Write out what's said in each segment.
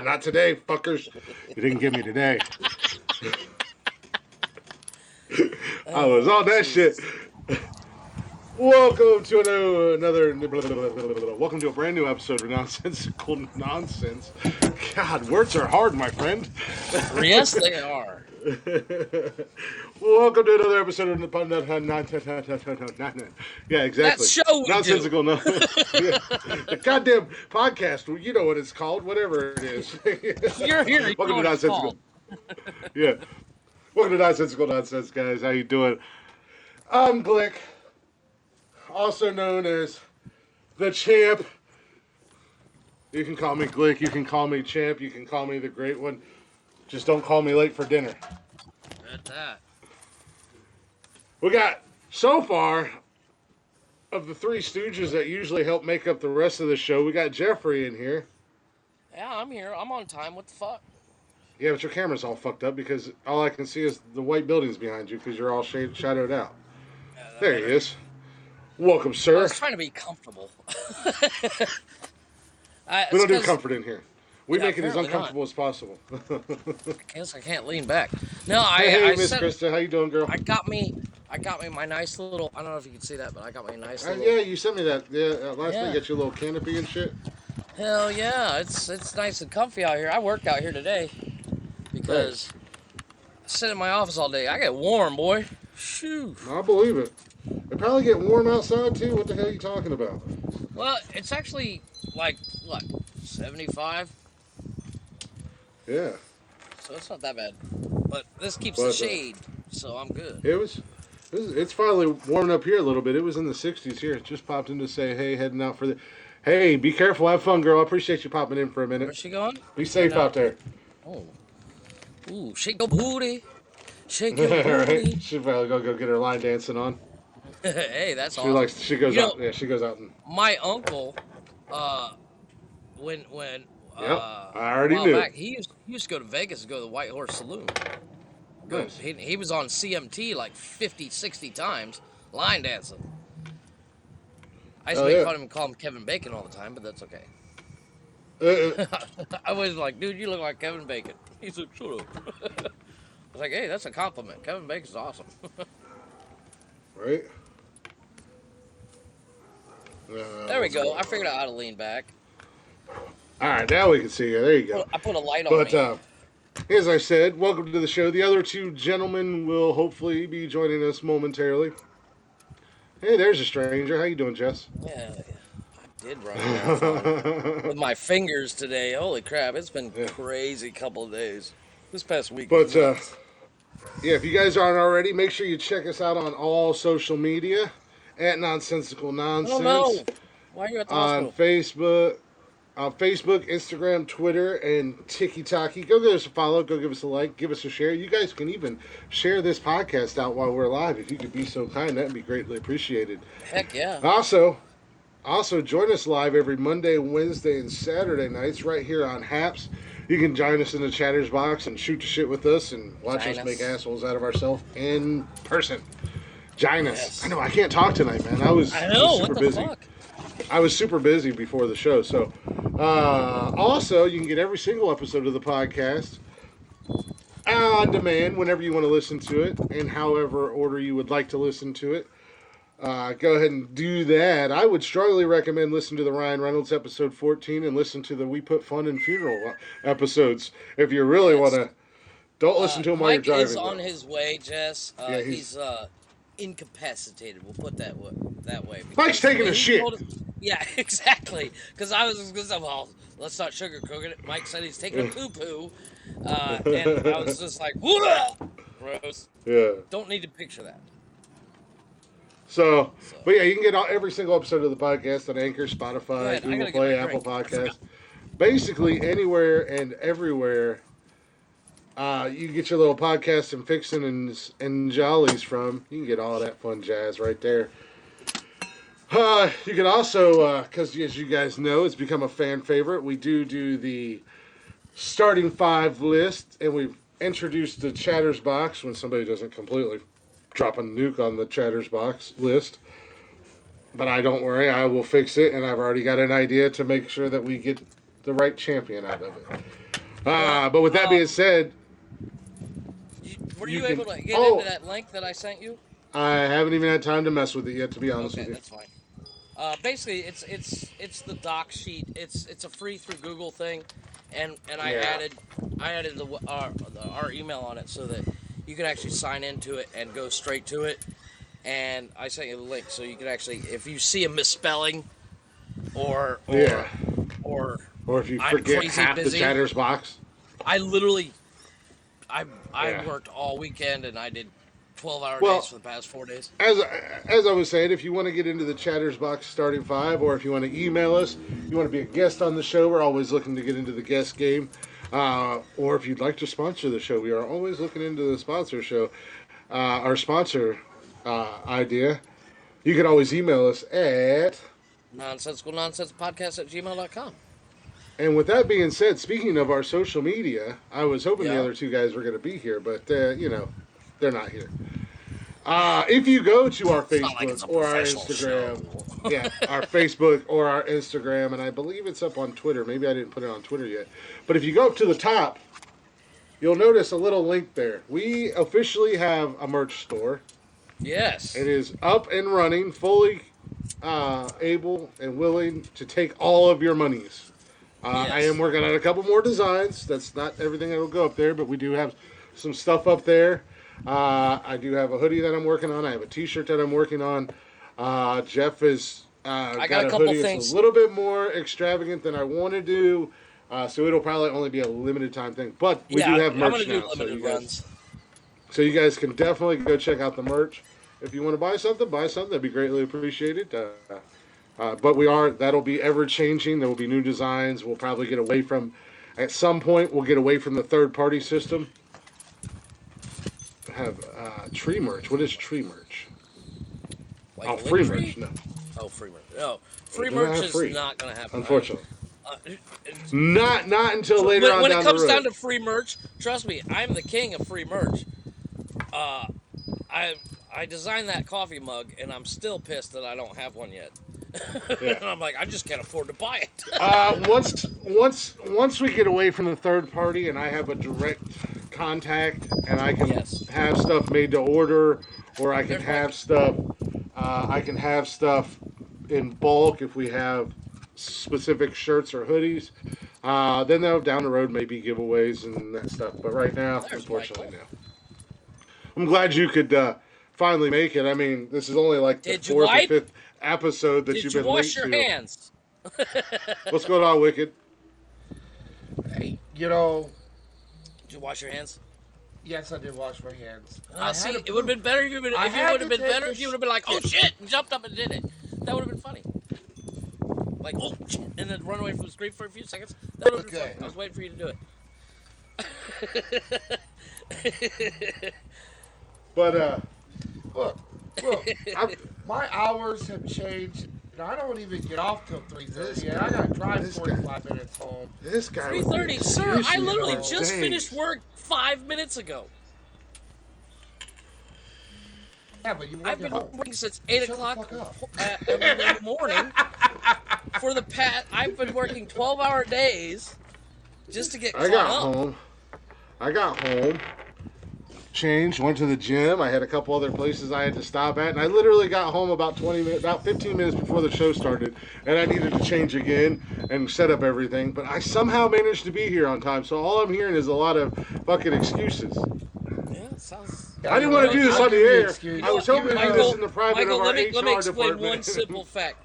Not today, fuckers. You didn't get me today. I was on that shit. Welcome to welcome to a brand new episode of Nonsensical Nonsense. God, words are hard, my friend. Yes, they are. Welcome to another episode of Yeah, exactly. That show we Nonsensical the goddamn podcast. You know what it's called, whatever it is. You're here. You Welcome know to what it's Nonsensical. called. Yeah. Welcome to Nonsensical Nonsense, guys. How you doing? I'm Glick, also known as the Champ. You can call me Glick, you can call me Champ, you can call me the Great One. Just don't call me late for dinner. At that. We got, so far, of the three stooges that usually help make up the rest of the show, we got Jeffrey in here. Yeah, I'm here. I'm on time. What the fuck? Yeah, but your camera's all fucked up because all I can see is the white buildings behind you because you're all shadowed out. Yeah, there he is. Welcome, sir. I was trying to be comfortable. We don't do comfort in here. We make it as uncomfortable as possible. I guess I can't lean back. No, Hey, Miss Krista, how you doing, girl? I got me my nice little. I don't know if you can see that, but I got my nice little. Yeah, you sent me that. Yeah, last night. Got your little canopy and shit. Hell yeah, it's nice and comfy out here. I worked out here today because I sit in my office all day. I get warm, boy. Shoo. I believe it. It probably get warm outside too. What the hell are you talking about? Well, it's actually like what, 75. Yeah. So it's not that bad. But this keeps the shade, so I'm good. It's finally warming up here a little bit. It was in the 60s here. It just popped in to say, hey, heading out for the... Hey, be careful. Have fun, girl. I appreciate you popping in for a minute. Where's she going? Be safe out there. Oh. Ooh, shake your booty. Shake your booty. She'll probably go get her line dancing on. Hey, that's awesome. She goes out. Yeah, she goes out. My uncle, when I already knew. back, he used to go to Vegas and go to the White Horse Saloon. Nice. He was on CMT like 50, 60 times, line dancing. I used to make fun of him and call him Kevin Bacon all the time, but that's okay. I was like, dude, you look like Kevin Bacon. He said, shut up. I was like, hey, that's a compliment. Kevin Bacon's awesome. Right? There we go. I figured out how to lean back. All right, now we can see you. There you go. I put a light on me. But as I said, welcome to the show. The other two gentlemen will hopefully be joining us momentarily. Hey, there's a stranger. How you doing, Jess? Yeah, I did run around with my fingers today. Holy crap, it's been crazy couple of days. This past week. But, yeah, if you guys aren't already, make sure you check us out on all social media at Nonsensical Nonsense. Oh, no. Why are you at the hospital? On Facebook, Instagram, Twitter, and TikTok. Go give us a follow. Go give us a like. Give us a share. You guys can even share this podcast out while we're live. If you could be so kind, that'd be greatly appreciated. Heck yeah. Also, join us live every Monday, Wednesday, and Saturday nights right here on HAPS. You can join us in the Chatters box and shoot the shit with us and watch us make assholes out of ourselves in person. Join us. Yes. I know, I can't talk tonight, man. I was super busy. Fuck? I was super busy before the show. So, also, you can get every single episode of the podcast on demand whenever you want to listen to it, in however order you would like to listen to it. Go ahead and do that. I would strongly recommend listening to the Ryan Reynolds episode 14 and listen to the We Put Fun in Funeral episodes if you really want to. Don't listen to him while you're driving. Mike is on his way, Jess. He's incapacitated. We'll put that way. Mike's taking a shit. Yeah, exactly. Because I was going to say, well, let's not sugarcoat it. Mike said he's taking a poo-poo. And I was just like, whoa! Gross. Yeah. Don't need to picture that. So, but yeah, you can get every single episode of the podcast on Anchor, Spotify, Google Play, Apple Podcasts. Basically, anywhere and everywhere you get your little podcasts and fixin' and jollies from. You can get all that fun jazz right there. You can also, because as you guys know, it's become a fan favorite, we do the starting five list, and we've introduced the Chatters box when somebody doesn't completely drop a nuke on the Chatters box list. But I don't worry, I will fix it, and I've already got an idea to make sure that we get the right champion out of it. But with that being said, were you able to get into that link that I sent you? I haven't even had time to mess with it yet, to be honest with Okay, you. that's fine. Basically, it's the doc sheet. It's a free through Google thing, and Yeah. I added our email on it so that you can actually sign into it and go straight to it. And I sent you the link so you can actually, if you see a misspelling or Yeah. or or Or if you I'm forget crazy half the busy, chatter's box. I literally I Yeah. worked all weekend and I did 12-hour days Well, for the past 4 days. as I was saying, if you want to get into the Chatters Box starting five, or if you want to email us, you want to be a guest on the show, we're always looking to get into the guest game. Or if you'd like to sponsor the show, we are always looking into the sponsor show. Our sponsor idea, you can always email us at. Nonsensical Nonsense Podcast at gmail.com. And with that being said, speaking of our social media, I was hoping the Yeah. other two guys were going to be here, but they're not here. If you go to our It's not like it's Facebook a or our professional show. Instagram, yeah, our Facebook or our Instagram, and I believe it's up on Twitter. Maybe I didn't put it on Twitter yet. But if you go up to the top, you'll notice a little link there. We officially have a merch store. Yes. It is up and running, fully able and willing to take all of your monies. Yes. I am working on a couple more designs. That's not everything that will go up there, but we do have some stuff up there. I do have a hoodie that I'm working on. I have a T-shirt that I'm working on. Jeff is I got got a a couple hoodie. things. It's a little bit more extravagant than I want to do, so it'll probably only be a limited time thing. But we do have merch I'm gonna now, do limited runs. So you guys can definitely go check out the merch. If you want to buy something, That'd be greatly appreciated. But that'll be ever changing. There will be new designs. We'll probably get away from, at some point, we'll get away from the third party system. Have tree merch. What is tree merch? Like free tree? merch. No. Oh, free merch. No, free We don't merch have is free, not gonna happen. unfortunately. It's- Not until later on when down it comes the road. down to free merch, trust me, I'm the king of free merch. Uh, I designed that coffee mug, and I'm still pissed that I don't have one yet. Yeah. And I'm like, I just can't afford to buy it. Once we get away from the third party, and I have a direct contact, and I can have stuff made to order, or I can have stuff. I can have stuff in bulk if we have specific shirts or hoodies. Then down the road maybe giveaways and that stuff. But right now, unfortunately, no. I'm glad you could finally make it. I mean, this is only like the fourth or fifth episode that you've been late to. Did you wash your hands? What's going on, Wicked? Hey, did you wash your hands? Yes, I did wash my hands. See, it would have been better if you would have been like, oh shit, and jumped up and did it. That would have been funny. Like, oh shit, and then run away from the screen for a few seconds. That would have been funny. I was waiting for you to do it. But look, my hours have changed, and I don't even get off till 3:30, and I got to drive 45 minutes home. This guy. 3:30, sir. I literally just finished work 5 minutes ago. Yeah, but I've been working since 8 o'clock in the morning. For the past, I've been working 12-hour days just to get caught up. I got home. Changed, went to the gym. I had a couple other places I had to stop at, and I literally got home about 15 minutes before the show started, and I needed to change again and set up everything. But I somehow managed to be here on time, so all I'm hearing is a lot of fucking excuses. Yeah, it sounds. I didn't want to do this on the air. I was hoping to do this in the private of our let me HR explain department. one simple fact.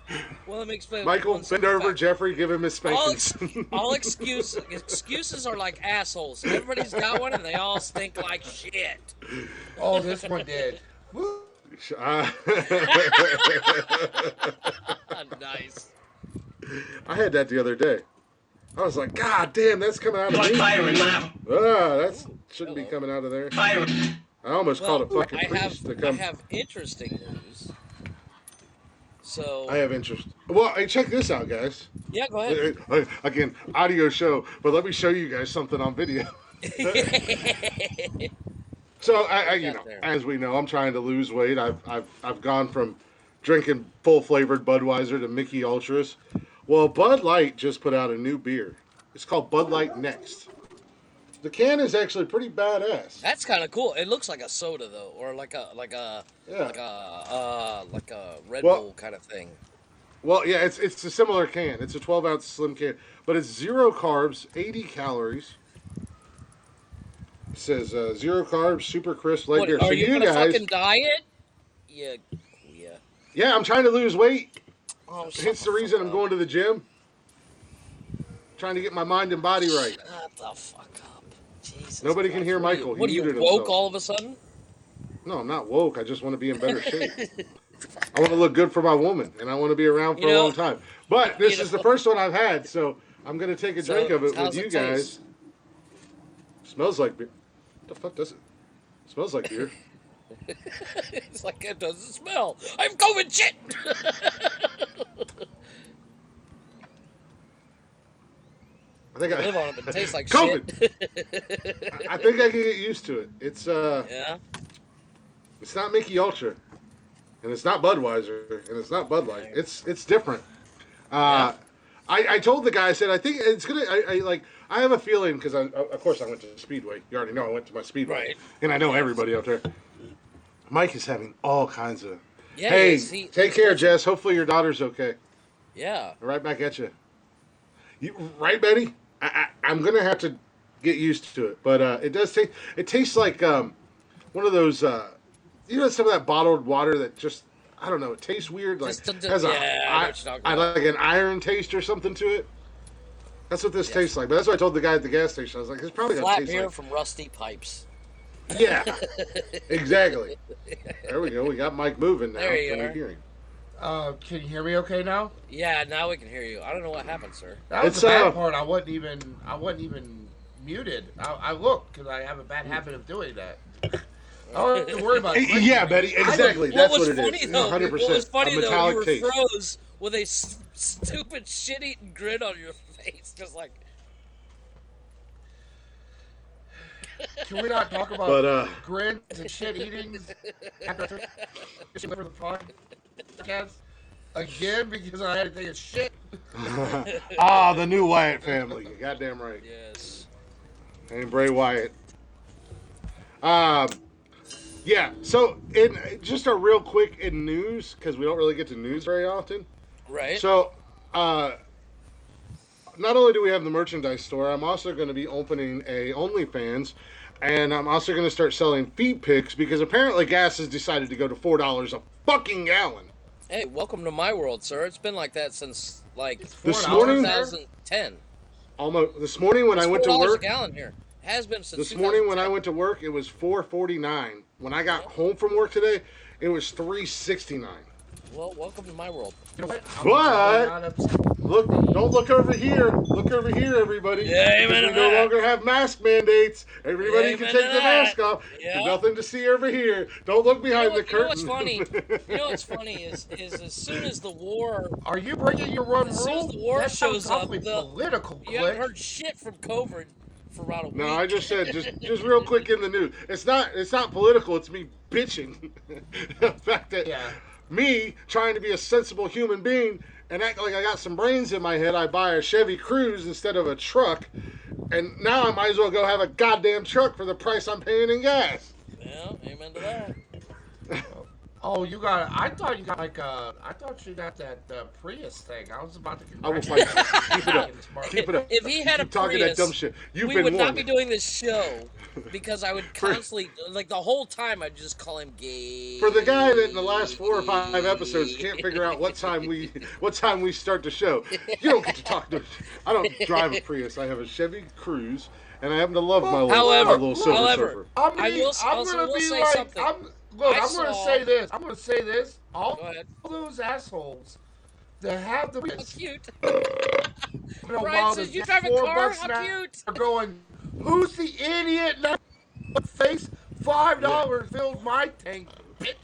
Well, let me explain. Michael, bend over, Jeffrey, give him his spankings. All excuses are like assholes. Everybody's got one, and they all stink like shit. Oh, this one did. Nice. I had that the other day. I was like, God damn, that's coming out of me. That shouldn't be coming out of there. I almost called a fucking priest to come. I have interesting news. So I have interest. Well, hey, check this out, guys. Yeah, go ahead. Again, audio show, but let me show you guys something on video. So as we know, I'm trying to lose weight. I've gone from drinking full flavored Budweiser to Mickey Ultras. Well, Bud Light just put out a new beer. It's called Bud Light Next. The can is actually pretty badass. That's kind of cool. It looks like a soda though, or like a Yeah. like a Red Well, Bull kind of thing. well, yeah, it's a similar can. It's a 12-ounce slim can, but it's 0 carbs, 80 calories. It says 0 carbs, super crisp light What beer. are So you you on a guys, fucking diet? Yeah, yeah. yeah, I'm trying to lose weight. Oh, Hence the reason I'm going to the gym. Trying to get my mind and body right. Shut the fuck up. Jesus. Nobody can Christ. hear What are Michael. You, what He are you muted woke himself. all of a sudden? No, I'm not woke. I just want to be in better shape. I want to look good for my woman, and I want to be around for a long time. But this is the first one I've had, so I'm going to take a drink of it with you guys. Taste? Smells like beer. What the fuck does it? Smells like beer. It's like it doesn't smell. I'm COVID shit. I think I live on it, but it tastes like COVID. shit. I think I can get used to it. It's Yeah. it's not Mickey Ultra, and it's not Budweiser, and it's not Bud Light. It's different. I told the guy, I said, I think it's gonna. I have a feeling because of course I went to Speedway. You already know I went to my Speedway, Right. and I know everybody up there. Mike is having all kinds of. Yeah. Hey, He take care, Jess. Hopefully your daughter's okay. Yeah. Right back at you. Right, Betty? I'm gonna have to get used to it, but it does taste. It tastes like one of those. You know, some of that bottled water that just. I don't know. It tastes weird. Like has like an iron taste or something to it. That's what this tastes like. But that's what I told the guy at the gas station. I was like, it's probably gonna flat taste beer like. from rusty pipes. Yeah, exactly. There we go. We got Mike moving now. There you Can we are. hear him? Can you hear me okay now? Yeah, now we can hear you. I don't know what happened, sir. That was It's, the bad part. I wasn't even muted. I looked because I have a bad habit of doing that. I don't have to worry about it. Yeah, Betty. Exactly. That's what it is. Though, 100%. what was funny a though, metallic you were taste. froze with a stupid shit-eating grin on your face, just like. Can we not talk about But, grins and shit eatings after for the podcast again because I had to take a shit? The new Wyatt family. You're goddamn right. Yes. And Bray Wyatt. Yeah. So, in just a real quick in news because we don't really get to news very often. Right. So, not only do we have the merchandise store, I'm also going to be opening a OnlyFans, and I'm also going to start selling feed pics because apparently gas has decided to go to $4 a fucking gallon. Hey, welcome to my world, sir. It's been like that since like This morning, 2010. almost this morning when I went to $4 work. a gallon here. Has been since This morning when I 2010. went to work, it was $4.49. When I got home from work today, it was $3.69. Well, welcome to my world. You know what? But look, don't look over here. Look over here, everybody. Yeah, amen we to no that. longer have mask mandates. Everybody Yeah, can amen take to the that. mask off. Yeah. There's nothing to see over here. Don't look behind the curtain. You know what's funny? You know what's funny is as soon as the war, Are you breaking your one as soon as rule? the war That sounds shows up, awfully the, political. you haven't Click. heard shit from COVID for about a week. No, I just said just real quick in the news. It's not political. It's me bitching. The fact that me trying to be a sensible human being and act like I got some brains in my head, I buy a Chevy Cruze instead of a truck, and now I might as well go have a goddamn truck for the price I'm paying in gas. Yeah, amen to that. Oh, you got. I thought you got like a. I thought you got that Prius thing. I was about to. I will fight. Keep it up. Keep it up. If he had a Keep talking Prius, that dumb shit. You've we been would not warned. be doing this show because I would constantly, like the whole time, I'd just call him gay. For the guy that in the last 4 or 5 episodes can't figure out what time we start the show, you don't get to talk to. I don't drive a Prius. I have a Chevy Cruze, and I happen to love my little Silver Surfer. I'm I will gonna be say like. something. I'm gonna say this. I'm gonna say this. All those assholes that have the How cute. Brian Brian says, "You drive a car? How cute." Are going. Who's the idiot? Now face $5 fills my tank, bitch.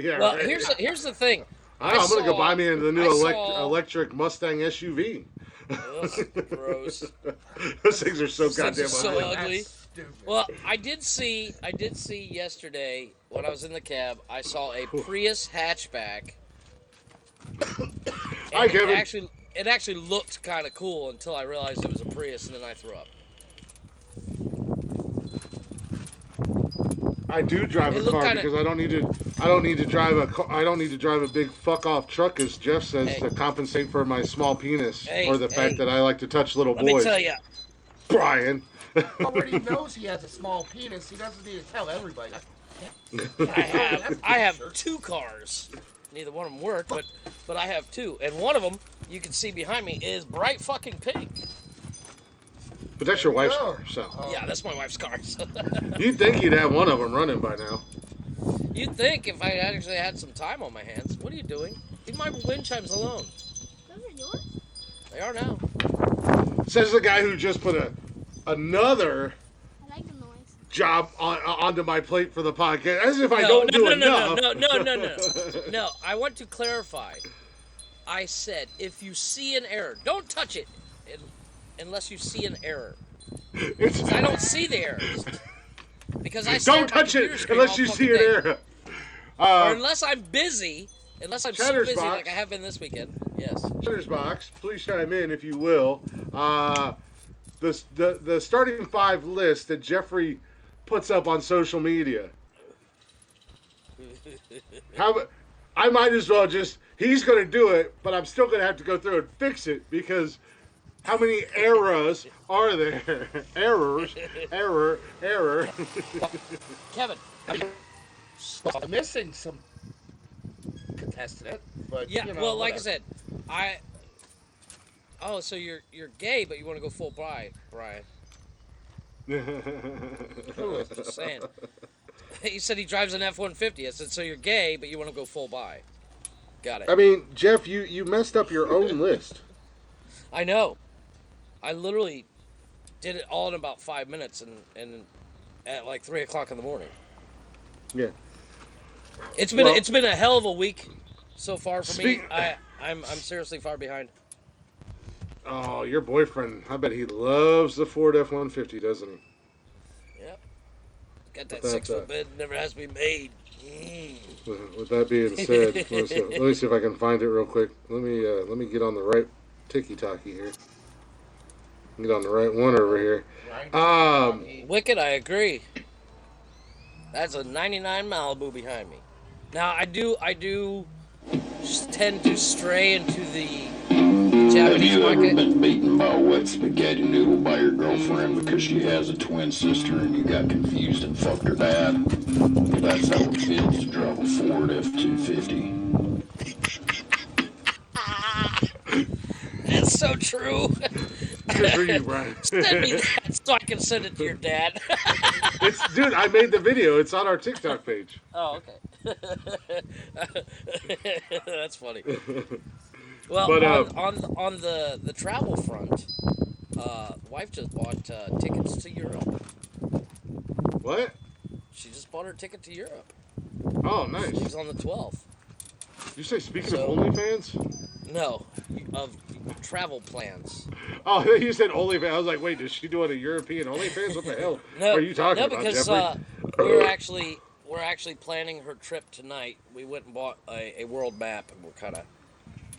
Yeah, Well, right. here's the thing. I'm gonna go buy me the new saw- electric Mustang SUV. Ugh, gross. Those things are so Those things goddamn are so ugly. ugly. That's stupid. Well, I did see yesterday when I was in the cab, I saw a Prius hatchback. Hi, And Kevin. it actually looked kind of cool until I realized it was a Prius, and then I threw up. I do drive It a looked car kinda- because I don't need to. I don't need to drive a. I don't need to drive a big fuck off truck, as Jeff says, Hey. to compensate for my small penis Hey, or the fact that I like to touch little Let me boys. tell you. Already knows he has a small penis. He doesn't need to tell everybody. I have 2 cars. Neither one of them work, but I have 2, and one of them you can see behind me is bright fucking pink. But that's your wife's go. car, so Yeah, that's my wife's car. you'd think you'd have one of them running by now. You'd think if I actually had some time on my hands. What are you doing? Leave my wind chimes alone. Those are yours? They are now. Says the guy who just put another I like the noise. job onto my plate for the podcast, as if I No, don't do no, enough. no. No, I want to clarify. I said if you see an error, don't touch it unless you see an error. It's, I don't see the errors. Because I stare don't at my touch computer it screen unless all you see fucking an day. error. Or unless I'm busy. Unless I'm so Chatter's busy box. like I have been this weekend. Yes. Chatter's box, please chime in if you will. The starting 5 list that Jeffrey puts up on social media. I might as well he's going to do it, but I'm still going to have to go through and fix it because how many errors are there? Error. Kevin. I'm missing some contestant, but Yeah, you know, well, like I whatever. said, Oh, so you're gay, but you want to go full Brian. Just saying. He said he drives an F-150. I said, so you're gay, but you want to go full bi. Got it. I mean, Jeff, you messed up your own list. I know. I literally did it all in about 5 minutes, and at like 3 o'clock in the morning. Yeah. It's been a hell of a week so far for me. I'm seriously far behind. Oh, your boyfriend! I bet he loves the Ford F-150, doesn't he? Yep. Got that 6-foot bed never has to be made. With that being said, let me see if I can find it real quick. Let me get on the right ticky-tacky here. Get on the right one over here. Wicked, I agree. That's a 99 Malibu behind me. Now I do just tend to stray into the Have Japanese you ever market. been beaten by a wet spaghetti noodle by your girlfriend because she has a twin sister and you got confused and fucked her dad? That's how it feels to drive a Ford F-250. That's so true. Good for you, Brian. Send me that so I can send it to your dad. Dude, I made the video. It's on our TikTok page. Oh, okay. That's funny. Well, But, on the travel front, wife just bought tickets to Europe. What? She just bought her ticket to Europe. Oh, nice. Leaves on the 12th. You say speaking So- of OnlyFans? No, of travel plans. Oh, you said OnlyFans. I was like, wait, is she doing a European OnlyFans? What the hell No, are you talking no, about, because Jeffrey? we're actually planning her trip tonight. We went and bought a world map, and we're kind of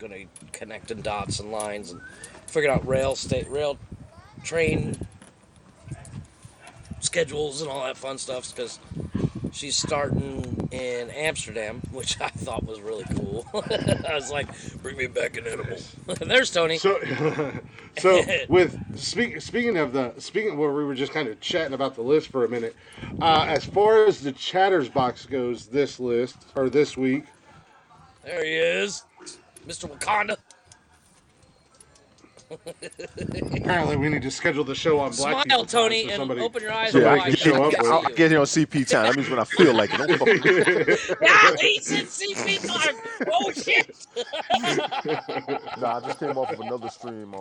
going to connecting dots and lines and figuring out rail train schedules and all that fun stuff because she's starting in Amsterdam, which I thought was really cool. I was like, bring me back an animal. There's Tony. So speaking where we were just kind of chatting about the list for a minute, as far as the Chatters box goes, this week. There he is, Mr. Wakanda. Apparently, we need to schedule the show on Black Smile, People Time Tony, so and somebody, open your eyes somebody wide. can show up. I'll I'll get here on CP time. That means when I feel like it. Don't fuck with me. Yeah, he said CP time. Oh shit! Nah, I just came off of another stream.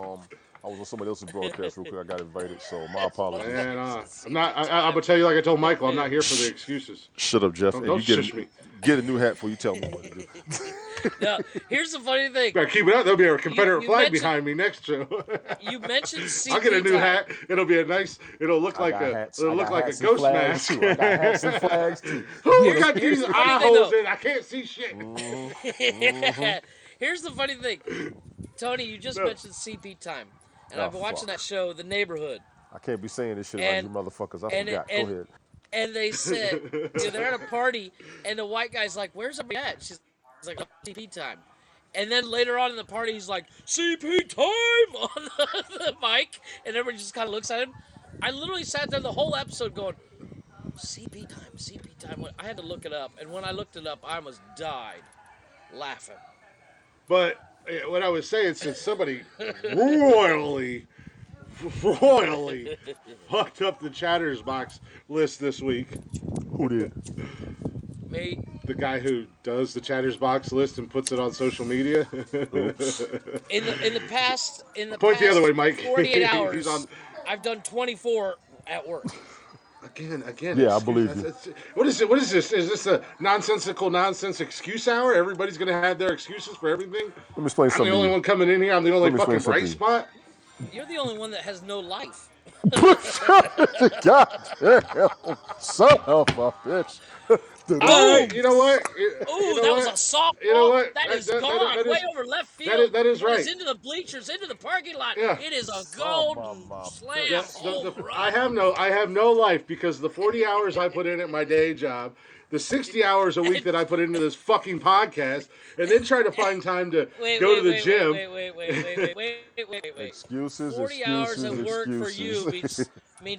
I was on somebody else's broadcast real quick. I got invited, so my apologies. Man, I'm not. I'm gonna tell you like I told Michael. I'm not here for the excuses. Shut up, Jeff. Don't And you shush me. get a new hat before you tell me what to do. Now, here's the funny thing. Gotta keep it up. There'll be a Confederate you flag mentioned- behind me next show. You mentioned CP I'll get a new time. hat. It'll be a nice. It'll look like a. It'll look like a ghost mask. Too. I got hats and flags too. Oh, you got these the funny eye thing, holes though. in. I can't see shit. Here's the funny thing, Tony. You just mentioned CP time, and Oh, I've been watching fuck. that show, The Neighborhood. I can't be saying this shit And- like you motherfuckers. I and forgot. and- Go ahead. and they said, they're at a party, and the white guy's like, "Where's everybody at?" She's like, "CP time." And then later on in the party, he's like, "CP time" on the mic, and everybody just kind of looks at him. I literally sat there the whole episode going, "CP time, CP time." I had to look it up, and when I looked it up, I almost died laughing. But what I was saying, since somebody royally, royally fucked up the Chatters Box list this week, Who did? Me, the guy who does the Chatters Box list and puts it on social media. in the past Point the other way, Mike. 48 He's hours, on- I've done 24 at work. Again. Yeah, I believe you. What is it? What is this? Is this a nonsensical nonsense excuse hour? Everybody's gonna have their excuses for everything. Let me explain I'm something. the only one coming in here. I'm the only Let me fucking explain bright something. spot. You're the only one that has no life. God damn, son of a bitch. All right, you know what? Ooh, that was a softball. You know what? That is That gone. is- Way over left field. that is It was right. into the bleachers, into the parking lot. Yeah. It is a Oh, golden my slam Yeah, home run. I have no life because the 40 hours I put in at my day job, the 60 hours a week that I put into this fucking podcast, and then try to find time to go to the gym. Wait. Excuses, 40 hours excuses, at work for excuses. you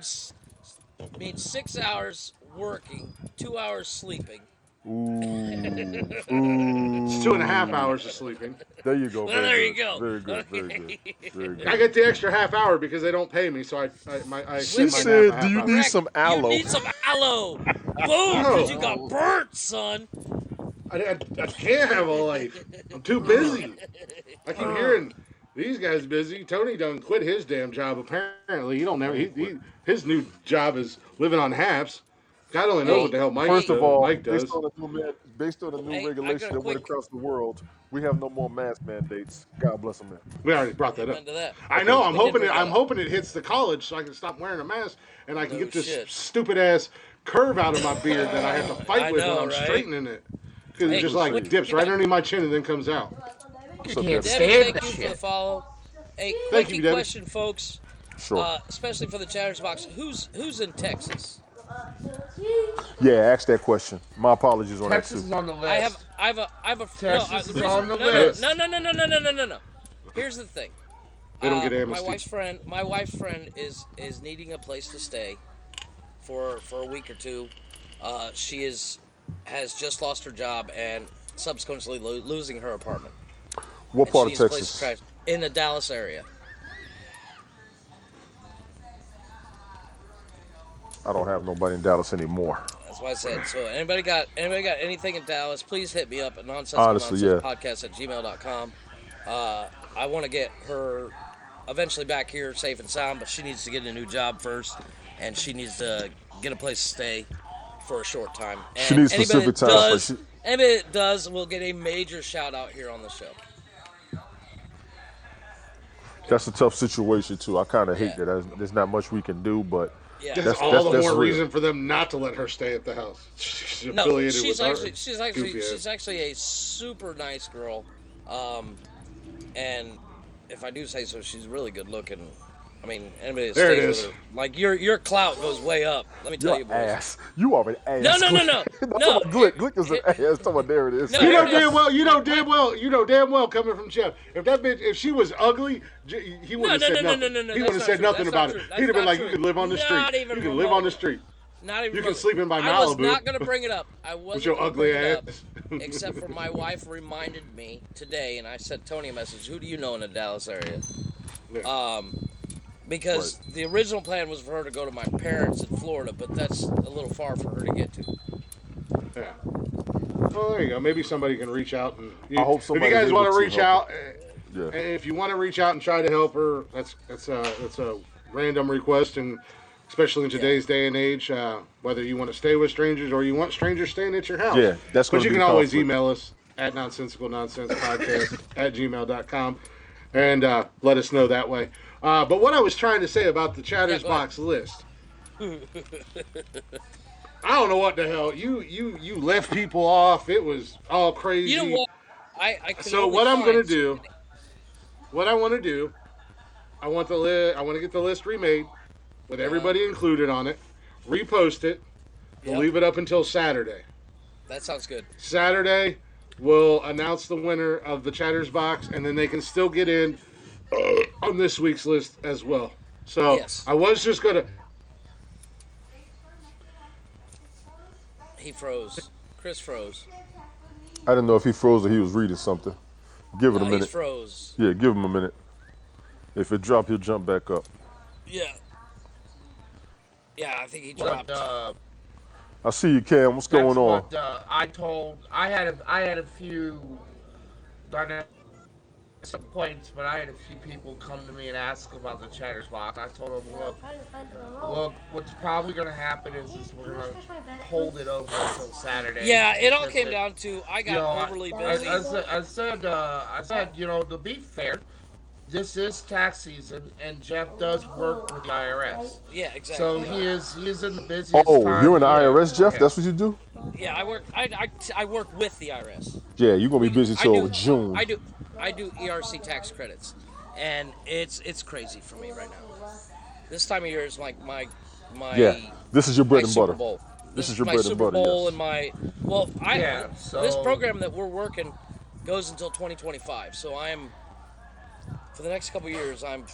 means 6 hours working, 2 hours sleeping. Ooh. It's 2.5 hours of sleeping. There you go. Well, very there good. you go. Very good. Very good. Very good. I get the extra half hour because they don't pay me, so I She extend my said, nap a "Do you half need hour. some You aloe?" need some aloe. Boom, because you got burnt, son. I can't have a life. I'm too busy. I keep hearing these guys busy. Tony done quit his damn job. Apparently, he don't never. His new job is living on haps. God only knows what the hell First of all, Mike does. based on the new Hey, I regulation got a that went quick- across the world, we have no more mask mandates. God bless America. We already brought that up. Into that. I know. I'm We did hoping bring I'm up. hoping it hits the college so I can stop wearing a mask and I can No get this shit. stupid ass curve out of my beard that I have to fight I with know, when I'm right? straightening it. Because Hey, it just like quick- dips right underneath my chin and then comes out. What's up, Can't Devin? Debbie, stand thank that you for shit. the follow. Hey, Thank quickie you, Debbie. question, folks. Sure. Especially for the Chatters Box. Who's in Texas? Yeah, ask that question. My apologies on Texas that is too. on the list. I have a. Texas is reason- on the list. No. Here's the thing. They don't get My amnesty. wife's friend is needing a place to stay for a week or two. She has just lost her job and subsequently losing her apartment. What And part she of needs a place Texas? to crash in the Dallas area. I don't have nobody in Dallas anymore. That's what I said. So anybody got anything in Dallas, please hit me up at Honestly, yeah. nonsensicalnonsensepodcast@gmail.com. I want to get her eventually back here safe and sound, but she needs to get a new job first, and she needs to get a place to stay for a short time. And She needs anybody specific that time, but does, anybody that does will get a major shout out here on the show. That's a tough situation too. I kind of hate Yeah. that. There's not much we can do, but Yeah. That's That's- all that's- the that's more real. reason for them not to let her stay at the house. She's No, affiliated she's with actually our she's goofy ass. actually a super nice girl, and if I do say so, she's really good looking. I mean, anybody that There it stays is. with her, like your clout goes way up. Let me tell you're you, boys. ass. You are an ass. No. No. Glick is an ass. Talking about there it is. No, You know Here it is. damn well coming from Jeff. If that bitch, if she was ugly, he wouldn't have said nothing. No. He That's wouldn't have not said true. nothing That's about not it. true. He'd That's have been not like, true. you can live on the Not street. even You can live on the remotely. street. Not even. You can remotely. sleep in my I was Malibu. not gonna bring it up. I wasn't your gonna ugly bring it up, ass. except for my wife reminded me today, and I sent Tony a message. Who do you know in the Dallas area? Yeah. Because the original plan was for her to go to my parents in Florida, but that's a little far for her to get to. Yeah. Well, there you go. Maybe somebody can reach out and. I hope if you somebody's guys want able to to reach help out, Yeah. if you want to reach out and try to help her, that's a random request, and especially in today's day and age, whether you want to stay with strangers or you want strangers staying at your house. Yeah, that's But gonna you be can always conflict. email us at nonsensicalnonsensepodcast@gmail.com and let us know that way. But what I was trying to say about the Chatters go ahead. Box list. I don't know what the hell you left people off. It was all crazy. You know what? I can So only what I'm gonna find do, what I want to do, I want to get the list remade with everybody included on it, repost it, We'll Yep. leave it up until Saturday. That sounds good. Saturday, we'll announce the winner of the Chatters box, and then they can still get in on this week's list as well. So Yes. I was just gonna. He froze. Chris froze. I didn't know if he froze or he was reading something. Give it No, a he's minute. froze. Yeah, give him a minute. If it drop, he'll jump back up. Yeah. Yeah, I think he But, dropped. I see you, Cam. What's going on? What I told. I had a few. Not some points, but I had a few people come to me and ask about the Chatters box. I told them, look, what's probably going to happen is we're going to hold it over until Saturday. Yeah, it all because came down to I got overly busy. I said, to be fair, this is tax season, and Jeff does work with the IRS. Yeah, exactly. So he is in the busiest Oh, time you're in the of year. IRS, Jeff? Yeah. That's what you do? Yeah, I work. I work with the IRS. Yeah, you're gonna be busy I till do- June. I do ERC tax credits, and it's crazy for me right now. This time of year is like my Yeah, this is your bread my and Super butter. Bowl. This is your my bread and Super butter, Bowl yes. and my this so- program that we're working goes until 2025. So I'm for the next couple years I'm.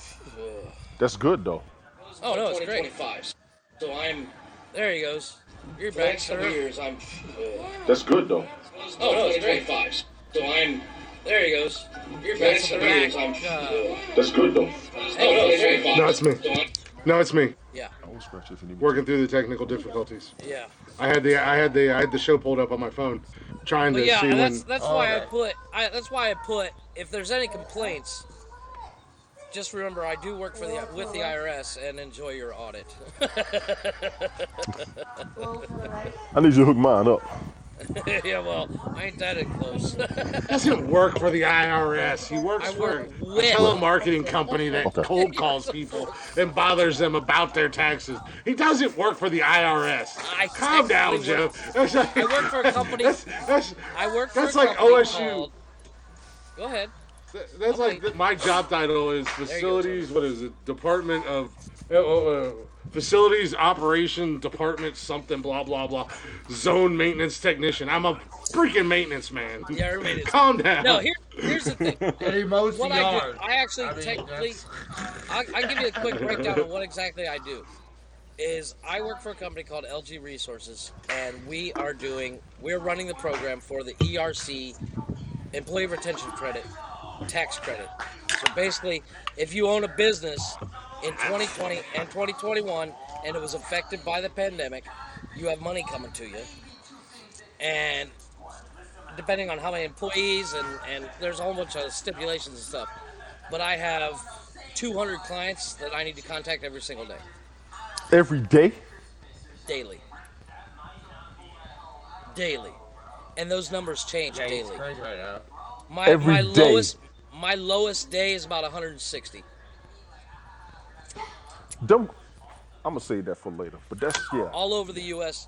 That's good though. Oh no, it's great. So I'm. There he goes. You're back, sir. Years I'm. That's good though. Oh no, it's great. So I'm. There he goes. You're back, sir. That's good though. Oh no, it's great. No, it's me. No, it's me. Yeah, I will scratch if you need me. Working through the technical difficulties. yeah. I had the show pulled up on my phone, trying to But yeah, see when. that's why I put if there's any complaints, just remember I do work with the IRS and enjoy your audit. I need you to hook mine up. Yeah, well, I ain't that close. Doesn't work for the IRS. He works I for work a with- telemarketing company that Okay. cold calls people and bothers them about their taxes. He doesn't work for the IRS. I Calm down, technically work- Jeff. That's like, I work for a company. That's I work for That's a like company OSU. called- Go ahead. That's like my job title is facilities. What is it? Department of Facilities Operation Department something blah blah blah. Zone maintenance technician. I'm a freaking maintenance man. Yeah, you're maintenance. Calm down. No, here's the thing. And he mows What the I yard. do, I actually mean, technically, that's- I'll give you a quick breakdown of what exactly I do. Is I work for a company called LG Resources, and we're running the program for the ERC, Employee Retention Credit, tax credit. So basically, if you own a business in 2020 and 2021 and it was affected by the pandemic, you have money coming to you. And depending on how many employees and there's a whole bunch of stipulations and stuff. But I have 200 clients that I need to contact every single day, Every day? daily. And those numbers change Yeah, he's daily. crazy right now. Every day. My lowest day is about 160. I'm gonna save that for later. But that's All over the US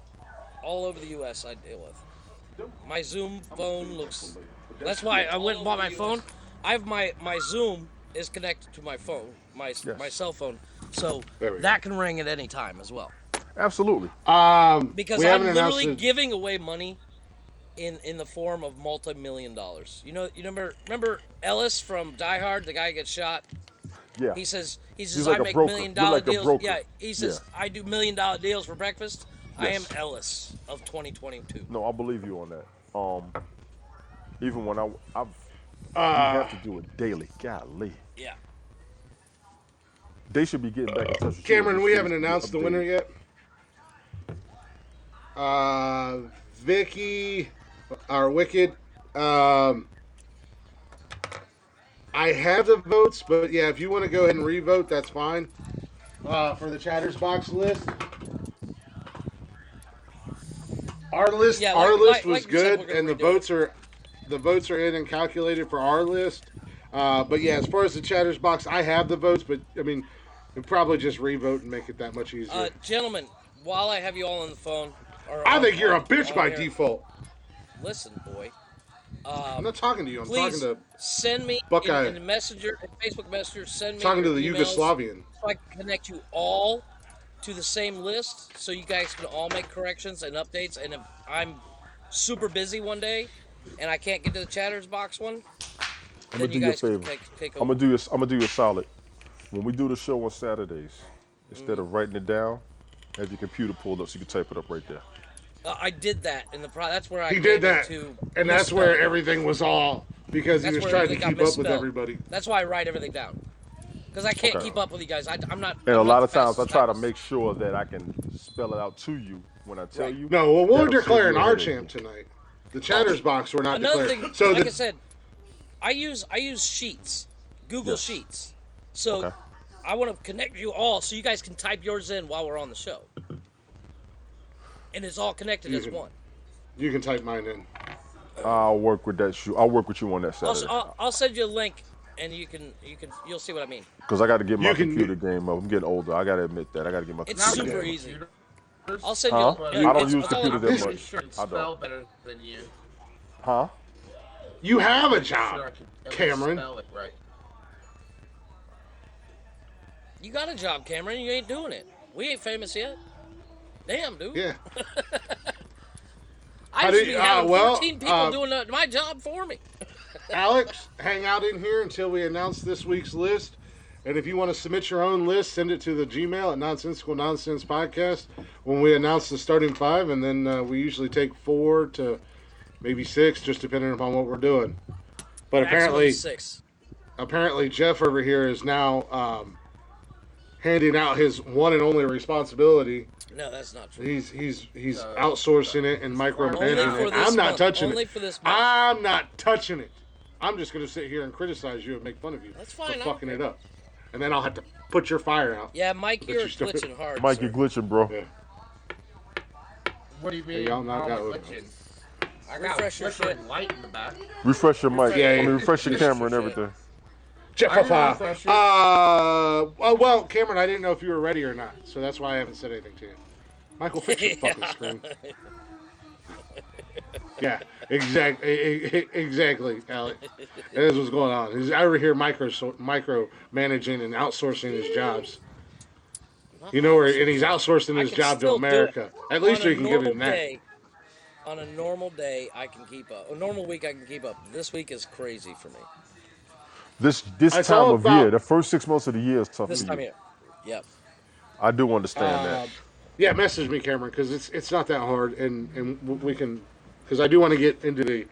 I deal with. My Zoom phone looks that's why I went and bought my phone. I have my Zoom is connected to my phone, my cell phone. So There we go. that can ring at any time as well. absolutely. Because We I'm haven't announced literally it. giving away money in the form of multi-million dollars. You remember Ellis from Die Hard, the guy who gets shot? Yeah. He says like I a make broker. $1 million You're like a deals. broker. Yeah, he says Yeah. I do $1 million deals for breakfast. I am Yes. Ellis of 2022. No, I believe you on that. Even when I you have to do it daily. Golly. Yeah. They should be getting back in touch with you. Cameron, we haven't announced the winner yet. Vicky, our Wicked. I have the votes, but yeah, if you want to go ahead and re-vote, that's fine. For the Chatters box list. Our list, Yeah, our like- list like was we said, good, we're gonna and the redo it. votes are in and calculated for our list. But yeah, as far as the Chatters box, I have the votes, but I mean, we'll probably just re-vote and make it that much easier. Gentlemen, while I have you all on the phone, I think you're a bitch by default. Listen, boy. I'm not talking to you. I'm Please talking to send me Buckeye. in the messenger, in Facebook Messenger. Send me talking to your the emails Yugoslavian. so I can connect you all to the same list so you guys can all make corrections and updates. And if I'm super busy one day and I can't get to the chatters box one, I'm then gonna you do you a guys can favor. take I'm gonna over. do you. I'm gonna do you a solid. When we do the show on Saturdays, instead Mm. of writing it down, have your computer pulled up so you can type it up right there. I did that in the that's where I He did gave it that, to and that's where misspelling. everything was all because he That's was where trying to everything got keep up with misspelled. everybody. That's why I write everything down because I can't Okay. keep up with you guys. I'm not. And a I'm not lot the of times I fastest try to typist. make sure that I can spell it out to you when I tell Right. you. No, well, we're That'll save declaring you a our headache. champ tonight. The Oh, chatters box we're not another declaring. thing, So like I the said, I use Sheets, Google Yes. Sheets. So Okay. I want to connect you all so you guys can type yours in while we're on the show, and it's all connected as one. you can type mine in. I'll work with that. I'll work with you on that Saturday. I'll send you a link, and you'll see what I mean. Because I got to get my You can- computer game up. I'm getting older. I got to admit that. I got to get my It's computer super game easy. Computers, I'll send Huh? you. I don't it's use all computer in- that I'm pretty much. sure I I don't. spell better than you. Huh? You have a I'm sure I job, can at least Cameron. spell it right. You got a job, Cameron. You ain't doing it. We ain't famous yet. Damn, dude. Yeah. I How should do be you- having well, 14 people doing my job for me. Alex, hang out in here until we announce this week's list. And if you want to submit your own list, send it to the Gmail at Nonsensical Nonsense Podcast when we announce the starting five. And then we usually take 4 to maybe 6, just depending upon what we're doing. But Maximum is 6. apparently Jeff over here is now handing out his one and only responsibility. No, that's not true. He's outsourcing it and micromanaging Only for it. this I'm not month. touching Only it. for this month. I'm not touching it. I'm just going to sit here and criticize you and make fun of you That's for fine, I don't fucking care. it up. And then I'll have to put your fire out. Yeah, Mike, But you're you still- glitching hard. Mike, sir. you're glitching, bro. Yeah. What do you mean? Hey, y'all knock How out am I with glitching? I got Refresh your flickering shit. light in the back. Refresh your mic. Yeah, I mean, refresh your refresh camera and your shit. everything. Jeff, I can refresh it. well, Cameron, I didn't know if you were ready or not, so that's why I haven't said anything to you. Michael, fix your fucking screen. Yeah, exactly, Alec. That is what's going on. He's over here micro managing and outsourcing his jobs. You know, and he's outsourcing I his can job to still do it. America. At least On a we can give normal him that. day, on a normal day, I can keep up. A normal week, I can keep up. This week is crazy for me. This It's time all of about- year, the first 6 months of the year is tough This for time you. of year. Yep. I do understand Uh, that. Yeah, message me, Cameron, because it's not that hard, and we can, because I do want to get into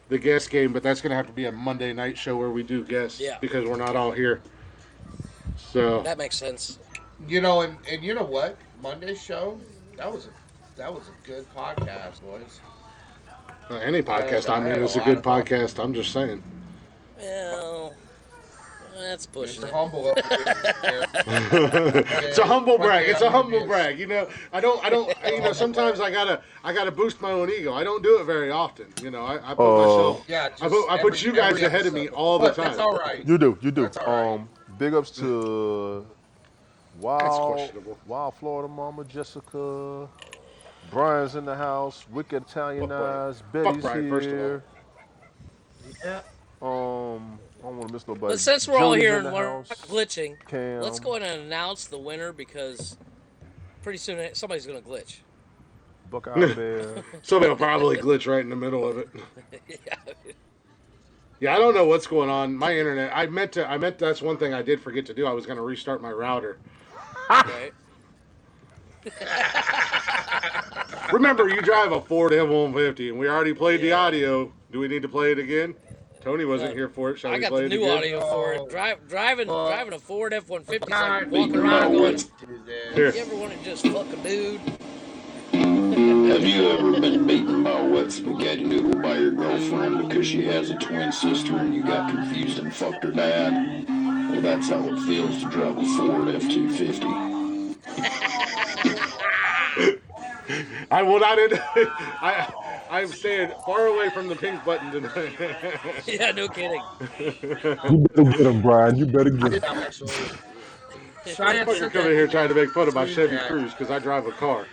the guest game, but that's going to have to be a Monday night show where we do guests, Yeah. because we're not all here. So That makes sense. You know, and you know what? Monday's show, that was a good podcast, boys. any podcast I I'm had in a is a lot good of fun. podcast. I'm just saying. Well, that's pushing Mr. it. Humble over here. It's a humble brag. Monday, It's a I'm gonna humble be brag. You know, I don't. You know, sometimes I gotta boost my own ego. I don't do it very often. You know, I put myself. Yeah, I put you guys every ahead of me episode. all the But That's time. all right. You do. That's all right. Big ups to That's questionable. Wild Florida Mama Jessica. Brian's in the house. Wicked Italianized. Betty's Brian, first of all. here. Yeah. I don't want to miss nobody. But since we're all Jody's here in and the we're house. glitching, Cam. let's go ahead and announce the winner because pretty soon somebody's going to glitch. Buckeye Bear. Somebody will probably glitch right in the middle of it. Yeah, I don't know what's going on. My internet. I meant. That's one thing I did forget to do. I was going to restart my router. Okay. Remember, you drive a Ford F-150, and we already played the audio. Do we need to play it again? Tony wasn't No. here for it. Shall I we got play the it new again? audio for it. Driving a Ford F-150 is like God, walking around going, Here. you ever want to just fuck a dude? Have you ever been beaten by a wet spaghetti noodle by your girlfriend because she has a twin sister and you got confused and fucked her dad? Well, that's how it feels to drive a Ford F-250. I will not. I'm staying far away from the pink button tonight. Yeah, no kidding. You better get him, Brian. You better get him. Yeah, actually. Try and Fucker sit coming there. here trying to make fun of my Chevy Yeah. Cruze because I drive a car.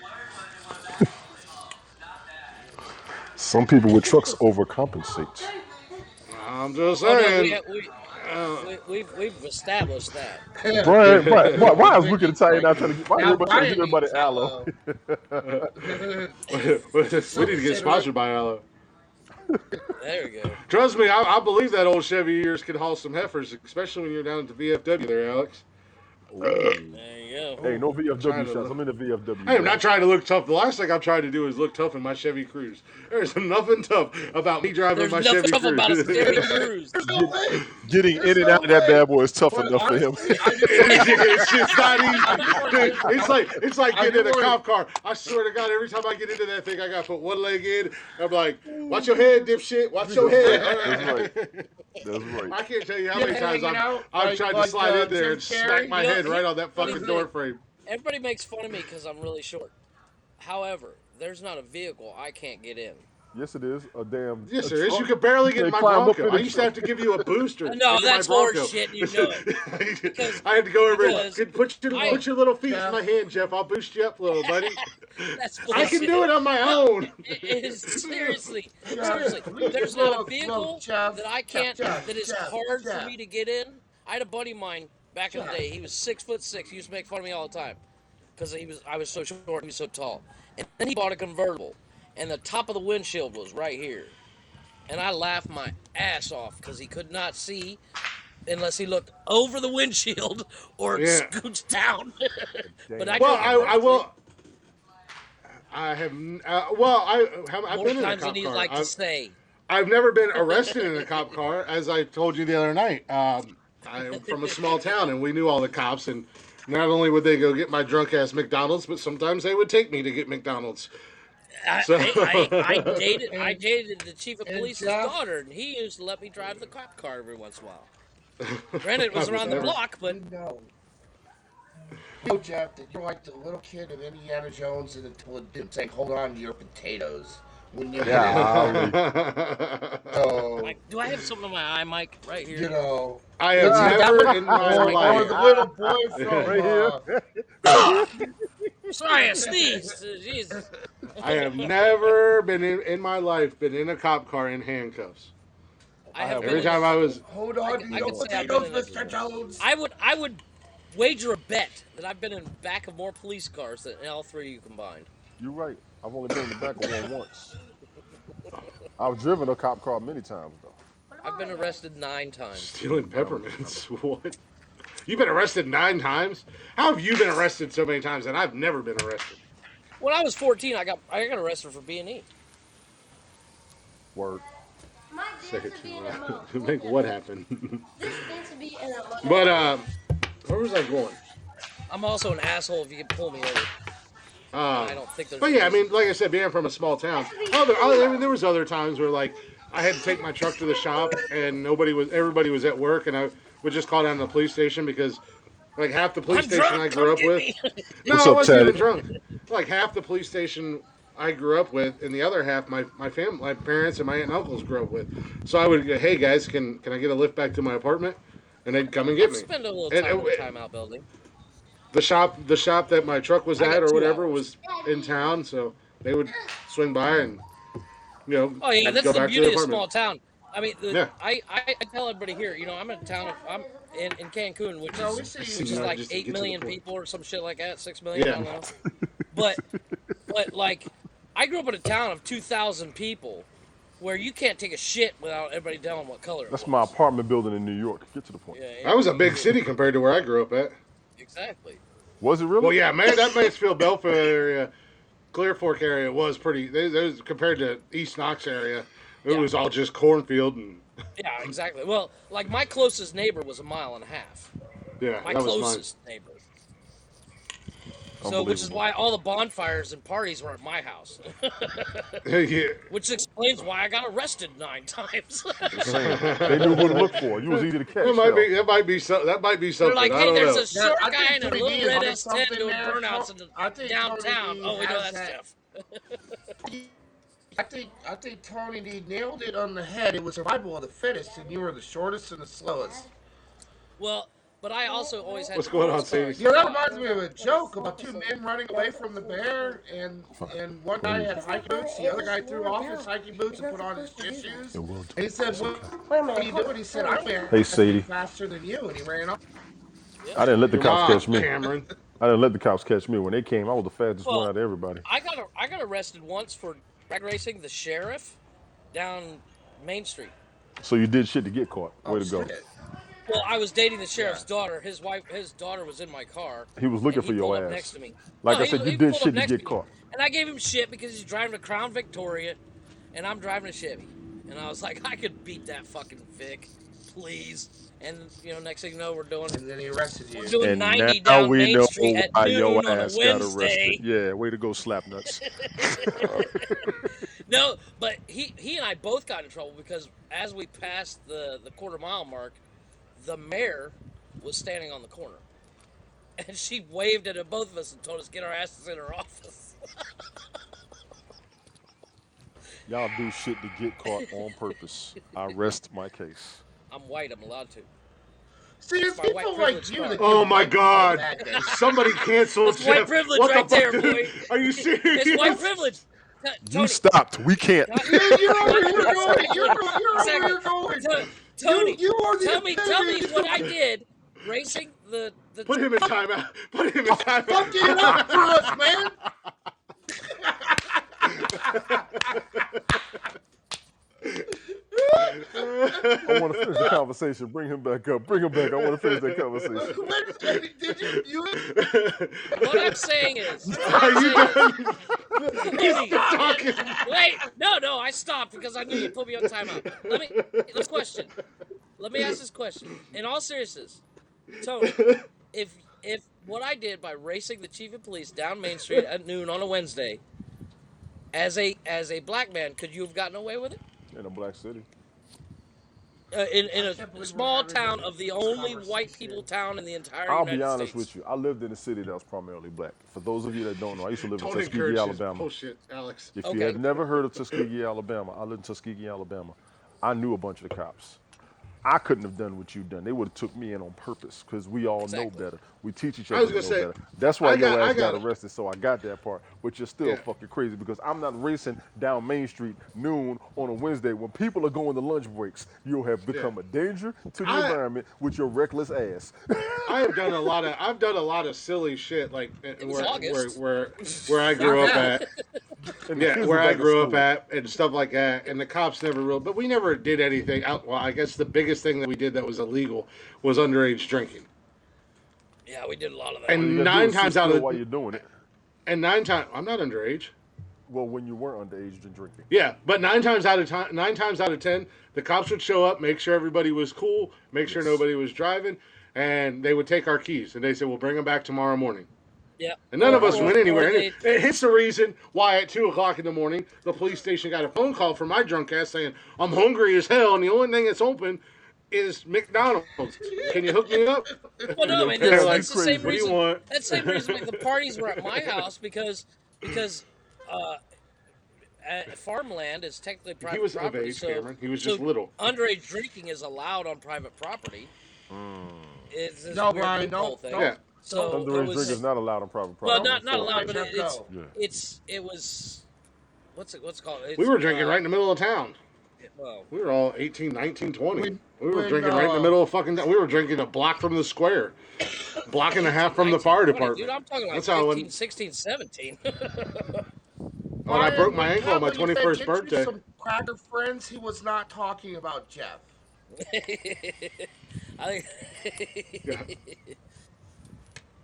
Some people with trucks overcompensate. I'm just Oh, no, saying. we've established that. Brian, why is Wicked Italian now trying to get? Why Now everybody trying to Brian get everybody needs aloe? hello. We need to get sponsored by Aloe. There we go. Trust me, I believe that old Chevy of yours can haul some heifers, especially when you're down at the VFW there, Alex. Ooh. There you go. Hey, no Trying VFW to shots. look. I'm in the VFW. I am bro. not trying to look tough. The last thing I'm trying to do is look tough in my Chevy Cruze. There's nothing tough about me driving There's my nothing Chevy tough about a Chevy Cruze. Cruise. There's no way. Getting There's in and no out of that way. bad boy is tough But enough for him. honestly, It's just not easy. Dude, it's like I getting do in a wanna- cop car. I swear to God, every time I get into that thing, I gotta put one leg in. I'm like, watch your head, dipshit. Watch your head. That's right. That's right. I can't tell you how many Yeah, times you know, I've tried to slide in there Jim and smack Carrey, my you know, head right on that fucking here's the door thing. frame. Everybody makes fun of me because I'm really short. However, there's not a vehicle I can't get in. Yes, it is. A damn. Yes, a there is. truck. You could barely get in They my climb up Bronco. in the I used to have to give you a booster. No, into that's my Bronco. horse shit, and you know it. Because- I had to go over because and put your little feet in my hand, Jeff. I'll boost you up, little buddy. That's I can bullshit. do it on my own. It is seriously. Look, There's not a look, vehicle Jeff, that I can't. Jeff, that is Jeff, hard Jeff. for me to get in. I had a buddy of mine back in the day. He was 6'6". He used to make fun of me all the time because I was so short and he was so tall. And then he bought a convertible, and the top of the windshield was right here. And I laughed my ass off because he could not see unless he looked over the windshield or Yeah. scooched down. But I Well, drove I will. I have. Well, I've more been in a times cop than he'd car. like to say. I've never been arrested in a cop car, as I told you the other night. I'm from a small town, and we knew all the cops. And not only would they go get my drunk ass McDonald's, but sometimes they would take me to get McDonald's. I, So- I dated the chief of And police's Jeff- daughter, and he used to let me drive the cop car every once in a while. Granted, it was around the never- block, but You know, Jeff, that you're like the little kid of Indiana Jones and saying, "Hold on to your potatoes." When you so, Mike, do I have something on my eye, Mike? Right here. you know, I have Yeah, never in my or life. the little boy from Right here. Sorry, I sneezed. Jesus. I have never been in my life been in a cop car in handcuffs. I have Every time I was, hold on to I your could say I've potatoes, been in Mr. Jones. I would wager a bet that I've been in the back of more police cars than all three of you combined. You're right. I've only been in the back of one once. I've driven a cop car many times though. I've been arrested 9 times. stealing peppermints. What? You've been arrested 9 times? How have you been arrested so many times and I've never been arrested? When I was 14, I got arrested for B&E. Word. Say it to make what happen? This needs to be in a mother. But where was I going? I'm also an asshole if you can pull me over. I don't think there's. But yeah, I mean, like I said, being from a small town, I mean, there was other times where like I had to take my truck to the shop and everybody was at work, and I would just call down to the police station because like half the police I'm station drunk, I grew come up get with. me. No, What's I up, wasn't even Teddy? drunk. Like half the police station I grew up with, and the other half my family, my parents and my aunt and uncles grew up with. So I would go, hey guys, can I get a lift back to my apartment? And they'd come and get me. Spend a little And time in the timeout building. the shop that my truck was I got at or 2 whatever hours. was in town, so they would swing by and Oh yeah, that's go the back to beauty the of a small apartment. town. I mean, Yeah. I tell everybody here, I'm in a town. I'm in Cancun, which No, we is see which you. is No, like just 8 get to the million point. people or some shit like that, 6 million. Yeah. I don't know. But like, I grew up in a town of 2,000 people, where you can't take a shit without everybody telling what color. That's it my was. apartment building in New York. Get to the point. Yeah, That was a big city compared to where I grew up at. exactly. Was it really? Well, yeah, man, that Mansfield Belford area, Clear Fork area was pretty. Those compared to East Knox area, it Yeah. was all just cornfield and Yeah, exactly. Well, like my closest neighbor was 1.5 miles. yeah, My that was closest neighbor. So, which is Unbelievable. why all the bonfires and parties were at my house. mine. Yeah, Which explains why I got arrested 9 times. They knew who to look for. You was easy to catch. that might be something. They're like, I hey, don't there's know. a short I guy think in a Tony little D red has S10 something doing there. burnouts in I think downtown. Tony D Oh, we know has that's that. Jeff. I think Tony D nailed it on the head. It was survival of the fittest, and you were the shortest and the slowest. Well, But I also always had What's going on, sports Sadie? cars. You know, that reminds me of a joke about two men running away from the bear, and one guy had hiking boots, the other guy threw off his hiking boots and put on his gym shoes. And he said, "What are you doing?" He said, "I'm Hey, asking Sadie. faster than you," and he ran off. Yep. I didn't let the Your cops mom, catch me. Cameron. I didn't let the cops catch me. When they came, I was the fastest one Well, out of everybody. I got arrested once for drag racing the sheriff down Main Street. So you did shit to get caught. Oh Way to go. shit! Well, I was dating the Yeah. sheriff's daughter. His daughter was in my car, He was and looking he for pulled your up next ass. to me. Like No, I he, said, you he did pulled up shit to next to get me, caught. and I gave him shit because he's driving a Crown Victoria, and I'm driving a Chevy, and I was like, I could beat that fucking Vic, please. And next thing you know, And then he arrested we're you. doing And 90 now down we Main know Street at why your noon on a ass got arrested. Wednesday. Yeah, way to go, slap nuts. No, but he and I both got in trouble because as we passed the quarter-mile mark, the mayor was standing on the corner. And she waved at both of us and told us to get our asses in her office. Y'all do shit to get caught on purpose. I rest my case. I'm white. I'm allowed to. See, It's it's my white people like privilege you card. that Oh give my white people a God! bad name. Somebody cancel That's white Jeff. privilege What right the fuck, there, dude? boy. Are you serious? It's white privilege. You Tony, stopped. We can't. You're over here One going. second, You're please. over Second. here going. Tony, You are the tell me epitome what I of did racing the Put him in timeout. Put him in fucking it up timeout. for us, man. I want to finish the conversation. Bring him back up. Bring him back. I want to finish that conversation. Wait a second. Did you? What I'm saying is, Are you done? Tony, Talking. wait, no, I stopped because I knew you put me on timeout. Let's question. Let me ask this question. In all seriousness, Tony, if what I did by racing the chief of police down Main Street at noon on a Wednesday, as a black man, could you have gotten away with it? In a black city. In I a can't believe we're small having town of the this only white conversation. people town in the entire I'll be United honest States. with you. I lived in a city that was primarily black. For those of you that don't know, I used to live in Don't Tuskegee, encourage his Alabama. bullshit, Alex. If you Okay. had never heard of Tuskegee, Alabama, I lived in Tuskegee, Alabama. I knew a bunch of the cops. I couldn't have done what you done. They would have took me in on purpose because we all know Exactly. better. We teach each I other was to gonna know say, better. That's why your ass got it. arrested, so I got that part. But you're still Yeah. fucking crazy because I'm not racing down Main Street noon on a Wednesday when people are going to lunch breaks. You'll have become a danger to the I- environment with your reckless ass. I've done a lot of silly shit like was August. where I grew up at. And the Yeah, kids where are I back to grew up school. at and stuff like that. And the cops never real, but we never did anything. Well, I guess the biggest thing that we did that was illegal was underage drinking. Yeah, we did a lot of that. All you And gotta do nine is sit times out still of while you're doing it. and nine times I'm not underage. Well, when you were underage and drinking. Yeah, but nine times out of 10, the cops would show up, make sure everybody was cool, make sure Yes. nobody was driving, and they would take our keys and they said, "We'll bring them back tomorrow morning." Yeah. And none of us went anywhere. Or And it's the reason why at 2 o'clock in the morning, the police station got a phone call from my drunk ass saying, "I'm hungry as hell, and the only thing that's open is McDonald's. Can you hook me up?" Well, no, I mean, They're that's, like, that's the same "What do you reason. want?" That's the same reason like, the parties were at my house because farmland is technically private He was of property. age, So, Cameron. He was just little. Underage drinking is allowed on private property. It's this No, weird Brian, loophole don't. thing. don't. Yeah. So Underage it drink was, is not allowed on private well, property. not allowed, but Jeff, it's go. Yeah. it was what's it called? It's, We were drinking right in the middle of town. Well, We were all 18, 19, 20. We were when, drinking right in the middle of fucking. We were drinking a block from the square, block and a half from the fire 19, department. Dude, I'm talking like That's how 15, when 16, 17. when I broke my when ankle on my Cowboy said, 21st "Get you birthday. some cracker friends," he was not talking about Jeff. I think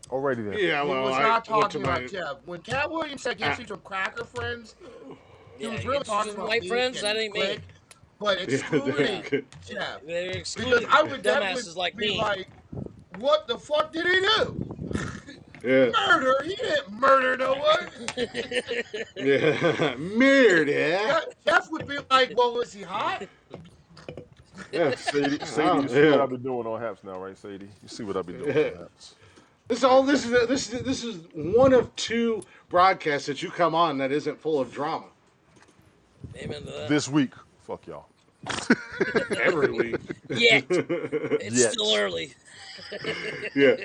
Alrighty then. Yeah, He well, was I not went to talking my. about Jeff. When Cat Williams said, "Get you some cracker friends," he yeah, was you really get talking some about white Meek friends. and That ain't me. Click, but excluding Jeff. They're Because excluding I would dumbasses definitely like be me. like, "What the fuck did he do? Yeah, Murder? He didn't murder no one." yeah, murder. Jeff would be like, "Well, was he hot?" Yeah, Sadie, Oh, you see what yeah. I've been doing on Haps now, right, Sadie? You see what I've been doing on Haps. This is one of two broadcasts that you come on that isn't full of drama. Amen to that. This week, fuck y'all. every week. Yet. It's still Yet. early. Yeah.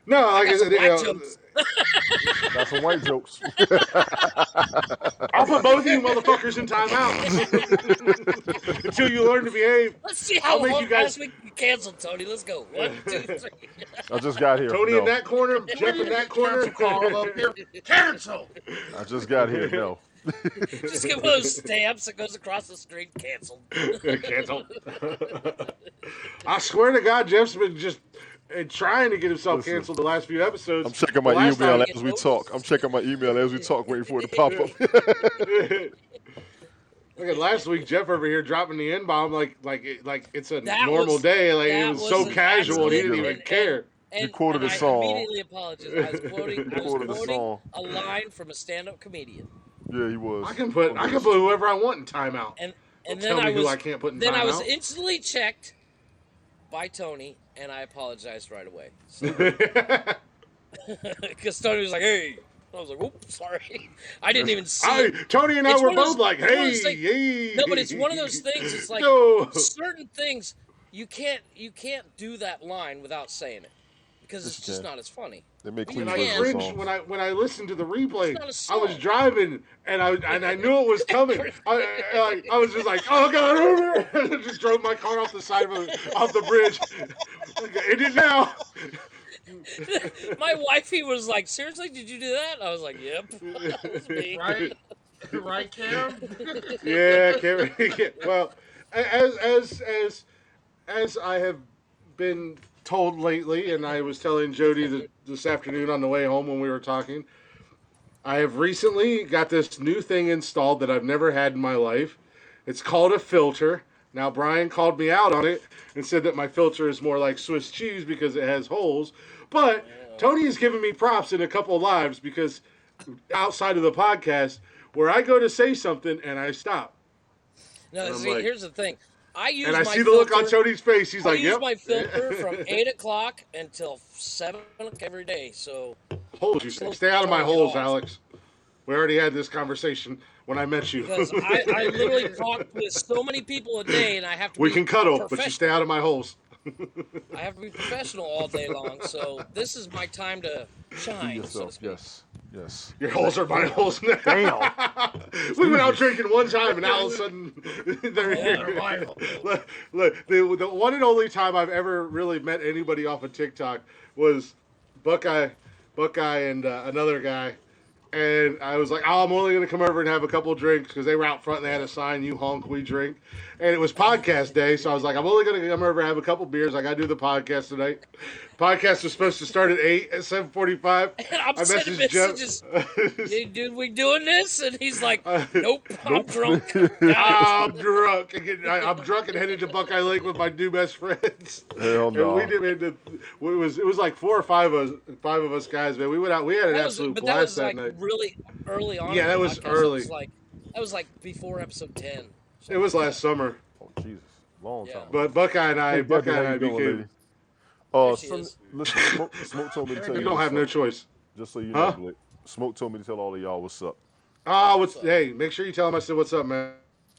No, I like I got some said, black jokes. Got some white jokes. I'll put both of you motherfuckers in timeout until you learn to behave. Let's see I'll how make long you guys. last week you canceled, Tony. Let's go. 1, 2, 3. I just got here. Tony in No. that corner, Jeff in that corner. Cancel call up here. Cancel. I just got here. No. Just give one of those stamps that goes across the street. Canceled. Cancel. I swear to God, Jeff's been just trying to get himself Listen, canceled the last few episodes. I'm checking The my last email time- as we talk. I'm checking my email as we talk, waiting for it to pop up. Look at last week, Jeff over here dropping the N bomb like it's a That normal was- day. Like it that was so an casual, and he didn't absolute- even care. You quoted a song. I immediately apologized. I was quoting quoted a song. a line from a stand-up comedian. Yeah, he was. I can put whoever I want in timeout. And Don't then tell me I was who I can't put in then I was timeout. instantly checked by Tony, and I apologized right away. Because Tony was like, "Hey," I was like, "Oops, sorry." I didn't even see it. Tony and I It's were one of both those- like, one of "Hey, those things- hey." No, but it's one of those things. It's like No. certain things you can't do that line without saying it because it's Yes, you just can. not as funny. They make You clean And I can't. versions of cringed songs. when I listened to the replay. It's not I a was song. driving and I knew it was coming. I was just like, oh God, over! And I just drove my car off the side off the bridge. End it now. My wifey was like, "Seriously, did you do that?" I was like, "Yep." That was me. Right? Right, Cam? Yeah, well, as I have been told lately, and I was telling Jody this afternoon on the way home when we were talking, I have recently got this new thing installed that I've never had in my life. It's called a filter. Now, Brian called me out on it and said that my filter is more like Swiss cheese because it has holes. But Tony has given me props in a couple of lives because outside of the podcast, where I go to say something and I stop. No, I'm see, like- here's the thing. I use And I my see the look on filter- Tony's face. He's I like, use yep. my filter from 8 o'clock until 7 o'clock every day. So Holes, you say. Stay out of my Tony, holes, get off. Alex. We already had this conversation when I met you. because I literally talk with so many people a day, and I have to. We be can cuddle, but you professional. stay out of my holes. I have to be professional all day long. So this is my time to Be shine. So to yourself. speak. Yes. Yes. Your holes are my holes now. Damn. We went out drinking one time, and all of a sudden, they're They're my holes. Look, the one and only time I've ever really met anybody off of TikTok was Buckeye, and another guy. And I was like, oh, I'm only going to come over and have a couple drinks because they were out front and they had a sign, you honk, we drink. And it was podcast day. So I was like, I'm only going to come over and have a couple beers. I got to do the podcast tonight. Podcast was supposed to start at 8 at 7:45. And I'm I sending messaged Jeff. messages. Hey, dude, we doing this? And he's like, nope, I'm drunk. I'm drunk. I'm drunk and headed to Buckeye Lake with my new best friends. Hell And no. we did. It was like 4 or 5 of us guys, man. We went out. We had an absolute That blast was that like night. really early on. Yeah, in the that was podcast. early. That was like before episode 10. It was last summer. Oh Jesus. Long Yeah. time. But Buckeye and I, Hey, Debbie, how you doing, became. lady? There she Listen, is. Smoke told me to tell You you don't what's have no up. choice. Just so you Huh? know, Blake. Smoke told me to tell all of y'all what's up. Hey, make sure you tell him I said what's up, man.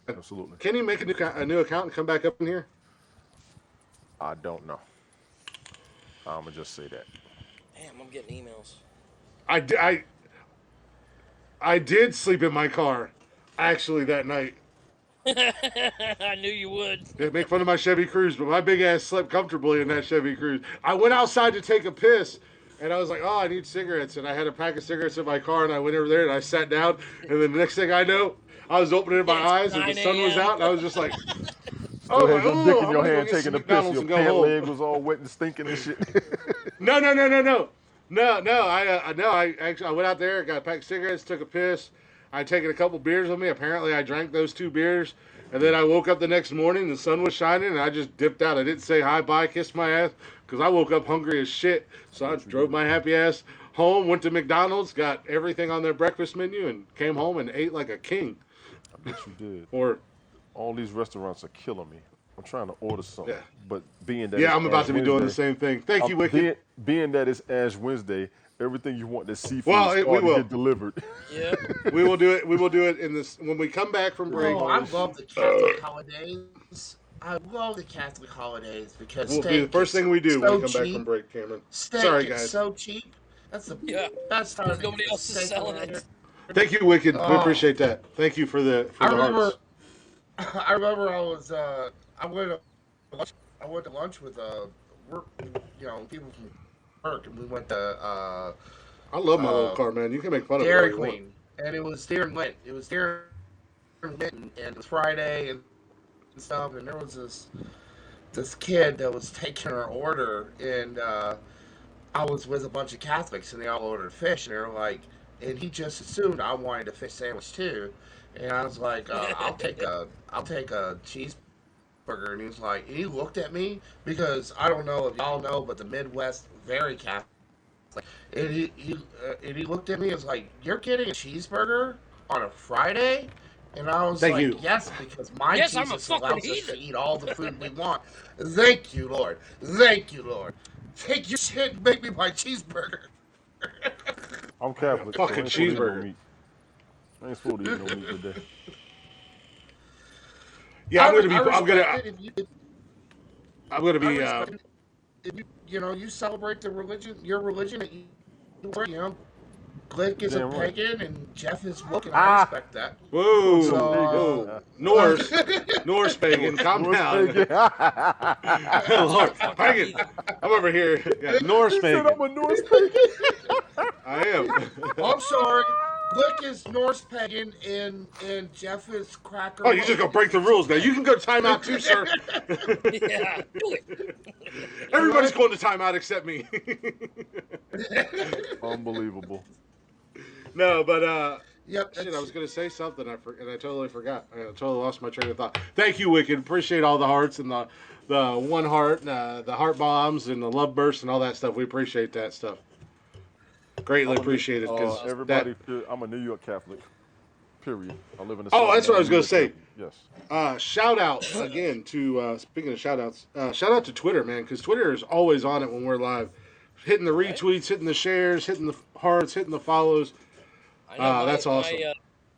Absolutely. Can he make a new account and come back up in here? I don't know. I'm gonna just say that. Damn, I'm getting emails. I did sleep in my car, actually, that night. I knew you would. They make fun of my Chevy Cruze, but my big ass slept comfortably in that Chevy Cruze. I went outside to take a piss, and I was like, oh, I need cigarettes. And I had a pack of cigarettes in my car, and I went over there, and I sat down. And then the next thing I know, I was opening my It's eyes, and the 9 sun was a.m. out, and I was just like, Go oh, ahead, your dick in I'm your gonna go hand get taking some a piss. McDonald's Your and go pant home. leg was all wet and stinking and shit. No. I went out there, got a pack of cigarettes, took a piss. I'd taken a couple beers with me. Apparently, I drank those 2 beers. And then I woke up the next morning, the sun was shining, and I just dipped out. I didn't say hi, bye, kissed my ass, because I woke up hungry as shit. So I drove my happy ass home, went to McDonald's, got everything on their breakfast menu, and came home and ate like a king. I bet you did. Or, All these restaurants are killing me. I'm trying to order something, Yeah. but being that yeah, it's I'm about Ash to be doing the Wednesday, same thing. Thank you, Wicked. being that it's Ash Wednesday, Everything you want, that seafood Well, we starting to will. get delivered. Yep. We will do it. We will do it in this when we come back from break. Oh, I love the Catholic holidays. I love the Catholic holidays because Will be the first thing we do when we come back from break, Cameron. Steak Sorry, gets guys. so cheap. That's the Yeah. best time Because to nobody get a else is steak selling around here. it. Thank you, Wicked. We Oh, appreciate that. Thank you for the I hearts. remember. I remember I was. I went to lunch. I went to lunch with work. People from work, and we went to I love my little uh, car, man. You can make fun of it all Dairy you want. Queen, and it was during Lent. It was during Lent, and it was Friday and stuff. And there was this kid that was taking our order, and I was with a bunch of Catholics, and they all ordered fish, and they were like, and he just assumed I wanted a fish sandwich too, and I was like, I'll take a cheeseburger, and he was like, and he looked at me because I don't know if y'all know, but the Midwest very Catholic, and he looked at me and was like, you're getting a cheeseburger on a Friday. And I was Thank like, you. yes, because my Yes, I'm a Jesus fucking allows us to heathen. eat all the food we want. Thank you, Lord. Thank you, Lord. Take your shit and make me my cheeseburger. I'm Catholic, so I Fucking ain't supposed to eat no cheeseburger. meat. I ain't supposed to eat no meat today. Yeah, I'm gonna be. I I'm gonna. respect it if you. I'm gonna I be. respect it if you celebrate the religion, your religion that Glick is a Damn right. pagan and Jeff is woke, and I Ah, respect that. Cody Whoa, a pagan. So, whoa. Norse, Norse pagan. North, Calm North down. pagan. Lord, Fucking pagan. heathen. I'm over here. Yeah, Norse He said pagan. I'm a North pagan. I am. I'm sorry. Glick is Norse pagan and Jeff is cracker Oh, you just gonna Muslim. break the It's rules now. okay. You can go to timeout too, sir. Yeah. Do it. Everybody's What? going to timeout except me. Unbelievable. No, but Yep, shit, I that's was gonna say something, and I totally forgot. I totally lost my train of thought. Thank you, Wicked. Appreciate all the hearts and the one heart, and, the heart bombs, and the love bursts, and all that stuff. We appreciate that stuff. Greatly appreciated because that. Everybody, I'm a New York Catholic. Period. I live in the Oh, South. that's I'm what I a was New gonna York say. Catholic. Yes. Shout out again to speaking of shout outs. Shout out to Twitter, man, because Twitter is always on it when we're live, hitting the Right? retweets, hitting the shares, hitting the hearts, hitting the follows. I know That's awesome.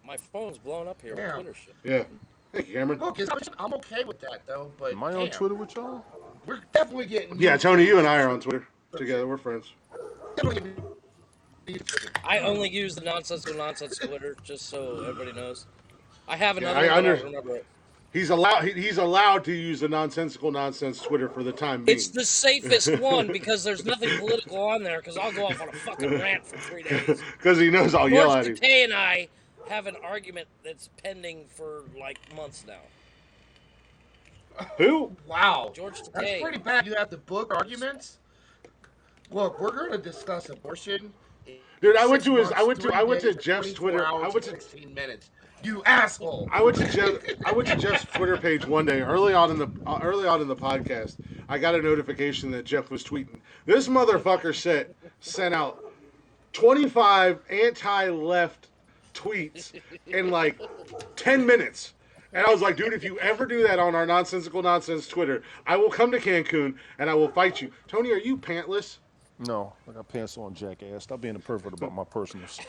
my phone's blowing up here with damn. Twitter shit. Yeah. Thank you, Cameron. Look, I'm okay with that though, but Am I on damn, Twitter with y'all? we're definitely getting Yeah, new Tony, you and I are on Twitter subscription. together. We're friends. Definitely getting new subscription. I only use the Nonsensical Nonsense Twitter, just so everybody knows. I have Yeah, another I one, but I under. don't remember it. He's allowed. He's allowed to use the nonsensical nonsense Twitter for the time It's being, the safest one because there's nothing political on there because I'll go off on a fucking rant for 3 days. because he knows I'll yell George at him. Takei and I have an argument that's pending for like months now. Who? Wow, George that's Takei. pretty bad. You have to book arguments. Look, we're going to discuss abortion in Dude, I went 6 to his. months, I 3 went to days, Jeff's 24 Twitter. hours, and 16 minutes. You asshole. I went to Jeff. I went to Jeff's Twitter page one day early on in the podcast. I got a notification that Jeff was tweeting. This motherfucker sent out 25 anti-left tweets in like 10 minutes. And I was like, dude, if you ever do that on our Nonsensical Nonsense Twitter, I will come to Cancun and I will fight you. Tony, are you pantless? No, I got pants on, jackass. Stop being a pervert about my personals.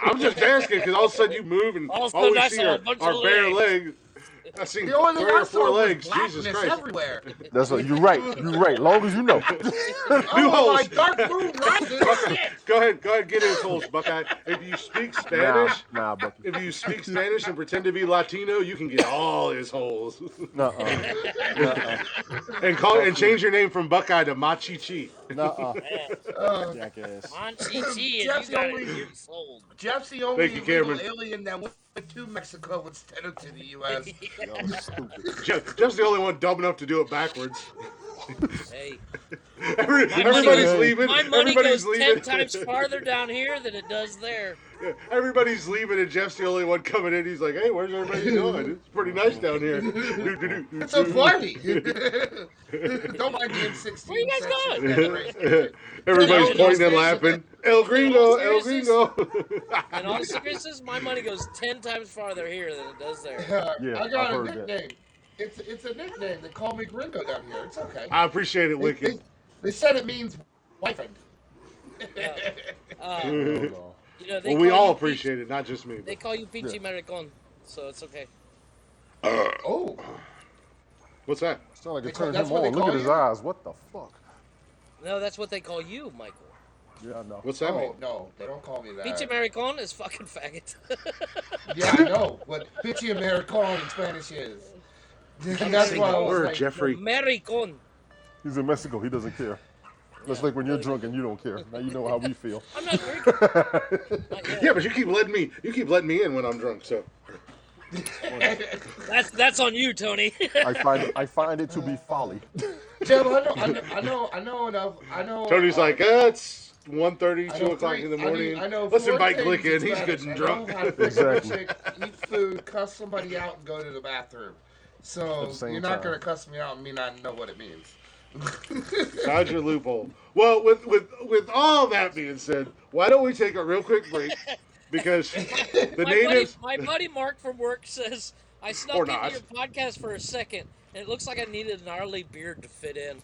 I'm just asking because all of a sudden you move and All of a all sudden we I see saw a bunch are of bare legs. legs. I seen The only thing 3 I or 4 saw was legs. Jesus blackness Christ. everywhere. That's what you're right. You're right. Long as you know. New Oh, my holes. dark moon rises. Go ahead, get his holes, Buckeye. If you speak Spanish, Nah, Bucky. if you speak Spanish and pretend to be Latino, you can get all his holes. Nuh-uh. And change your name from Buckeye to Machichi. Nuh-uh. Uh, Jackass. Monty T, and Jeff's you got only- it. You're sold. Jeff's the Thank only you, illegal Cameron. alien that went to Mexico instead of to the U.S. Y'all stupid. Jeff's the only one dumb enough to do it backwards. Hey, Everybody's goes- leaving. my money Everybody's goes leaving. 10 times farther down here than it does there. Everybody's leaving, and Jeff's the only one coming in. He's like, "Hey, where's everybody going? It's pretty nice down here." It's so funny. Don't mind the M16. Where you guys section. going? That's great. Everybody's In all pointing and seriousness- laughing. El Gringo, in all El Gringo. In all seriousness, my money goes 10 times farther here than it does there. Yeah, I got I've a heard that. nickname. It's a nickname. They call me Gringo down here. It's okay. I appreciate it, They, Wicked. they said it means boyfriend. Yeah. Hell no. You know, Well, we all appreciate it, not just me. They But. call you Peachy Maricon, so it's okay. Oh, What's that? Sound like it call- turned that's him what they on. Look at call his you? eyes. What the fuck? No, that's what they call you, Michael. Yeah, I know. What's that mean? oh no, they don't call me that. Peachy Maricon is fucking faggot. Yeah, I know what Pichi American in Spanish is. That's Say why I the was word, like, Jeffrey. Maricon. He's in Mexico. He doesn't care. That's like when you're drunk and you don't care. Now you know how we feel. I'm not drinking. Not yet. Yeah, but you keep letting me in when I'm drunk. So That's on you, Tony. I find it to be folly. Jim, I know enough. I know. Tony's like, it's 1:30, I 2 know o'clock three- in the morning. I know Let's four invite things Glick in. He's Spanish. good and I drunk. know how to pick Exactly. up a chick, eat food, cuss somebody out, and go to the bathroom. At So the same you're not time. gonna cuss me out and me not know what it means. How's your loophole? Well, with all that being said, why don't we take a real quick break? Because the natives. My buddy Mark from work says I Or snuck into not. your podcast for a second, and it looks like I needed a gnarly beard to fit in.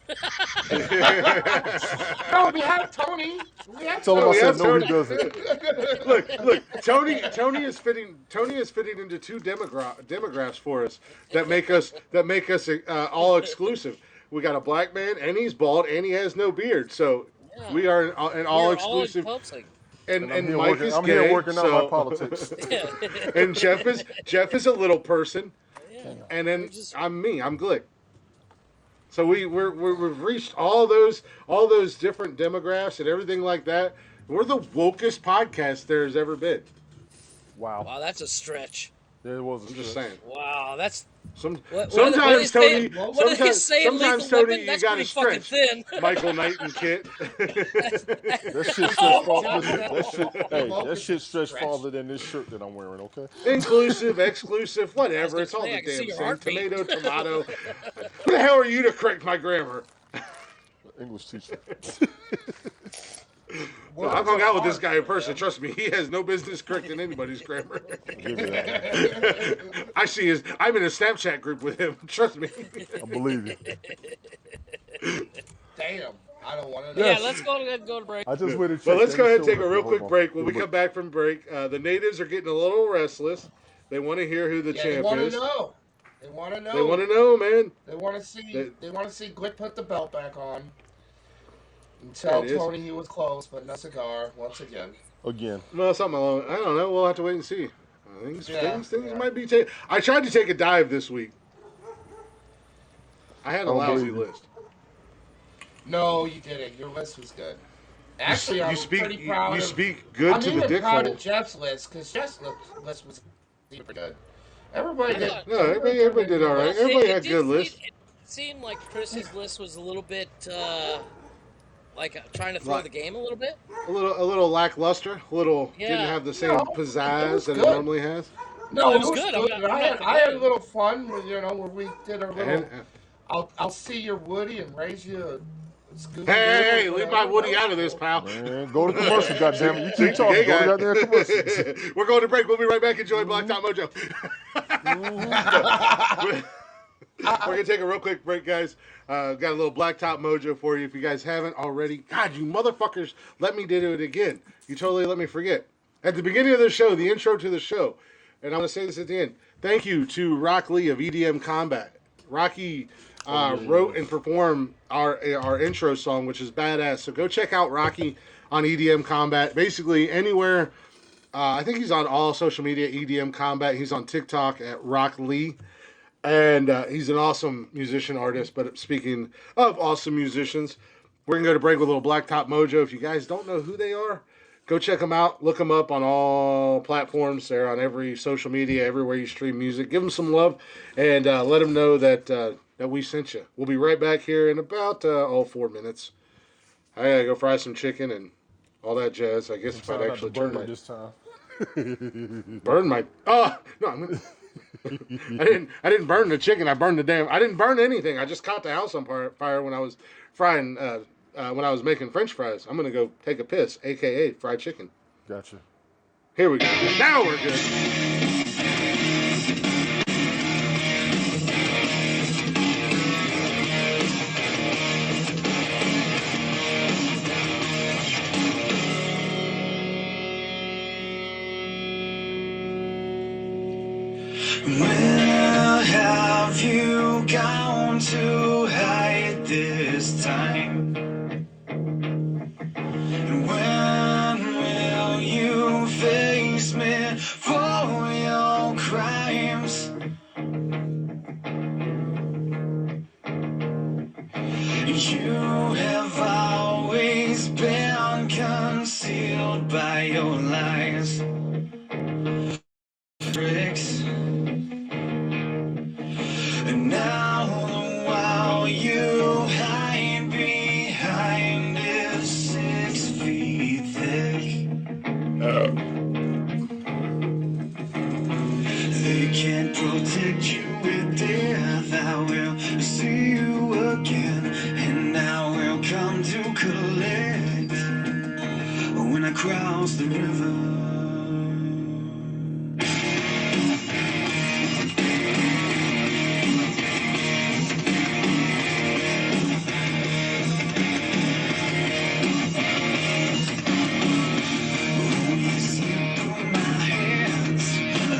No, we have Tony. We have Tell him Oh, I yeah, said no, Tony. he doesn't. Look, Tony is fitting into two demographics for us that make us all exclusive. We got a black man, and he's bald, and he has no beard. So Yeah. we are an all exclusive. encompassing. And I'm here Mike working, is I'm gay. here working out so, my politics. Yeah. And Jeff is a little person, Yeah. and then We're just- I'm me. I'm Glick. So we've reached all those different demographics and everything like that. We're the wokest podcast there's ever been. Wow. Wow, that's a stretch. There was a I'm just stretch. saying. Wow, that's what Sometimes are they Tony, saying? What are they saying? sometimes Lethal Tony, Weapon? you That's gotta pretty fucking stretch. thin. Michael Knight and Kit. That shit stretch that shit stretch farther than this shirt that I'm wearing, okay? Inclusive, exclusive, whatever. It's all I the can see damn your same. heartbeat. Tomato. Who the hell are you to correct my grammar? English teacher. Well, I've hung out with this guy in person. Trust me, he has no business correcting anybody's grammar. Give me that. I'm in a Snapchat group with him. Trust me. I believe you. Damn. I don't want to know. Yeah, let's go ahead and go to break. I just went to check. Well, let's that go ahead and show take a up. real Hold quick on. break. When we Wait. come back from break, the natives are getting a little restless. They want to hear who the Yeah, they champ want to is. know. They want to know. They want to know, man. They want to see. They want to see Glick put the belt back on. And There tell it is. Tony he was close, but no cigar once again. Again. Well, something along. I don't know. We'll have to wait and see. Things Yeah. might be. I tried to take a dive this week. I had a don't lousy believe you. list. No, you didn't. Your list was good. Actually, I'm pretty proud. You of, speak good I'm to the even dick proud hole. of Jeff's list because Jeff's list was super good. Everybody did. No, everybody did all right. Everybody had did good lists. It seemed like Chris's list was a little bit trying to throw Like- the game a little bit. A little lackluster. Didn't Yeah. have the same No, it pizzazz was that it good. normally has. No, it was good. I had a little fun, where we did our little. And, I'll see your Woody and raise you a Scooby-Doo hey, or leave my whatever. Woody out of this, pal. Man, go to commercial, goddammit. You keep Hey, talking. Go guy. to goddamn commercial. We're going to break. We'll be right back. Enjoy Blacktop Mojo. We're going to take a real quick break, guys. Got a little Blacktop Mojo for you if you guys haven't already. God, you motherfuckers let me do it again. You totally let me forget. At the beginning of the show, the intro to the show, and I'm going to say this at the end. Thank you to Rock Lee of EDM Combat. Rocky wrote and performed our intro song, which is badass. So go check out Rocky on EDM Combat. Basically, anywhere. I think he's on all social media, EDM Combat. He's on TikTok at Rock Lee. And he's an awesome musician artist. But speaking of awesome musicians, we're going to go to break with a little Blacktop Mojo. If you guys don't know who they are, go check them out. Look them up on all platforms. They're on every social media, everywhere you stream music. Give them some love and let them know that we sent you. We'll be right back here in about 4 minutes. I gotta go fry some chicken and all that jazz. I guess if I'd actually turn my this time. burn my no, I'm gonna. I didn't burn the chicken. I burned the damn. I didn't burn anything. I just caught the house on fire when I was frying. When I was making French fries. I'm gonna go take a piss, aka fried chicken. Gotcha. Here we go. Now we're good. Where have you gone to hide this time? And when will you face me for your crimes? You have always been concealed by your lies, tricks. And now the wall you hide behind is 6 feet thick. They can't protect you with death. I will see you again, and I will come to collect when I cross the river.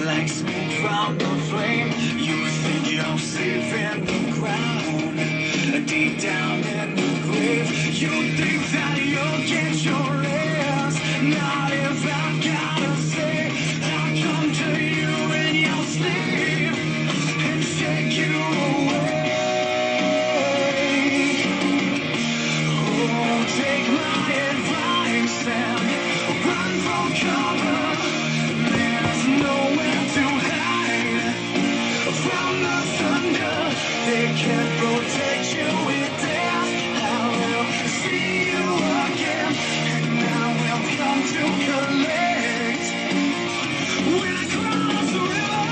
Like smoke from the flame, you think you're safe in the ground, deep down in the grave. You think that you'll get your ass. Not if I gotta say, I'll come to you in your sleep and shake you away. Oh, take my advice and run for cover. There's nowhere to hide from the thunder. They can't protect you with death. I will see you again, and I will come to collect when I cross the river.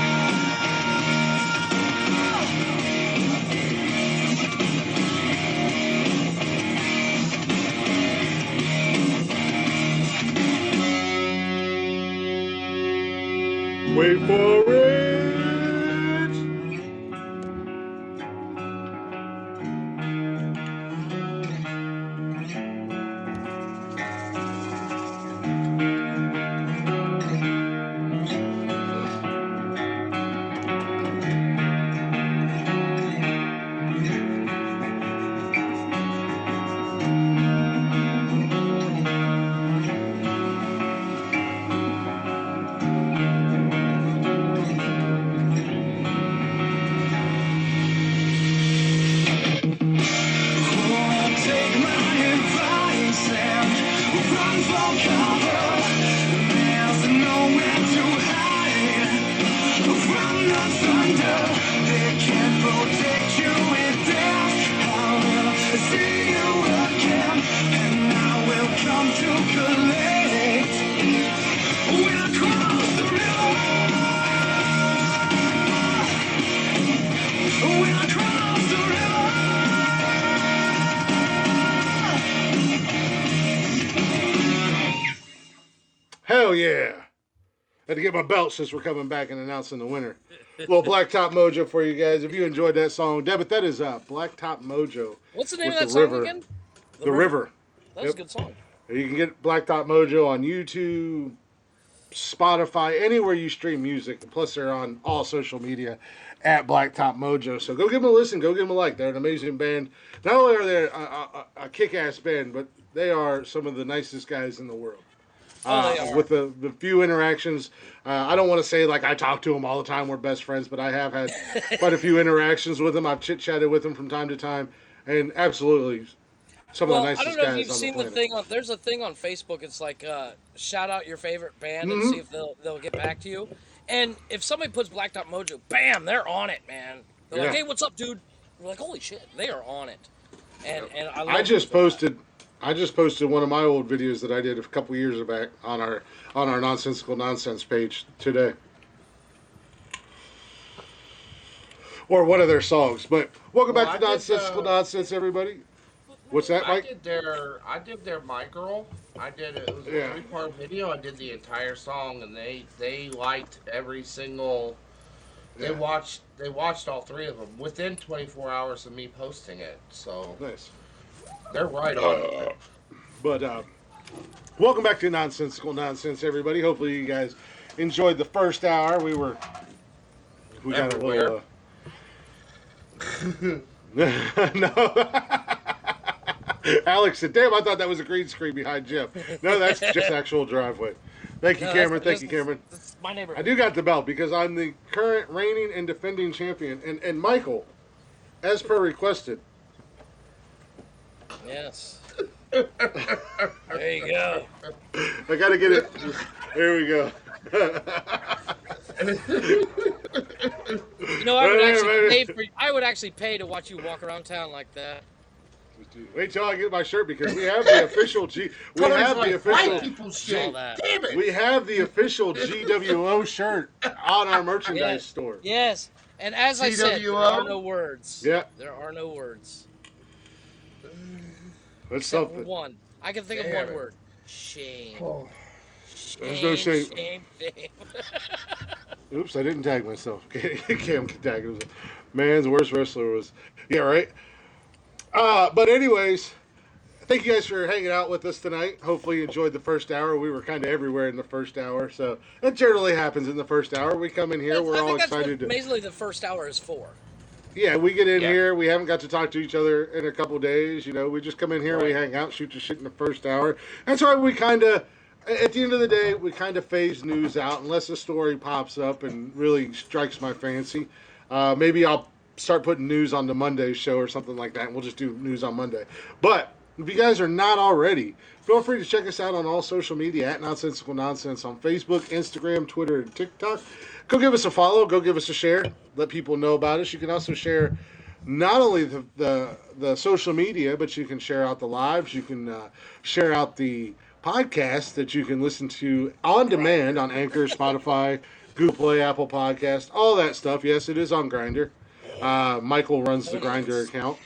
Wait for it. Take my advice and run for cover. There's nowhere to hide from the thunder. They can't protect you with death. I will see you again, and I will come to collect when I cross the river. When I cross the river. Hell yeah. Had to get my belt since we're coming back and announcing the winner. Little Blacktop Mojo for you guys. If you enjoyed that song, Debit, that is Blacktop Mojo. What's the name with of that the song river. again? The River. That's a good song. You can get Blacktop Mojo on YouTube, Spotify, anywhere you stream music. Plus, they're on all social media at Blacktop Mojo. So go give them a listen. Go give them a like. They're an amazing band. Not only are they a kick-ass band, but they are some of the nicest guys in the world. With the few interactions, I don't want to say like I talk to them all the time. We're best friends, but I have had quite a few interactions with them. I've chit-chatted with them from time to time, and absolutely some of the nicest I don't know guys if you've on seen the the planet. thing on. There's a thing on Facebook. It's like shout out your favorite band and see if they'll get back to you. And if somebody puts Blacktop Mojo, bam, they're on it, man. They're like, Yeah. hey, what's up, dude? We're like, holy shit, they are on it. And I love I just them for that. posted. I just posted one of my old videos that I did a couple years back on our Nonsensical Nonsense page today, or one of their songs. But welcome back to Nonsensical Nonsense, everybody. What's that, Mike? I did their My Girl. It was a Yeah. 3-part video. I did the entire song, and they liked every single. They Yeah. watched all 3 of them within 24 hours of me posting it. So Nice. they're right on it. But welcome back to Nonsensical Nonsense, everybody. Hopefully, you guys enjoyed the first hour. We were We got everywhere. a little. No. Alex said, "Damn, I thought that was a green screen behind Jeff." No, that's just actual driveway. Thank you, No, Cameron. Thank you, Cameron. That's my I neighborhood. do got the belt because I'm the current reigning and defending champion. And Michael, as per requested. Yes. There you go. I gotta get it. There we go. You know, I would actually pay for. I would actually pay to watch you walk around town like that. Wait till I get my shirt because we have the official G. We Tony's have like, the official. white people Saw shit. that. Damn it. We have the official GWO shirt on our merchandise Yes. store. Yes. And as I said, there GWO? are no words. Yeah. There are no words. That's Except for something. one. I can think of Damn one it. word. Shame. Oh. There's no shame. Shame. Oops, I didn't tag myself. Cam tagged himself. Man's worst wrestler was. Yeah, right. But anyways, thank you guys for hanging out with us tonight. Hopefully you enjoyed the first hour. We were kind of everywhere in the first hour, so it generally happens in the first hour. We come in here, we're I all think that's excited what to. amazingly the first hour is for. Yeah, we get in Yeah. here. We haven't got to talk to each other in a couple days. You know, we just come in here, we hang out, shoot the shit in the first hour. That's why we kind of, at the end of the day, we kind of phase news out unless a story pops up and really strikes my fancy. Maybe I'll start putting news on the Monday show or something like that, and we'll just do news on Monday. But if you guys are not already, feel free to check us out on all social media at Nonsensical Nonsense on Facebook, Instagram, Twitter, and TikTok. Go give us a follow. Go give us a share. Let people know about us. You can also share not only the social media, but you can share out the lives. You can share out the podcast that you can listen to on demand on Anchor, Spotify, Google Play, Apple Podcast, all that stuff. Yes, it is on Grindr. Michael runs the Grindr account.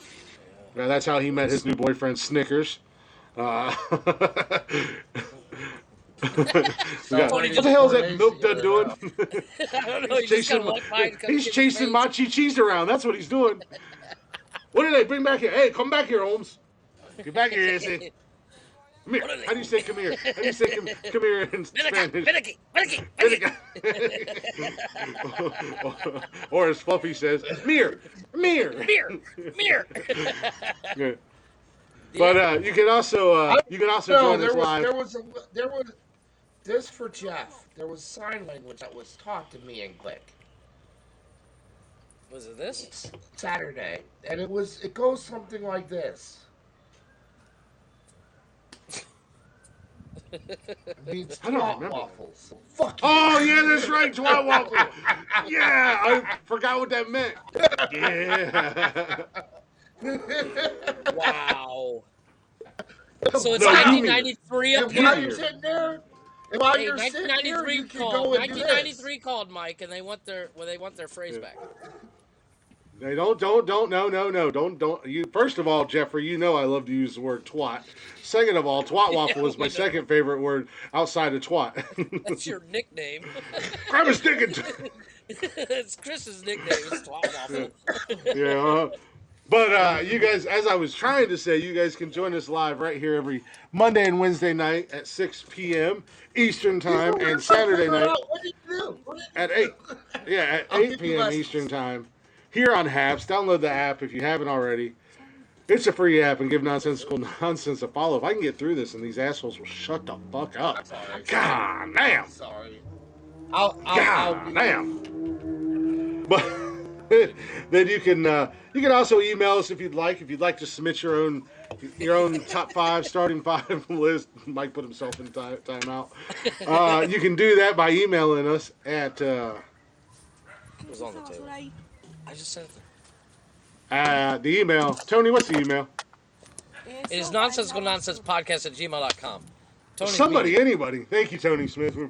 That's how he met his new boyfriend, Snickers. What the hell is that milk dud doing? I don't know. He's just kind of walk by and He's chasing my cheese around. That's what he's doing. What did they bring back here? Hey, come back here, Holmes. Get back here, Issy. Come here. How do you say come here? How do you say come here in Spanish? Or as Fluffy says, mirror. Mirror. Yeah. But you can also join us live. There was this for Jeff. There was sign language that was taught to me in Click Was it this? Saturday, and it goes something like this. It means I don't twat remember. waffles. Fuck you. Oh yeah, that's right, twat waffle. Yeah, I forgot what that meant. Yeah. Wow. So it's No, you 1993 up And while here. you're sitting there, and while Hey, you're sitting there, 1993 you can called. go and do 1993 this. called Mike, and they want their phrase back. Hey, don't. You first of all, Jeffrey, you know I love to use the word twat. Second of all, twat waffle is my second favorite word outside of twat. That's your nickname. Grab a stick and It's Chris's nickname. It's Twat Waffle. yeah. But you guys, as I was trying to say, you guys can join us live right here every Monday and Wednesday night at 6 p.m. Eastern time, and Saturday night What did you do? at 8. Yeah, at I'll 8 give you p.m. lessons. Eastern time. Here on Haps. Download the app if you haven't already. It's a free app, and give Nonsensical Nonsense a follow. If I can get through this, and these assholes will shut the fuck up. God damn. Sorry. God damn. But then you can also email us if you'd like. If you'd like to submit your own top 5 starting 5 list. Mike put himself in timeout. You can do that by emailing us at It was on the table. I just said it. the email. Tony, what's the email? It is nonsensical nonsense podcast at gmail.com. Tony's Somebody, meeting. anybody. Thank you, Tony Smith. We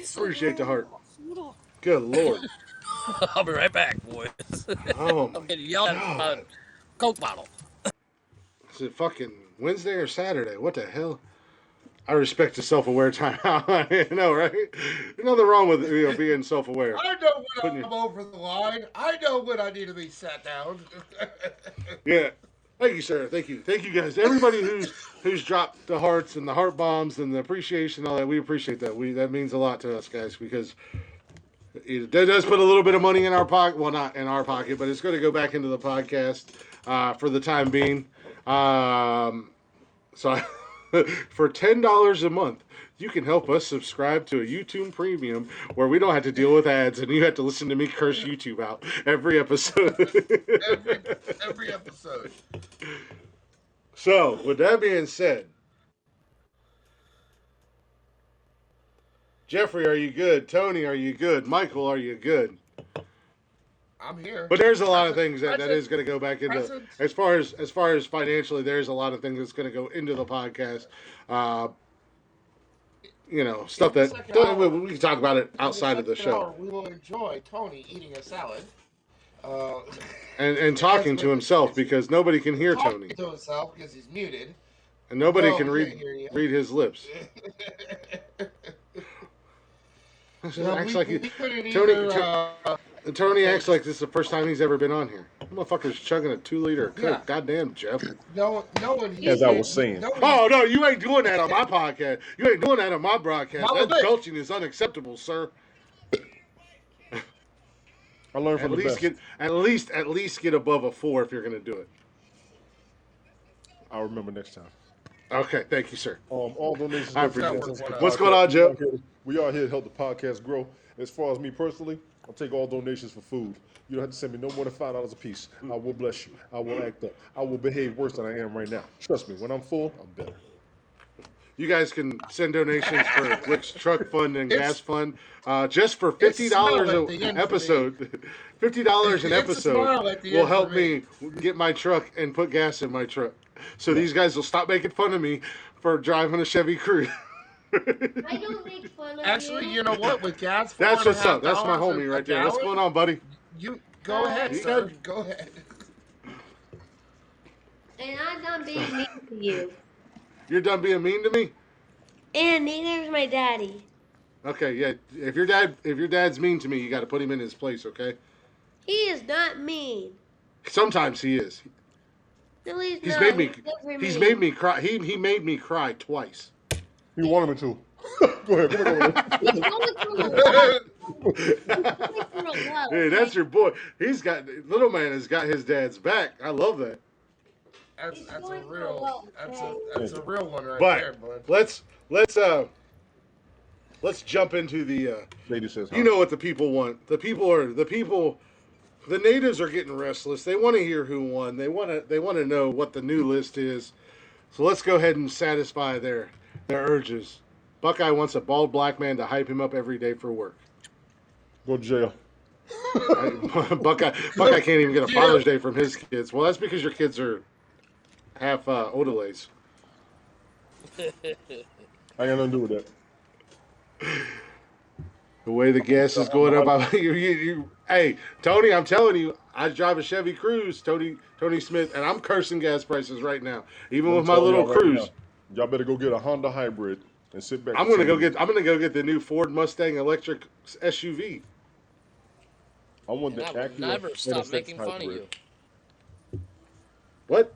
appreciate the heart. Good Lord. I'll be right back, boys. Oh, I'm my. getting yelled at by a Coke bottle. Is it fucking Wednesday or Saturday? What the hell? I respect the self-aware timeout. You know, right? There's nothing wrong with being self-aware. I know when Putting I'm over the line. I know when I need to be sat down. Yeah. Thank you, sir. Thank you, guys. Everybody who's dropped the hearts and the heart bombs and the appreciation, and all that. We appreciate that. That means a lot to us, guys, because It does put a little bit of money in our pocket. Well, not in our pocket, but it's going to go back into the podcast for the time being. So for $10 a month, you can help us subscribe to a YouTube Premium where we don't have to deal with ads and you have to listen to me curse YouTube out every episode. Every episode. So, with that being said, Jeffrey, are you good? Tony, are you good? Michael, are you good? I'm here. But there's a lot of things that is going to go back into as far as financially. There's a lot of things that's going to go into the podcast. Stuff that we can talk about it outside of the show. We will enjoy Tony eating a salad. And talking to himself because nobody can hear Tony. To himself because he's muted. And nobody can read his lips. Acts like Tony acts like this is the first time he's ever been on here. Motherfucker's chugging a 2-liter of Coke. Yeah. Goddamn, Jeff. No one. As I was saying. Oh no, you ain't doing that on my podcast. You ain't doing that on my broadcast. That belching is unacceptable, sir. I learned from the best. At least get above a 4 if you're gonna do it. I'll remember next time. Okay, thank you, sir. All donations. I appreciate it. What's going on, Joe? We are here to help the podcast grow. As far as me personally, I'll take all donations for food. You don't have to send me no more than $5 a piece. I will bless you. I will act up. I will behave worse than I am right now. Trust me, when I'm full, I'm better. You guys can send donations for Flick's Truck Fund and Gas Fund. Just for $50 an episode. $50 an episode will help me get my truck and put gas in my truck. So these guys will stop making fun of me for driving a Chevy Cruze. I don't make fun of Actually, you know what? With gas, that's what's up. That's my homie right there. What's going on, buddy? You go ahead, sir. Go ahead. And I'm done being mean to you. You're done being mean to me? And neither is my daddy. Okay, yeah. If your dad's mean to me, you got to put him in his place, okay? He is not mean. Sometimes he is. No, he's not. He's made me cry. He made me cry twice. You wanted me to. Go ahead. He's going through a lot. Hey, that's your boy. Little man has got his dad's back. I love that. That's a real one right there, bud. Let's jump into the Lady says, you know what the people want. The natives are getting restless. They want to hear who won. They want to know what the new list is. So let's go ahead and satisfy their urges. Buckeye wants a bald black man to hype him up every day for work. Go to jail. Buckeye can't even get a Father's Day from his kids. Well, that's because your kids are half Odelays. I got nothing to do with that. The way the gas is going up, hey, Tony, I'm telling you, I drive a Chevy Cruze, Tony Smith, and I'm cursing gas prices right now, even with my little Cruze. Y'all better go get a Honda Hybrid and sit back. I'm gonna go get the new Ford Mustang electric SUV. I want the Acura. Never stop making fun of you. What?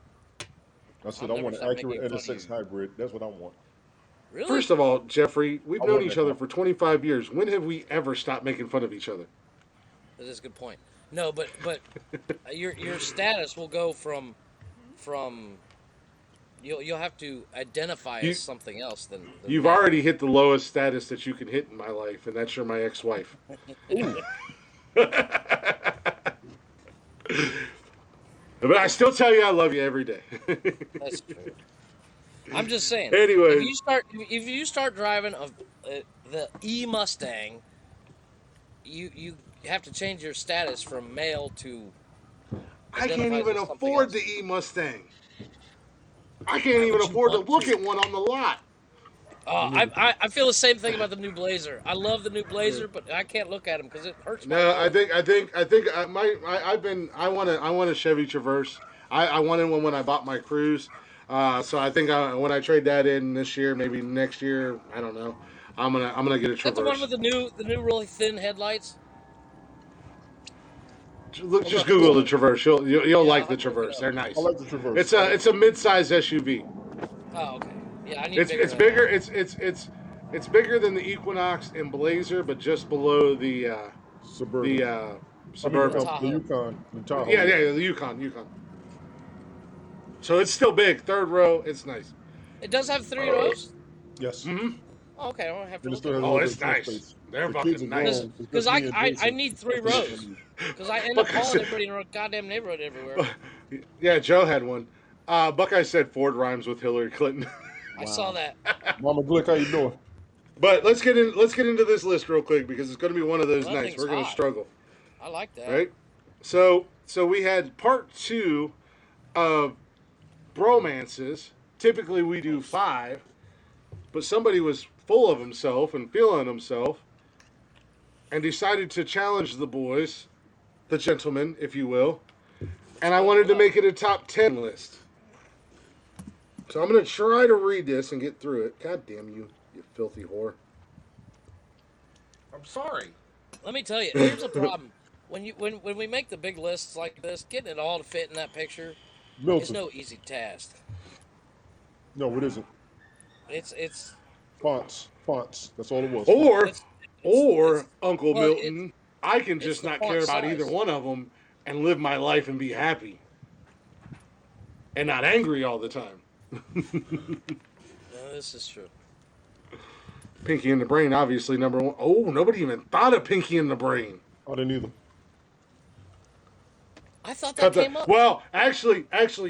I said I want an Acura NSX hybrid. That's what I want. Really? First of all, Jeffrey, we've known each other for 25 years. When have we ever stopped making fun of each other? That is a good point. No, but your status will go from you'll have to identify as something else than you've already hit the lowest status that you can hit in my life, and that's you're my ex-wife. But I still tell you I love you every day. That's true. I'm just saying. Anyway, if you start driving the Mustang, you have to change your status from male to. I can't even afford the Mustang. I can't even afford to look at one on the lot. I feel the same thing about the new Blazer. I love the new Blazer, but I can't look at them because it hurts. No, I want a Chevy Traverse. I wanted one when I bought my Cruze. So I think when I trade that in this year, maybe next year, I don't know. I'm gonna get a Traverse. Is that the one with the new really thin headlights? Just Google the Traverse. You'll like the Traverse. They're nice. I like the Traverse. It's a mid-size SUV. Oh, okay. Yeah, I need it's bigger. It's bigger than the Equinox and Blazer, but just below the Suburban. The I mean, Suburban. Tahoe. the Yukon, the Tahoe. Yeah, the Yukon. So it's still big. Third row, it's nice. It does have 3 rows. Yes. Oh, okay, I don't have to And it look still at has it. a Oh, little bit it's of trunk nice. space. They're The kids are fucking nice. grown. It's Because just me and I Jason. need 3 That's rows. me. Because I end up Buckeye calling said, everybody in our goddamn neighborhood everywhere. yeah, Joe had one. Buckeye said Ford rhymes with Hillary Clinton. I saw that. Mama Glick, how you doing? But let's get into this list real quick because it's going to be one of those Well, that nights thing's we're going to hot. struggle, I like that. right? So we had part 2 of bromances. Typically we do 5, but somebody was full of himself and feeling himself and decided to challenge the boys, the gentlemen, if you will. And I wanted to make it a top 10 list. So I'm going to try to read this and get through it. God damn you, you filthy whore. I'm sorry. Let me tell you, here's the problem. When we make the big lists like this, getting it all to fit in that picture is Milton. no easy task. No, it isn't. It's Fonts. That's all it was. Or it's Uncle well, Milton, I can it's just the not font care about size. either one of them and live my life and be happy. And not angry all the time. No, this is true. Pinky in the Brain, obviously, number 1. Oh, nobody even thought of Pinky in the Brain. I didn't either. I thought that came up. Well, actually,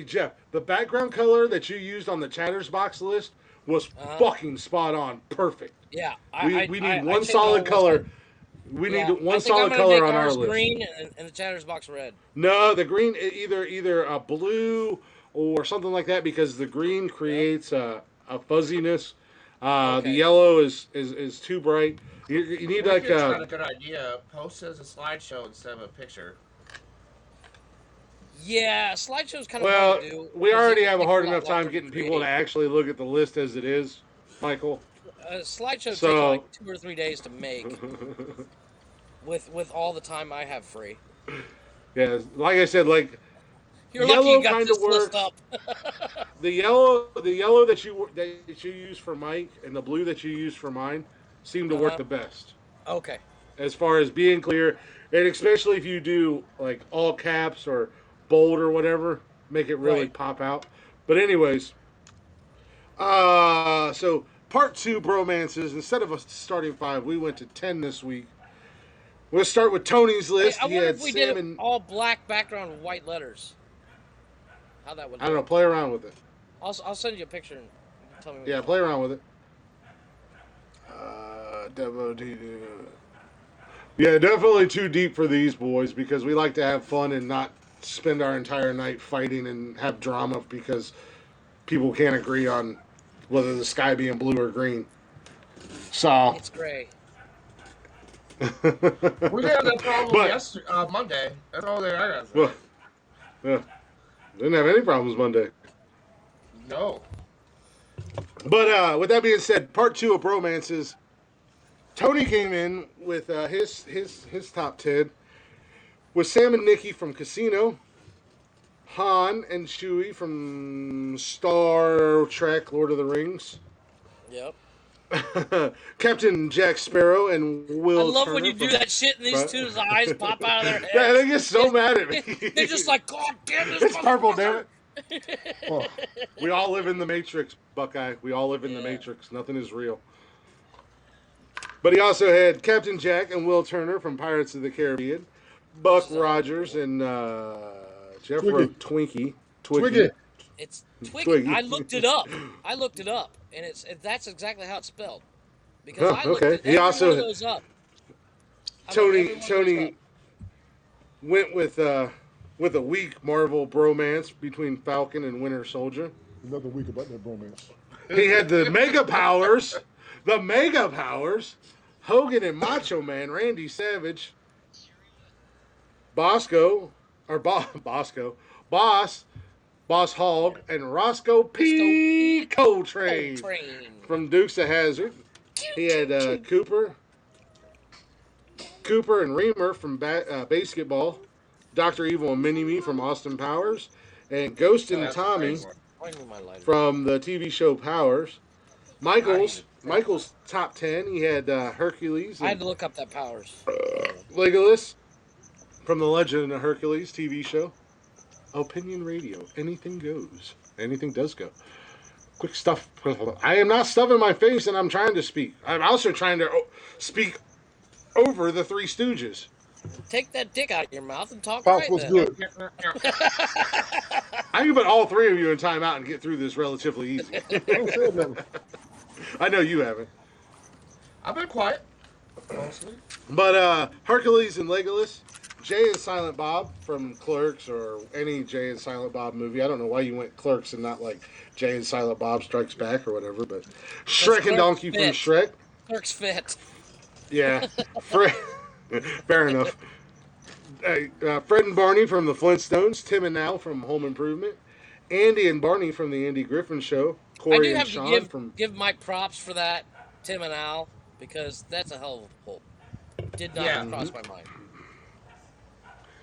Jeff, the background color that you used on the Chatters box list was fucking spot on. Perfect. Yeah, We need I one changed solid all the color. ones. We Yeah, need one I think solid I'm gonna color make on our ours list. green and the Chatter's box red. No, the green either a blue or something like that because the green creates a fuzziness. The Okay. yellow is too bright. You need We like could try a good idea. Post as a slideshow instead of a picture. Yeah, slideshow's kind of hard to do. we because already it have a takes hard lot enough time longer to getting people to create. actually look at the list as it is, Michael. Slideshow takes So like 2 or 3 days to make. with all the time I have free. yeah, like I said, like You're lucky yellow you got kind this of list works. up. The yellow that you use for Mike and the blue that you use for mine seem to work the best Okay. as far as being clear, and especially if you do like all caps or bold or whatever, make it really Right. pop out. But anyways, so part 2 bromances. Instead of a starting 5, we went to 10 this week. We'll start with Tony's Hey, list. I He wonder had if we Sam did it and all black background with white letters. How that would I don't know. look. Play around with it. I'll send you a picture and tell me. What Yeah, you play think. around with it. Yeah, definitely too deep for these boys because we like to have fun and not spend our entire night fighting and have drama because people can't agree on whether the sky being blue or green. So, It's gray. We had that problem but yesterday, Monday. That's all that I got. well, yeah, didn't have any problems Monday. No. But with that being said, part 2 of bromances. Tony came in with his top 10 with Sam and Nikki from Casino, Han and Chewie from Star Trek Lord of the Rings, Yep. Captain Jack Sparrow and Will I love Turner when you do from- that shit and these Right. two's eyes pop out of their head. Yeah, they get so mad at me. They're just like, God damn this. It's purple, damn it. Oh, We all live in the Matrix, Buckeye. We all live in the Yeah. Matrix. Nothing is real. But he also had Captain Jack and Will Turner from Pirates of the Caribbean, Buck Rogers and Jeff Twiggy. wrote Twinkie. Twiggy. It's Twiggy. Twiggy. I looked it up, and that's exactly how it's spelled. Because Huh, I looked okay. at He every also- one of those up. I looked every one of those Tony up. went with a weak Marvel bromance between Falcon and Winter Soldier. Nothing weak about that bromance. He had the Mega Powers, Hogan and Macho Man, Randy Savage, Bosco, Boss Hogg, and Roscoe P. Coltrane from Dukes of Hazzard. He had Cooper and Reamer from Basketball, Dr. Evil and Mini-Me from Austin Powers, and Ghost and That's Tommy crazy. I need my lighter. from the TV show Powers. Michaels Michael's top 10, he had Hercules I had and to look up that powers. Legolas from the Legend of Hercules TV show. Opinion Radio. Anything goes. Anything does go. Quick stuff. I am not stuffing my face and I'm trying to speak. I'm also trying to speak over the Three Stooges. Take that dick out of your mouth and talk Pops, right what's then. good? I can put all three of you in timeout and get through this relatively easy. I ain't said nothing. I know you haven't. I've been quiet. Mostly. But Hercules and Legolas, Jay and Silent Bob from Clerks or any Jay and Silent Bob movie. I don't know why you went Clerks and not like Jay and Silent Bob Strikes Back or whatever. But Shrek and Donkey from Shrek. Clerks fit. Yeah, fair enough. Fred and Barney from the Flintstones, Tim and Al from Home Improvement, Andy and Barney from the Andy Griffin Show, I Corey do and have Sean to from. give Mike props for that, Tim and Al, because that's a hell of a pull. Did not cross my mind.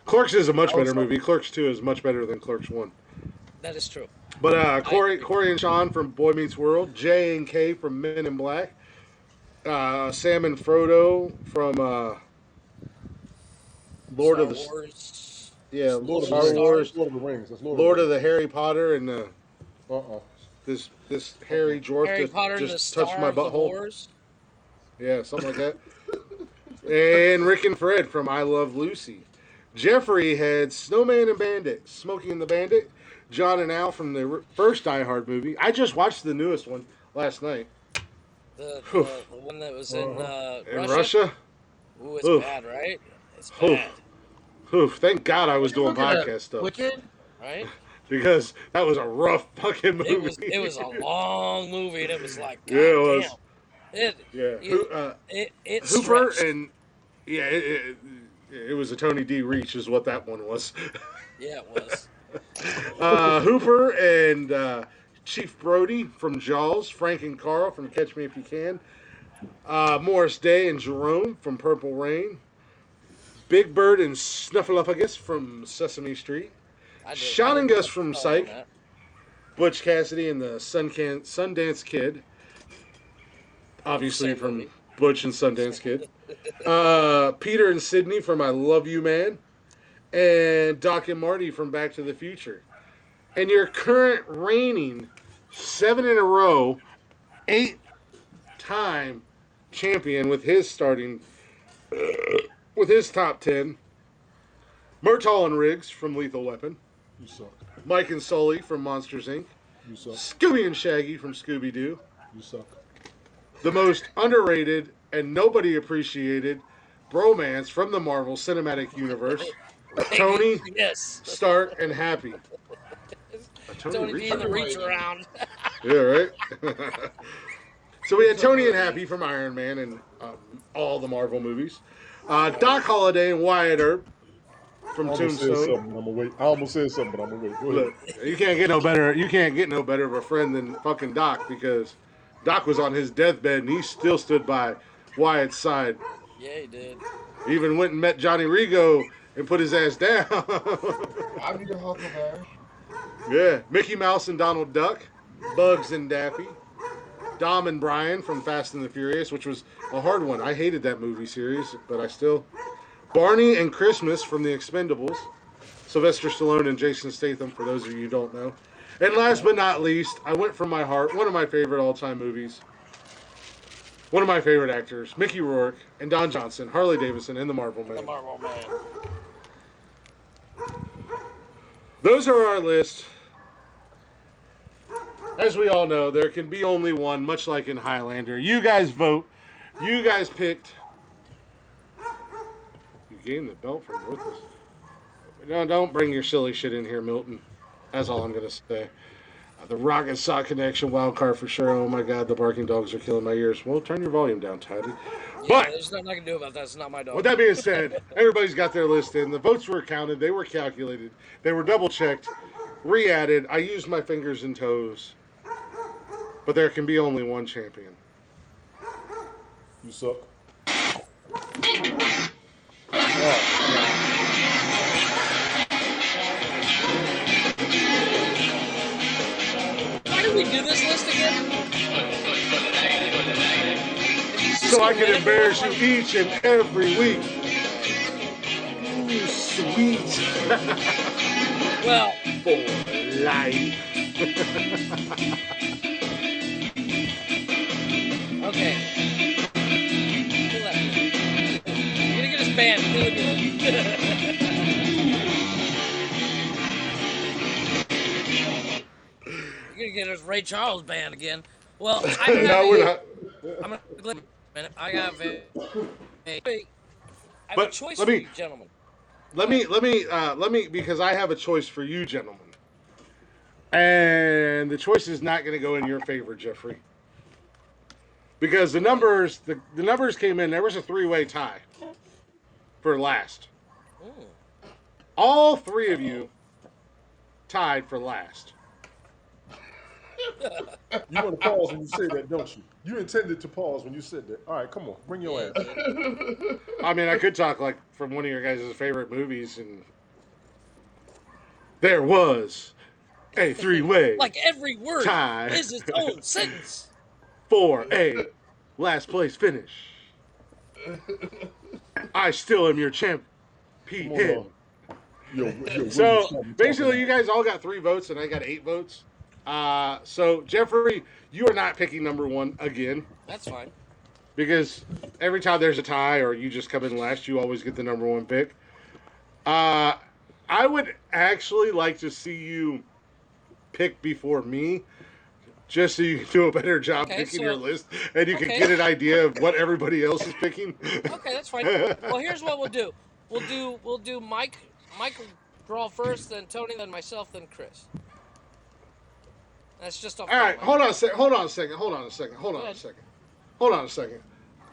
Clerks is a much better movie. Clerks 2 is much better than Clerks 1. That is true. But Corey and Sean from Boy Meets World, Jay and Kay from Men in Black, Sam and Frodo from Lord of the Wars. Yeah, Lord of Star the Rings. Wars, Lord of the Rings. That's Lord of the Harry Potter, and Uh-uh. this hairy dwarf Harry that Potter and the just Star touched my of the butthole. Wars. Yeah, something like that. And Rick and Fred from I Love Lucy. Jeffrey had Snowman and Bandit, Smokey and the Bandit. John and Al from the first Die Hard movie. I just watched the newest one last night. The one that was in Russia? Ooh, it's Oof. bad, right? It's Oof. bad, Oof, thank God I was doing Look at podcast stuff. Wicked? right? Because that was a rough fucking movie. It was a long movie, and it was like, God Yeah, it was. damn. It Hooper stretched. and yeah, it was a Tony D. Reach is what that one was. Yeah, it was. Hooper and Chief Brody from Jaws, Frank and Carl from Catch Me If You Can, Morris Day and Jerome from Purple Rain, Big Bird and Snuffleupagus from Sesame Street, Sean and Gus from Psych, Butch Cassidy and the Sundance Kid, obviously from Butch and Sundance Kid, Peter and Sydney from I Love You Man, and Doc and Marty from Back to the Future. And your current reigning 7 in a row, 8-time champion with his top 10, Murtaugh and Riggs from Lethal Weapon, You suck. Mike and Sully from Monsters Inc., You suck. Scooby and Shaggy from Scooby Doo, You suck. the most underrated and nobody appreciated bromance from the Marvel Cinematic Universe, Tony, Yes. Stark, and Happy. Tony D in the reach around. Yeah, right? So we had Tony and Happy from Iron Man and all the Marvel movies. Doc Holliday and Wyatt Earp from I almost said Tombstone. something. I'm gonna wait. I almost said something, but I'm gonna wait. Go ahead. Look, you can't get no better. You can't get no better of a friend than fucking Doc because Doc was on his deathbed and he still stood by Wyatt's side. Yeah, he did. He even went and met Johnny Rigo and put his ass down. I'm your Huckleberry. Yeah, Mickey Mouse and Donald Duck, Bugs and Daffy, Dom and Brian from Fast and the Furious, which was a hard one. I hated that movie series, but I still. Barney and Christmas from The Expendables, Sylvester Stallone and Jason Statham, for those of you who don't know. And last but not least, I went from my heart, one of my favorite all-time movies, one of my favorite actors, Mickey Rourke and Don Johnson, Harley Davidson, and the Marvel Man. The Marvel Man. Those are our list. As we all know, there can be only one, much like in Highlander. You guys vote. You guys picked. You gained the belt from Ruthless. No, don't bring your silly shit in here, Milton. That's all I'm going to say. The Rocket Sock Connection wild card for sure. Oh my God, the barking dogs are killing my ears. Well, turn your volume down, Toddy. Yeah, But there's nothing I can do about that. It's not my dog. with that being said, everybody's got their list in. The votes were counted. They were calculated. They were double-checked, re-added. I used my fingers and toes. But there can be only one champion. You suck. Why did we do this list again? I you, can man. embarrass you each and every week. Ooh, sweet. Well, For life. okay. Who left me? You're gonna get us banned. Who would do it? You're gonna get us Ray Charles banned again. Well, I have No, we're a. not. I'm gonna a minute. I have a I have a But choice let for me you, gentlemen. Go let ahead. me let me let me because I have a choice for you, gentlemen. And the choice is not going to go in your favor, Jeffrey. Because the numbers came in. There was a three-way tie for last. Mm. All three of you tied for last. You want to pause when you say that, don't you? You intended to pause when you said that. All right, come on, bring your Yeah, ass. dude. I mean, I could talk like from one of your guys' favorite movies, and there was a three-way Like every word tie is its own sentence. for a last place finish. I still am your Come on, champion. William So Shatner talking basically, you now. guys all got 3 votes, and I got 8 votes. So Jeffrey, you are not picking number one again That's fine. because every time there's a tie or you just come in last, you always get the number one pick. Uh, I would actually like to see you pick before me, just so you can do a better job Okay, picking your so list and you can okay, get an idea of what everybody else is picking. okay, that's fine. Well, here's what we'll do. We'll do Mike. Mike will draw first, then Tony, then myself, then Chris. That's just off All the top of right, my head. hold on a second. Hold on a second. Hold on a second. Hold Go on a ahead. second. Hold on a second.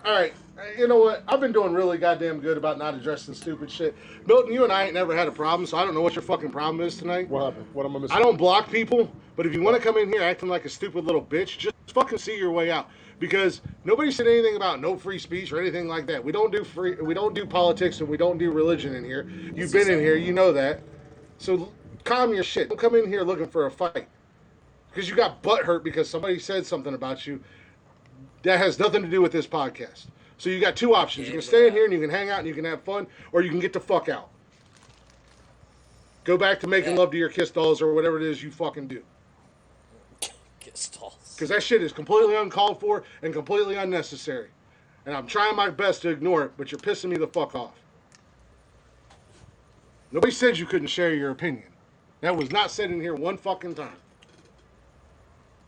All right, you know what? I've been doing really goddamn good about not addressing stupid shit. Milton, you and I ain't never had a problem, so I don't know what your fucking problem is tonight. What happened? What am I I missing? don't block people, but if you want What? to come in here acting like a stupid little bitch, just fucking see your way out. Because nobody said anything about no free speech or anything like that. We don't do politics, and we don't do religion in here. You've Yes, he been in said. here, you know that. So calm your shit. Don't come in here looking for a fight because you got butt hurt because somebody said something about you that has nothing to do with this podcast. So you got two options. You can stay in Yeah. here and you can hang out and you can have fun, or you can get the fuck out. Go back to making Yeah. love to your kiss dolls or whatever it is you fucking do. Get stalls. Because that shit is completely uncalled for and completely unnecessary. And I'm trying my best to ignore it, but you're pissing me the fuck off. Nobody said you couldn't share your opinion. That was not said in here one fucking time.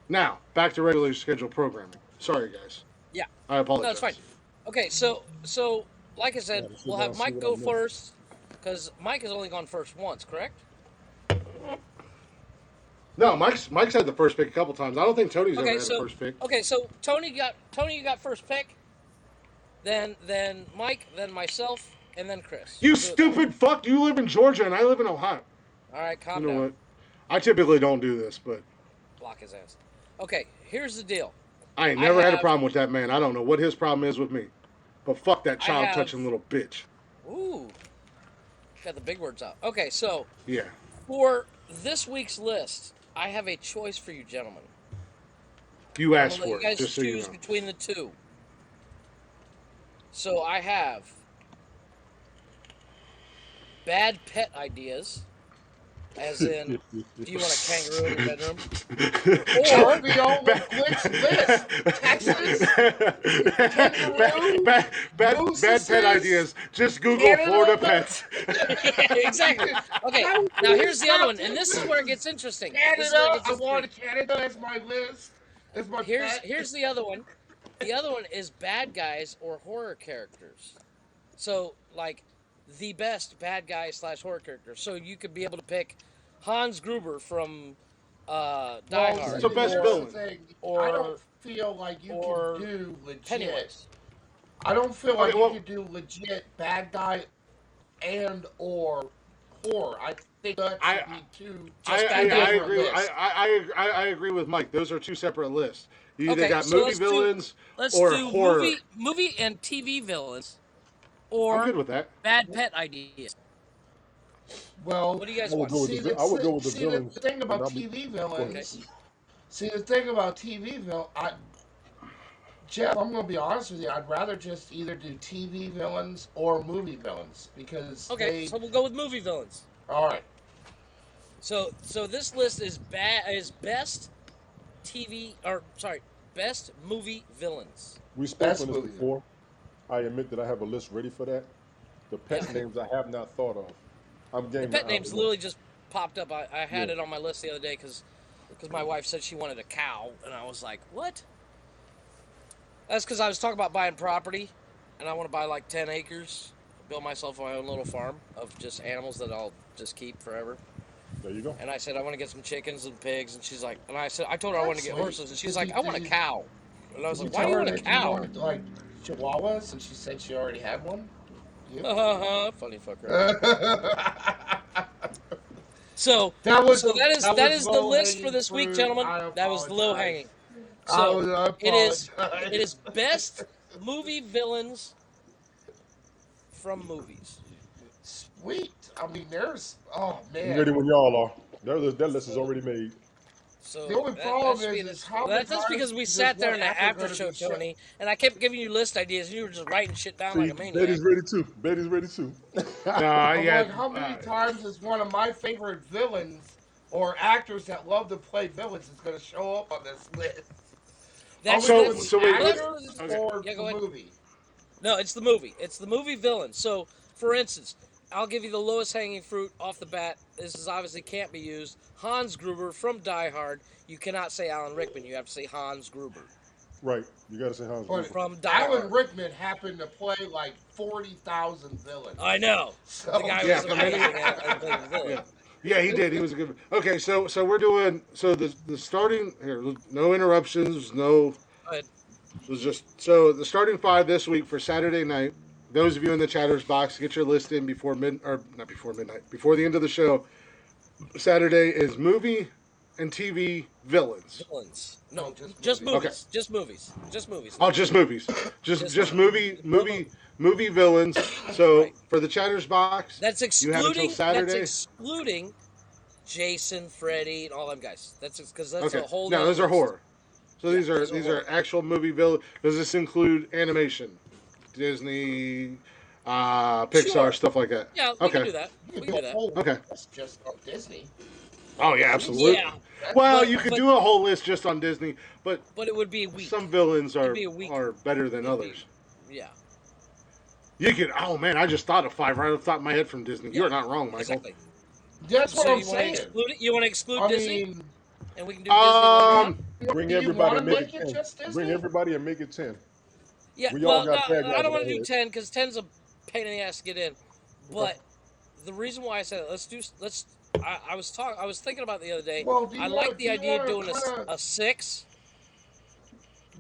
Now, back to regularly scheduled programming. Sorry, guys. Yeah. I No, it's fine. apologize. Okay, so like I said, Gotta sit we'll down have and see Mike what go I'm missing. first because Mike has only gone first once, correct? No, Mike's had the first pick a couple times. I don't think Tony's ever Okay, had a so first pick. Tony, you got first pick. Then Mike, then myself, and then Chris. You We'll do it that way. stupid fuck! You live in Georgia and I live in Ohio. All right, You calm know down. what? I typically don't do this, but Block his ass. Okay, here's the deal. I ain't I never had a have problem with that man. I don't know what his problem is with me. But fuck that I child have touching little bitch. ooh, got the big words out. Okay, so Yeah. for this week's list, I have a choice for you, gentlemen. You I'm asked gonna let for you it, guys just so you choose know. between the two. So I have bad pet ideas, as in, do you want a kangaroo in your bedroom? That's Or the old Flick's list. Texas, kangaroo, Bad pet mooses, ideas. Just Google Florida Canada. pets. exactly. Okay, How now can you here's the other stop one, and this is where it Texas? gets interesting. This is where it Canada. gets I interesting. want Canada as my list. As my pet. Here's the other one. The other one is bad guys or horror characters. So like the best bad guy slash horror character. So you could be able to pick Hans Gruber from Die Well, That's Hard, the see, best here's the villain. thing. I don't or feel like you can or do legit. Pennywise. I don't feel Okay, like you well, can do legit bad guy and or horror. I think that I should be two Just I, bad I guy. different agree. lists. I agree with Mike. Those are two separate lists. You either Okay, got so movie villains let's or do horror. movie and TV villains I'm or good with that. bad pet ideas. Well, What do you guys I would want? go with see I would go with the the villains, thing and about I'll be. TV Go ahead. Okay. villains. See the thing about TV villain. Jeff, I'm gonna be honest with you. I'd rather just either do TV villains or movie villains because Okay, so we'll go with movie villains. All right. So this list is best TV or sorry, best movie villains. We spoke Best on this movie. before. I admit that I have a list ready for that. The pet Yeah. names I have not thought of. I'm The game. pet names literally just popped up. I had it on my list the other day because my wife said she wanted a cow, and I was like, what? That's because I was talking about buying property, and I want to buy like 10 acres, build myself my own little farm of just animals that I'll just keep forever. There you go. And I said I want to get some chickens and pigs, and she's like, and I said I told her I wanted to get Sweet. horses, and she's Did like, you- I want a did you- cow, and I was Did like, you why do you tell want her a that you cow? wanted, like Chihuahuas, and she said she already had one. Funny fucker. So That was that is the list for low-hanging this week, fruit. gentlemen. I That was the low hanging. apologize. So I apologize. it is best movie villains from movies. Sweet. I mean, there's I'm I'm ready man. when y'all are. That list is already made. So The only that problem should be is this- how many that's times because we does sat there one in the actor after gonna show, be shot? Tony, and I kept giving you list ideas, and you were just writing shit down like a maniac. Betty's ready too. Betty's ready too. I'm Yeah. like, how many times is one of my favorite villains or actors that love to play villains is going to show up on this list? That's So- Are we so doing wait, the let's- actors okay. or Yeah, go the ahead. movie? No, it's the movie. It's the movie villain. So, for instance, I'll give you the lowest hanging fruit off the bat. This is obviously can't be used. Hans Gruber from Die Hard. You cannot say Alan Rickman. You have to say Hans Gruber Right. You gotta say Hans. But Gruber. from Die Alan Hard. Rickman happened to play like 40,000 villains. I know. So, The guy Yeah, was from amazing any- at playing the villain. Yeah, he did. He was a good. Okay, so we're doing the starting here. No interruptions. No. Go ahead. It was just the starting five this week for Saturday night. Those of you in the chatters box, get your list in before not before midnight, before the end of the show. Saturday is movie and TV villains. Villains. No, No, just movies. Okay. Just movies. Just movies. Oh, just movies. Just Just movie villains. So Right. for the chatters box, That's you have until excluding. Saturday. That's excluding Jason, Freddy, and all them guys. That's because that's Okay. a whole. No, nother those are list. horror. So Yeah, these are those are horror. actual movie villains. Does this include animation, Disney, Pixar, Sure. stuff like that? Yeah, we Okay. can do that. We can do that. Okay. That's just on Disney. Oh yeah, absolutely. Yeah, Well, But- you could but- do a whole list just on Disney, but but it would be weak. some villains are It'd be a weak- better than It'd be- others. Yeah, You could. Oh man, I just thought of five right off the top of my head from Disney. You're not wrong, Michael. exactly. That's what So I'm you want to saying. exclude it? You want to exclude I Disney, mean, and we can do Disney. Um, Bring do you everybody wanna and make make it it 10. just Disney? Bring everybody and make it 10. Yeah, we all well, got no, tagged I out don't want of to do our 10 because 10's a pain in the ass to get in. But the reason why I said it, I was thinking about it the other day. Well, do you I wanna- like do the you idea of wanna doing kinda- a 6.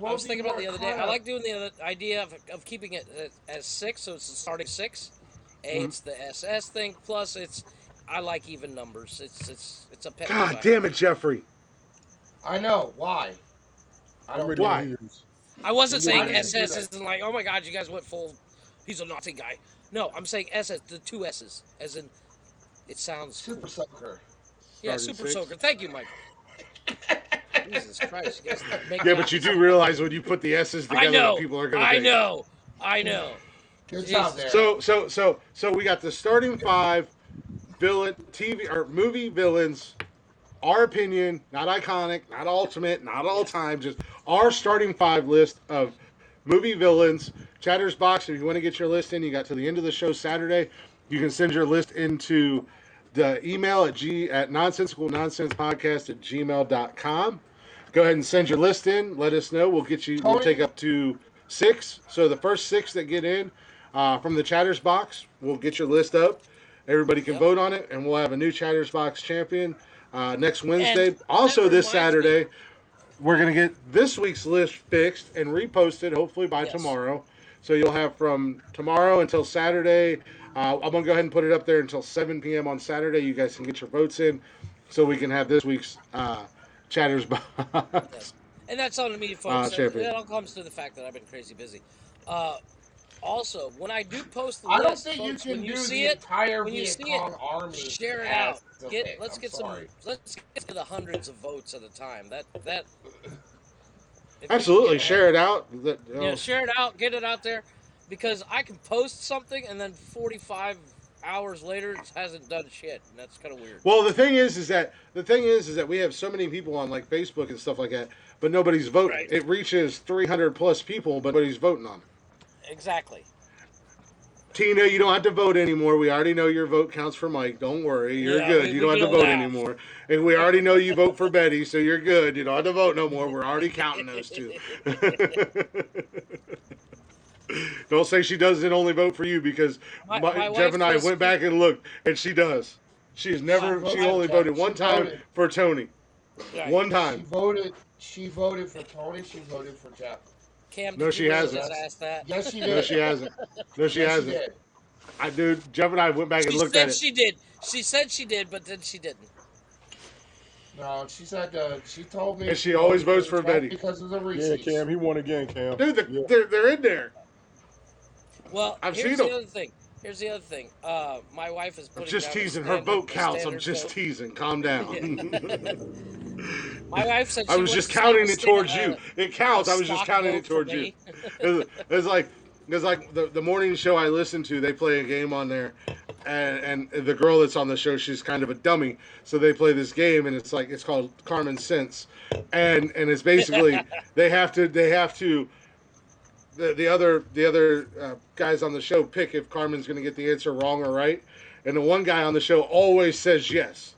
I was thinking about it the other day. I like doing the other idea of keeping it as 6, so it's the starting 6. It's the SS thing. Plus, I like even numbers. It's a pet. peeve I God have. damn it, Jeffrey. I know why. I I'm don't ready Why? when he is. I wasn't saying Why did you do SS that? isn't like, oh my god, you guys went full. He's a Nazi guy. No, I'm saying SS, the 2 S's, as in, it sounds Super cool. Soaker. Yeah, Starting Super 6. Soaker. Thank you, Michael. Jesus Christ, you guys make Yeah, me- but you do realize when you put the S's together, I know. what people are going to I think. know. I know. Good job Jesus. there. So we got the starting 5 villain TV or movie villains. Our opinion, not iconic, not ultimate, not all time, just our starting 5 list of movie villains. Chatter's box. If you want to get your list in, you got to the end of the show Saturday. You can send your list into the email at nonsensicalnonsensepodcast@gmail.com. Go ahead and send your list in. Let us know. We'll get you. We'll Tony? take up to 6. So the first 6 that get in from the Chatters box, we'll get your list up. Everybody can vote on it, and we'll have a new Chatters box champion next Wednesday. And Also, that this reminds Saturday, we're going to get this week's list fixed and reposted, hopefully by Yes. tomorrow. So you'll have from tomorrow until Saturday. I'm going to go ahead and put it up there until 7 p.m. on Saturday. You guys can get your votes in so we can have this week's Chatters box. And that's on me, folks. champion. It all comes to the fact that I've been crazy busy. Also, when I do post the I don't list, think folks, you when can you do see the it, entire when you Viet see it, Cong army. share it as out. the Get pick. let's I'm get sorry. some let's get to the hundreds of votes at a time. That If you can Absolutely, get share it out. share it out, get it out there, because I can post something and then 45 hours later it hasn't done shit, and that's kind of weird. Well, the thing is that we have so many people on like Facebook and stuff like that, but nobody's voting. Right. It reaches 300 plus people, but nobody's voting on it. Exactly. Tina, you don't have to vote anymore. We already know your vote counts for Mike. Don't worry, you're Yeah, good. You don't have to know vote that. anymore. And we already know you vote for Betty, so you're good. You don't have to vote no more. We're already counting those two. Don't say she doesn't only vote for you because My Jeff wife and I says went back and looked, and she does. She has never. She only voted one time for Tony. Right. One time. She voted for Tony. She voted for Jeff. Cam, No, did she you really hasn't. just ask that? Yes, she did. No, she hasn't. No, she hasn't. did. Dude, Jeff and I went back and She looked said at it. she did. She said she did, but then she didn't. No, she said she told me. And she always votes for Betty. because of the Yeah, Reese's. Cam, he won again, Cam. Dude, Yeah. they're in there. Well, I've here's seen the them. other thing. Here's the other thing. My wife is I'm putting just down the teasing. Her standard- vote the counts. I'm standard just vote. teasing. Calm down. My wife said I she was wants just to counting set it towards a- you. It counts. I was just stock counting vote it towards for you. me. It's like the morning show I listen to. They play a game on there, and the girl that's on the show, she's kind of a dummy. So they play this game, and it's called Carmen Sense, and it's basically they have to the other guys on the show pick if Carmen's going to get the answer wrong or right, and the one guy on the show always says yes.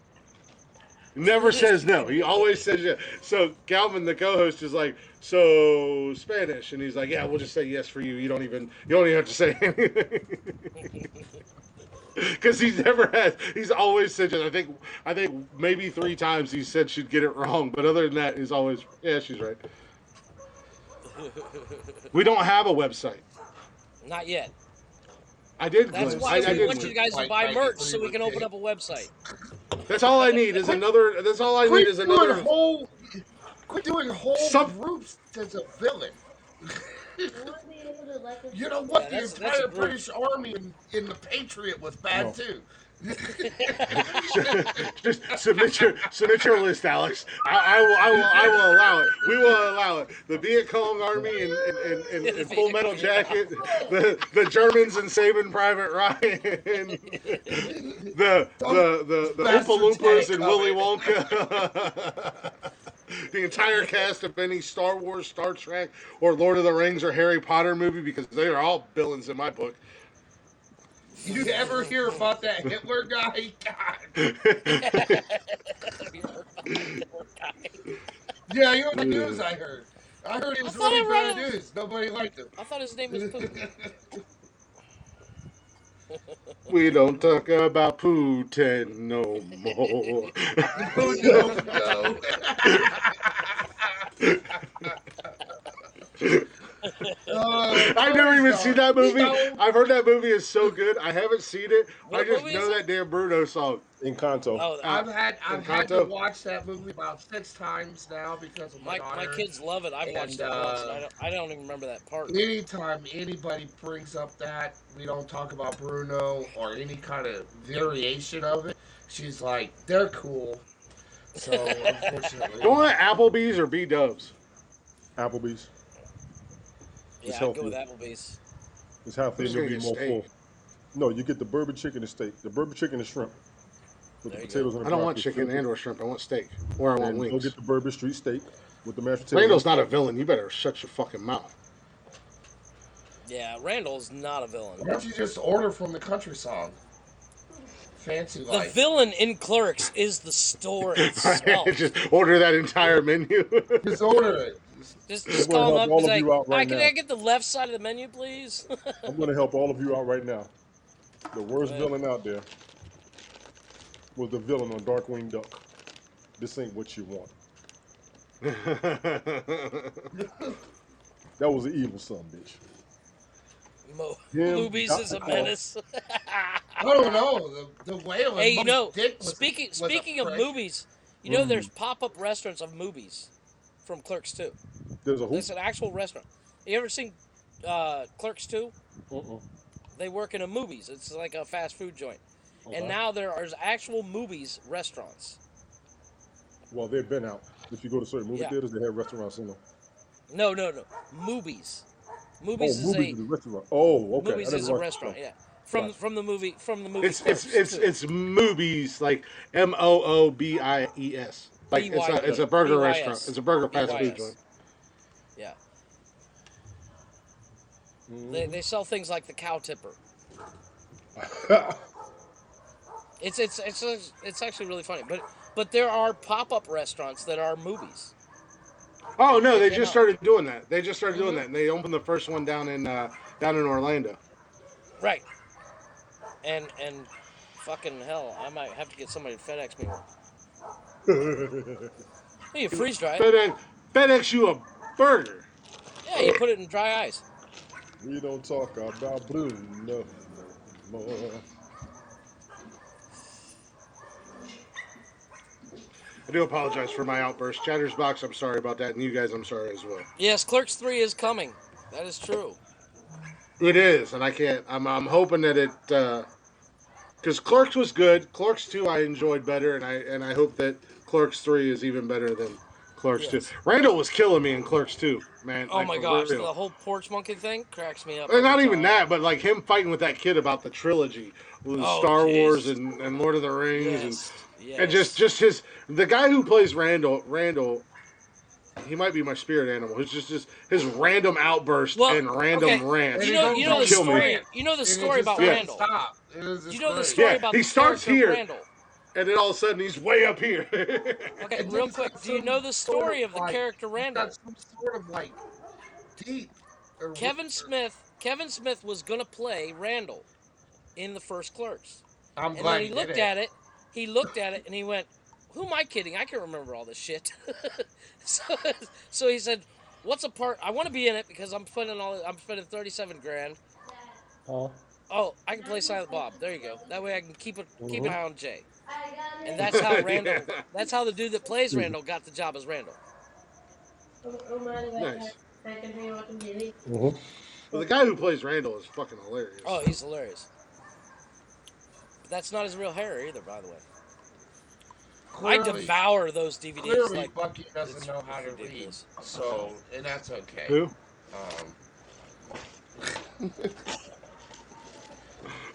Never says no. He always says yes. So Calvin, the co-host, is like, "So Spanish," and he's like, "Yeah, we'll just say yes for you. You don't even have to say anything." Because he's always said it. I think maybe 3 times he said she'd get it wrong, but other than that, he's always, yeah, she's right. We don't have a website. Not yet. I did. That's glitch. why I we did want you glitch. guys to buy merch so we can open up a website. That's all I need is another. That's all I need is another. Quit doing whole Some- groups as a villain. I want to be able to like You know what? Yeah, the that's a entire group. British Army in the Patriot was bad too. Just submit your list, Alex. I will allow it. We will allow it. The Viet Cong Army in Full Metal Jacket, the Germans in Saving Private Ryan, the Oompa Loompas in Willy Wonka. The entire cast of any Star Wars, Star Trek, or Lord of the Rings or Harry Potter movie, because they are all villains in my book. You ever hear about that Hitler guy? God. Yeah, you on the news, I heard. I heard he was thought really I read bad news. Nobody liked him. I thought his name was Putin. We don't talk about Putin no more. Oh, no. I've never even seen that movie. I've heard that movie is so good. I haven't seen it. I What just movie know is that damn Bruno song. Encanto. Oh, I've had to Encanto? watch that movie about 6 times now because of my my daughter. kids love it. I've watched And, that once, and I don't even remember that part. Anytime anybody brings up that, we don't talk about Bruno or any kind of variation of it, she's like, they're cool. So, unfortunately. Go on Applebee's or B Dubs. Applebee's. Yeah, I'd healthy. go with Applebee's. It's healthy I'm and just you'll gonna be get more steak. full. No, you get the bourbon chicken and steak. The bourbon chicken and shrimp. With There the you potatoes and the I don't want broccoli chicken filter. and or shrimp. I want steak. Or I want And go wings. get the bourbon street steak with the mashed potatoes. Randall's not a villain. You better shut your fucking mouth. Yeah, Randall's not a villain. Why don't you just order from the country song? Fancy The life. villain in Clerks is the store itself. Just order that entire menu. Just order it. Just I'm gonna call him help up all and of say, you out "Hi, right can now. I get the left side of the menu, please?" I'm going to help all of you out right now. The worst villain out there was the villain on Darkwing Duck. This ain't what you want. That was an evil son, bitch. Him, Movies is a Dr. menace. I don't know. The whale. Hey, you and know, Dick was speaking was a speaking of prick. movies, you know, there's pop-up restaurants of movies from Clerks 2. There's a who? It's an actual restaurant. You ever seen Clerks 2? They work in a movies. It's like a fast food joint. And now there are actual movies restaurants. Well, they've been out. If you go to certain movie Yeah. theaters, they have restaurants in them. No, no, no. Movies. Oh, Movies is movies a is a restaurant. Oh, okay. I movies never is a watched the restaurant. show. Yeah. From Gotcha. from the movie It's it's Clerks it's too. it's movies like Moobies. Like B it's Y not. It's E a burger B Y restaurant. S It's a burger B fast Y food joint. S. Yeah. They Mm-hmm. sell things like the cow tipper. It's actually really funny. But there are pop up restaurants that are movies. Oh no, They they came just out. started doing that. They just started doing Hmm. that, and they opened the first one down in Orlando. Right. And fucking hell, I might have to get somebody to FedEx me one. Hey, you freeze dry it. FedEx FedEx you a burger. Yeah, you put it in dry ice. We don't talk about blue no more. I do apologize for my outburst. Chattersbox, I'm sorry about that, and you guys, I'm sorry as well. Yes, Clerks 3 is coming. That is true. It is, and I can't. I'm hoping that it because Clerks was good. Clerks 2 I enjoyed better, and I hope that Clerks 3 is even better than Clerks 2. Yes. Randall was killing me in Clerks 2, man, Oh like my for gosh, real. the whole porch monkey thing cracks me up And every not even time. that, but like him fighting with that kid about the trilogy, with Oh Star Wars Jesus. and Lord of the Rings, Yes. and just Yes. just his the guy who plays Randall, he might be my spirit animal. It's just his random outburst Well, and random okay. rants And he goes You know on the these kill me. story. rants, You know the and it story just about Yeah, doesn't Randall. stop. It is Do you just know the great. story yeah. about He the starts character of here, Randall? and then all of a sudden he's way up here. Okay, And real then quick. Do you some know the sort of story of the like character he's got Randall? some sort of like deep. Kevin Smith was gonna play Randall in the first Clerks, I'm and then glad he did it. He looked at it, and he went, "Who am I kidding? I can remember all this shit." so, so he said, "What's a part? I want to be in it because I'm spending 37 grand. Huh? Oh, I can play Silent Bob. There you go. That way I can keep an Mm-hmm. eye on Jay." I got And it. that's how Yeah, Randall. That's how the dude that plays Excuse me. Randall got the job as Randall. Oh my God. nice. I can hear what I'm doing. Mm-hmm. But the guy who plays Randall is fucking hilarious. Oh, he's hilarious. But that's not his real hair either, by the way. I Clearly, devour those DVDs clearly, like Bucky doesn't it's know how to read, ridiculous. so and that's okay. Who? Um,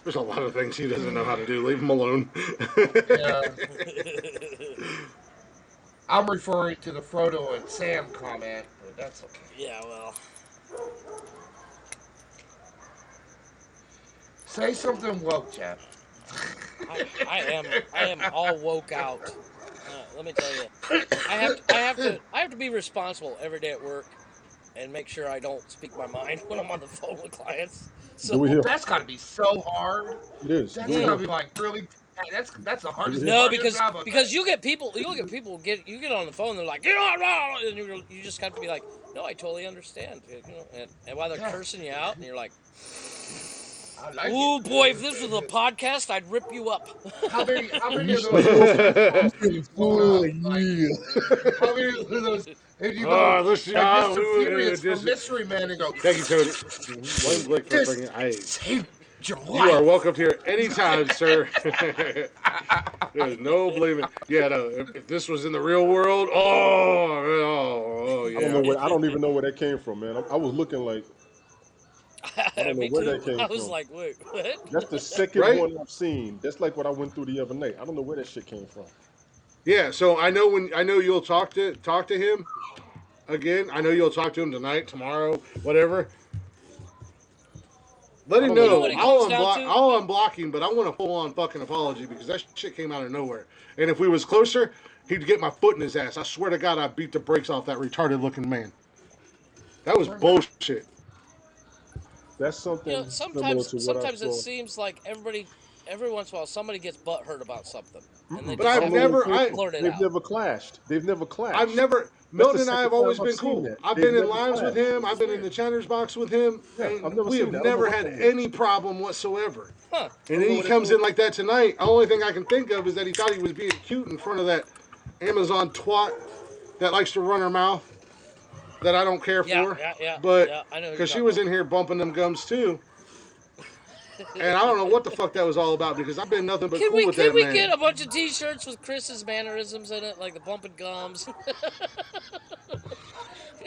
There's a lot of things he doesn't know how to do. Leave him alone. yeah, I'm referring to the Frodo and Sam comment, but that's okay. Yeah, well, Say something woke, Jeff. I am all woke out. Let me tell you, I have to be responsible every day at work and make sure I don't speak my mind when I'm on the phone with clients. Do we So hear? That's got to be so hard. It is. That's Do we got to hear? be like really. That's the hardest Yeah. no, part of your job. Okay. because you get on the phone, they're like, and you just have to be like, no, I totally understand, and while they're Yeah, cursing you out, and you're like, I like oh boy, if this was a it. podcast, I'd rip you up. How many You of those questions you pop feeling up? good? Like, Yeah. how many of those? If you go Oh, listen, like Mr. Furious this, from Mystery Man and go, thank you, Tony. Blame Blake for this bringing. I. saved your You are life. welcome here anytime, sir. There's no blaming. Yeah, no. If this was in the real world, I don't know yeah. where. I don't even know where that came from, man. I was looking like I don't know Me where that too. came I was from. like, wait, what? That's the second Right? one I've seen. That's like what I went through the other night. I don't know where that shit came from. Yeah. So I know you'll talk to him again. I know you'll talk to him tonight, tomorrow, whatever. Let I him don't know You know where know what that it comes down to? I'll unblock him, but I want a full on fucking apology because that shit came out of nowhere. And if we was closer, he'd get my foot in his ass. I swear to God, I beat the brakes off that retarded looking man. That was bullshit. That's You know, something similar to what I sometimes it saw. seems like every once in a while somebody gets butthurt about something, and they Mm-mm. But just I I've don't have know to where it never came I from. blurt it They've out. never clashed. They've never I've clashed. never That's the Milton and I second have time always I've been seen cool. that. I've They've been in never lines with clashed. him. I've been in the Chatter's box with him, Yeah, I've and never we seen have that. I don't know never what had that is. any problem whatsoever. Huh? I And don't then know he where that comes came in like that tonight. The only thing I can think of is that he thought he was being cute in front of that Amazon twat that likes to run her mouth that I don't care Yeah, for. yeah, yeah, But yeah. I know who you're because she talking was about. in here bumping them gums too, and I don't know what the fuck that was all about because I've been nothing but cool with Can that we man. get a bunch of T-shirts with Chris's mannerisms in it, like the bumping gums?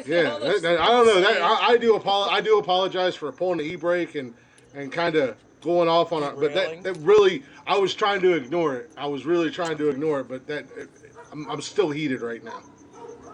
Yeah, All those I don't know that sayings. I do apologize for pulling the e-brake and kind of going off on it, but Derailing. that really I was trying to ignore it. I was really trying to ignore it, but I'm still heated right now.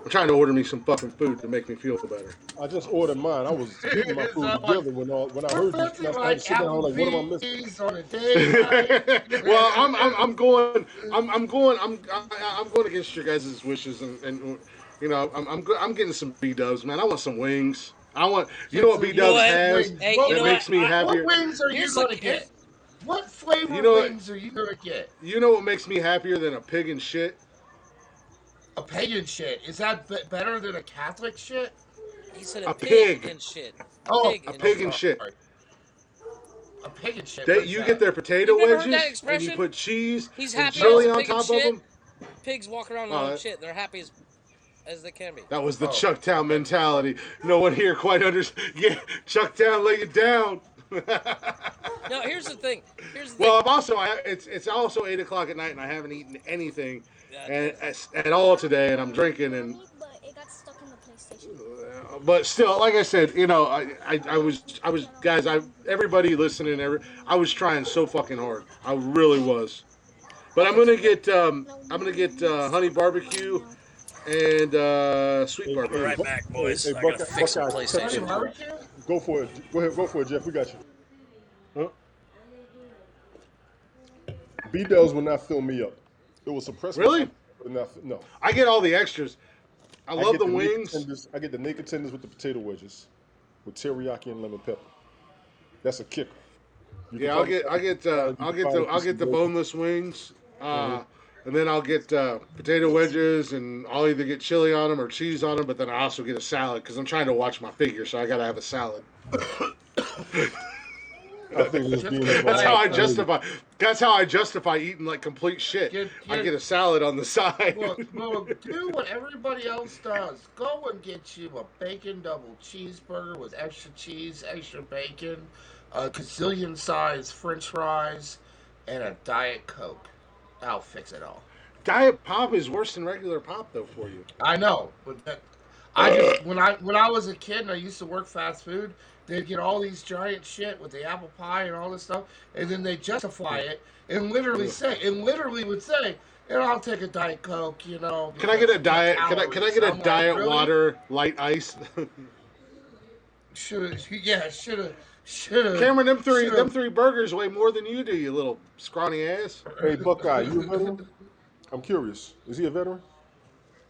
I'm trying to order me some fucking food to make me feel better. I just ordered mine. I was getting my food So like, together when I we're heard you. looking I had to like sit down. I was like, what am I missing? Applebee's on a date night. Well, I'm going against your guys' wishes and I'm getting some B Dubs, man. I want some wings. I want you know Get what some B You know Dubs what? has wings. Hey, you that know what? makes me What happier. wings are you Here's a gonna here's get? What flavor You know what? wings are you gonna get? You know what makes me happier than a pig and shit? A pagan shit. Is that better than a Catholic shit? he said a A pig pig. and shit. A Oh, pig A and I'm pig shit. and shit. sorry. A pagan shit. What They is you get that? their potato You've never heard that wedges and you expression? put cheese He's and happy as No. a chili on pig and top of shit. them. Pigs walk around Wow, on shit. They're happy as they can be. that was the Oh, Chucktown okay. mentality. No one here quite understands. Yeah, Chucktown, lay it down. No, here's the thing. Here's the thing. Well, it's also 8 o'clock at night and I haven't eaten anything God and damn. at all today, and I'm drinking but still, like I said, I was guys, everybody listening, I was trying so fucking hard. I really was. But I'm gonna get honey barbecue and sweet Hey, I'll be hey, barbecue. right back, hey, boys. hey, I gotta Buckeye, fix some Buckeye, check Honey PlayStation. this. barbecue? Go for it. Go for it, Jeff. We got you. Huh? B Dubs will not fill me up. It will suppress my Really? appetite, but not. No. I get all the extras. I I love get the the naked wings. tenders. I get the naked tenders with the potato wedges, with teriyaki and lemon pepper. That's a kicker. You can Yeah, probably find it in salad. You can find a I'll piece get of the bacon. boneless wings, Hmm. and then I'll get potato wedges, and I'll either get chili on them or cheese on them. But then I also get a salad because I'm trying to watch my figure, so I gotta have a salad. I think this Just being get a That's how diet I coke. involved. justify. That's how I justify eating like complete shit. I Get get a salad on the side. well, do what everybody else does. Go and get you a bacon double cheeseburger with extra cheese, extra bacon, a gazillion size French fries, and a diet coke. I'll fix it all. Diet pop is worse than regular pop, though, for you. I know, but I just when I was a kid and I used to work fast food, they'd get all these giant shit with the apple pie and all this stuff, and then they justify it and literally would say, and I'll take a diet coke, Can I get because a diet? Can I calories. get a I'm like, diet really? water light ice? Should have, yeah, should have, Cameron, should them have. three burgers weigh more than you do, you little scrawny ass. Hey, Buckeye, you a veteran? I'm curious. Is he a veteran?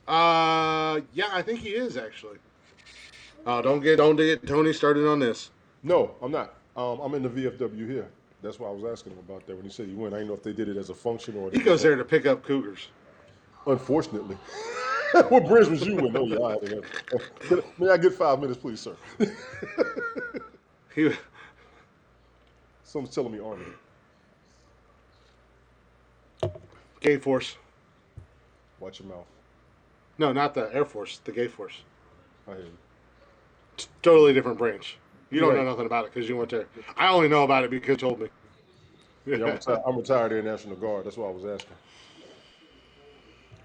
Yeah, I think he is actually. Don't get Tony started on this. No, I'm not. I'm in the VFW here. That's why I was asking him about that when he said he went. I didn't know if they did it as a function or they He did goes that. there to pick up cougars. Unfortunately. What bridge was you in? Oh, yeah, I had to go. May I get 5 minutes, please, sir? He, Someone's telling me Army. Gay Force. Watch your mouth. No, not the Air Force. The Gay Force. I hear you. Totally different branch. You don't Right. know nothing about it because you went there. I only know about it because you told me. Yeah, I'm retired Air National Guard. That's why I was asking.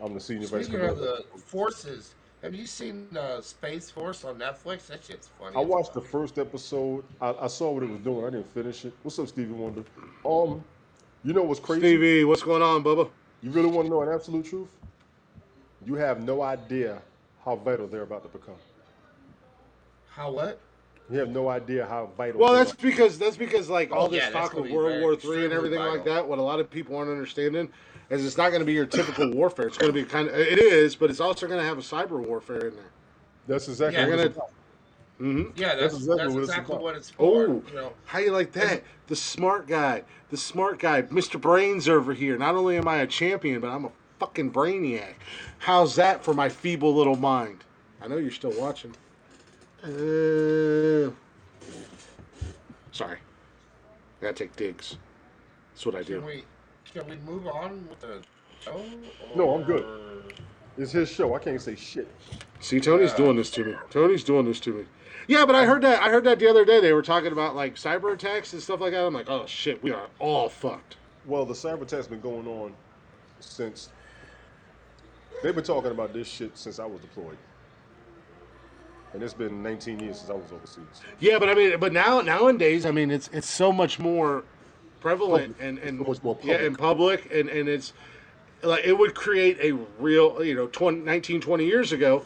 I'm the senior vice Speaking of commander. the forces, have you seen Space Force on Netflix? That shit's funny I as watched the fuck. first episode. I saw what it was doing. I didn't finish it. What's up, Stevie Wonder? Um, you know what's crazy? Stevie, what's going on, Bubba? You really want to know an absolute truth? You have no idea how vital they're about to become. How what? You have no idea how vital Well, they are. that's because like all Oh this yeah, that's talk gonna of be World very War III and extremely everything like vital. that. What a lot of people aren't understanding is it's not going to be your typical warfare. It's going to be it is, but it's also going to have a cyber warfare in there. That's exactly Yeah, what They're it's gonna. about. Mm-hmm. yeah, That's exactly that's what it's exactly about. what it's for. Oh, how you like And that? The smart guy, Mr. Brains over here. Not only am I a champion, but I'm a fucking brainiac. How's that for my feeble little mind? I know you're still watching. Uh, sorry, I gotta take digs. That's what I do. can we can we move on with the show No, I'm good. or It's his show. I can't say shit. See, Tony's yeah? doing this to me. Tony's doing this to me. Yeah, but I heard that. I heard that the other day. They were talking about like cyber attacks and stuff like that. I'm like, oh shit, we are all fucked. Well, the cyber attack's been going on since they've been talking about this shit since I was deployed. and it's been 19 years since I was overseas. Yeah, but I mean, but nowadays, I mean, it's so much more prevalent Public. and It's so much more yeah, public. in public, and it's like it would create a real, 19, 20 years ago.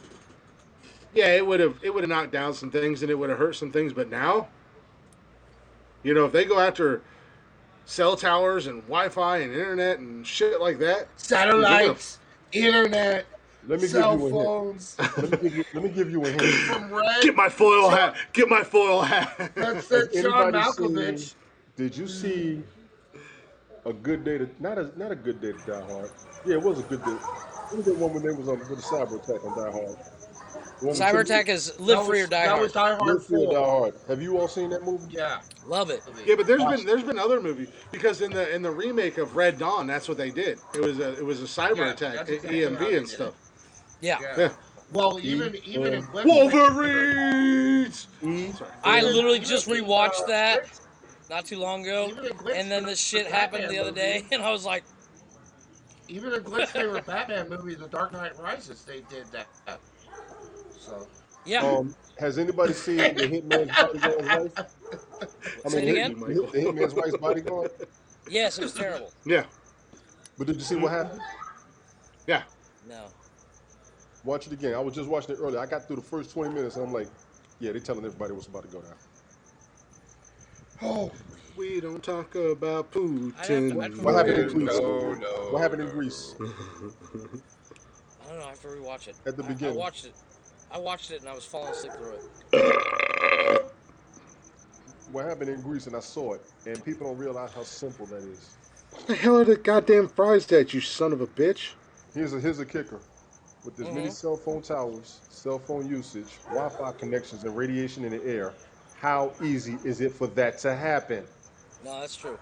Yeah, it would have knocked down some things and it would have hurt some things, but now, if they go after cell towers and Wi-Fi and internet and shit like that, dude, they're gonna Satellites, internet, Let me give cell you a hint. phones. Let me give you a hint. From Red. get my foil hat. Get my foil hat. That's Has it, John anybody seen? Malkovich. Did you see a good day to not a good day to Die Hard? Yeah, it was a good day. What was that one when they was on with the cyber attack on Die Hard? The one with Cyber Timothy? Attack is Live Free or Die That Hard. was Die Hard Live Free or Die 4. Hard. Have you all seen that movie? Yeah. Love it. Yeah, but there's Watched been other movies because in the remake of Red Dawn, that's what they did. It was a cyber Yeah, attack, that's exactly EMV how they and did stuff. Yeah. Yeah. Well, even in Glitch, Wolverines. Sorry. I Even- literally even just in, rewatched that Glitch- not too long ago, Even in Glitch and then for this shit the happened Batman the other day, movie. and I was like, Even in Glitch's favorite Batman movie, The Dark Knight Rises, they did that. So yeah. Has anybody seen the Hitman's Bodyguard's wife? I Say mean, it the, again? the Hitman's wife's bodyguard. Yes, it was terrible. Yeah. But did you see what happened? Yeah. No. Watch it again. I was just watching it earlier. I got through the first 20 minutes and I'm like, yeah, they're telling everybody what's about to go down. oh, We don't talk about Putin. I'd What happened in No, Greece? no. What happened in Greece I don't know. I have to rewatch it. at the I beginning? watched it. I watched it and I was falling asleep through it. What happened in Greece, and I saw it, and people don't realize how simple that is. What the hell are the goddamn fries at, you son of a bitch? Here's a kicker. With as many cell phone towers, cell phone usage, Wi-Fi connections, and radiation in the air, how easy is it for that to happen? No, that's true.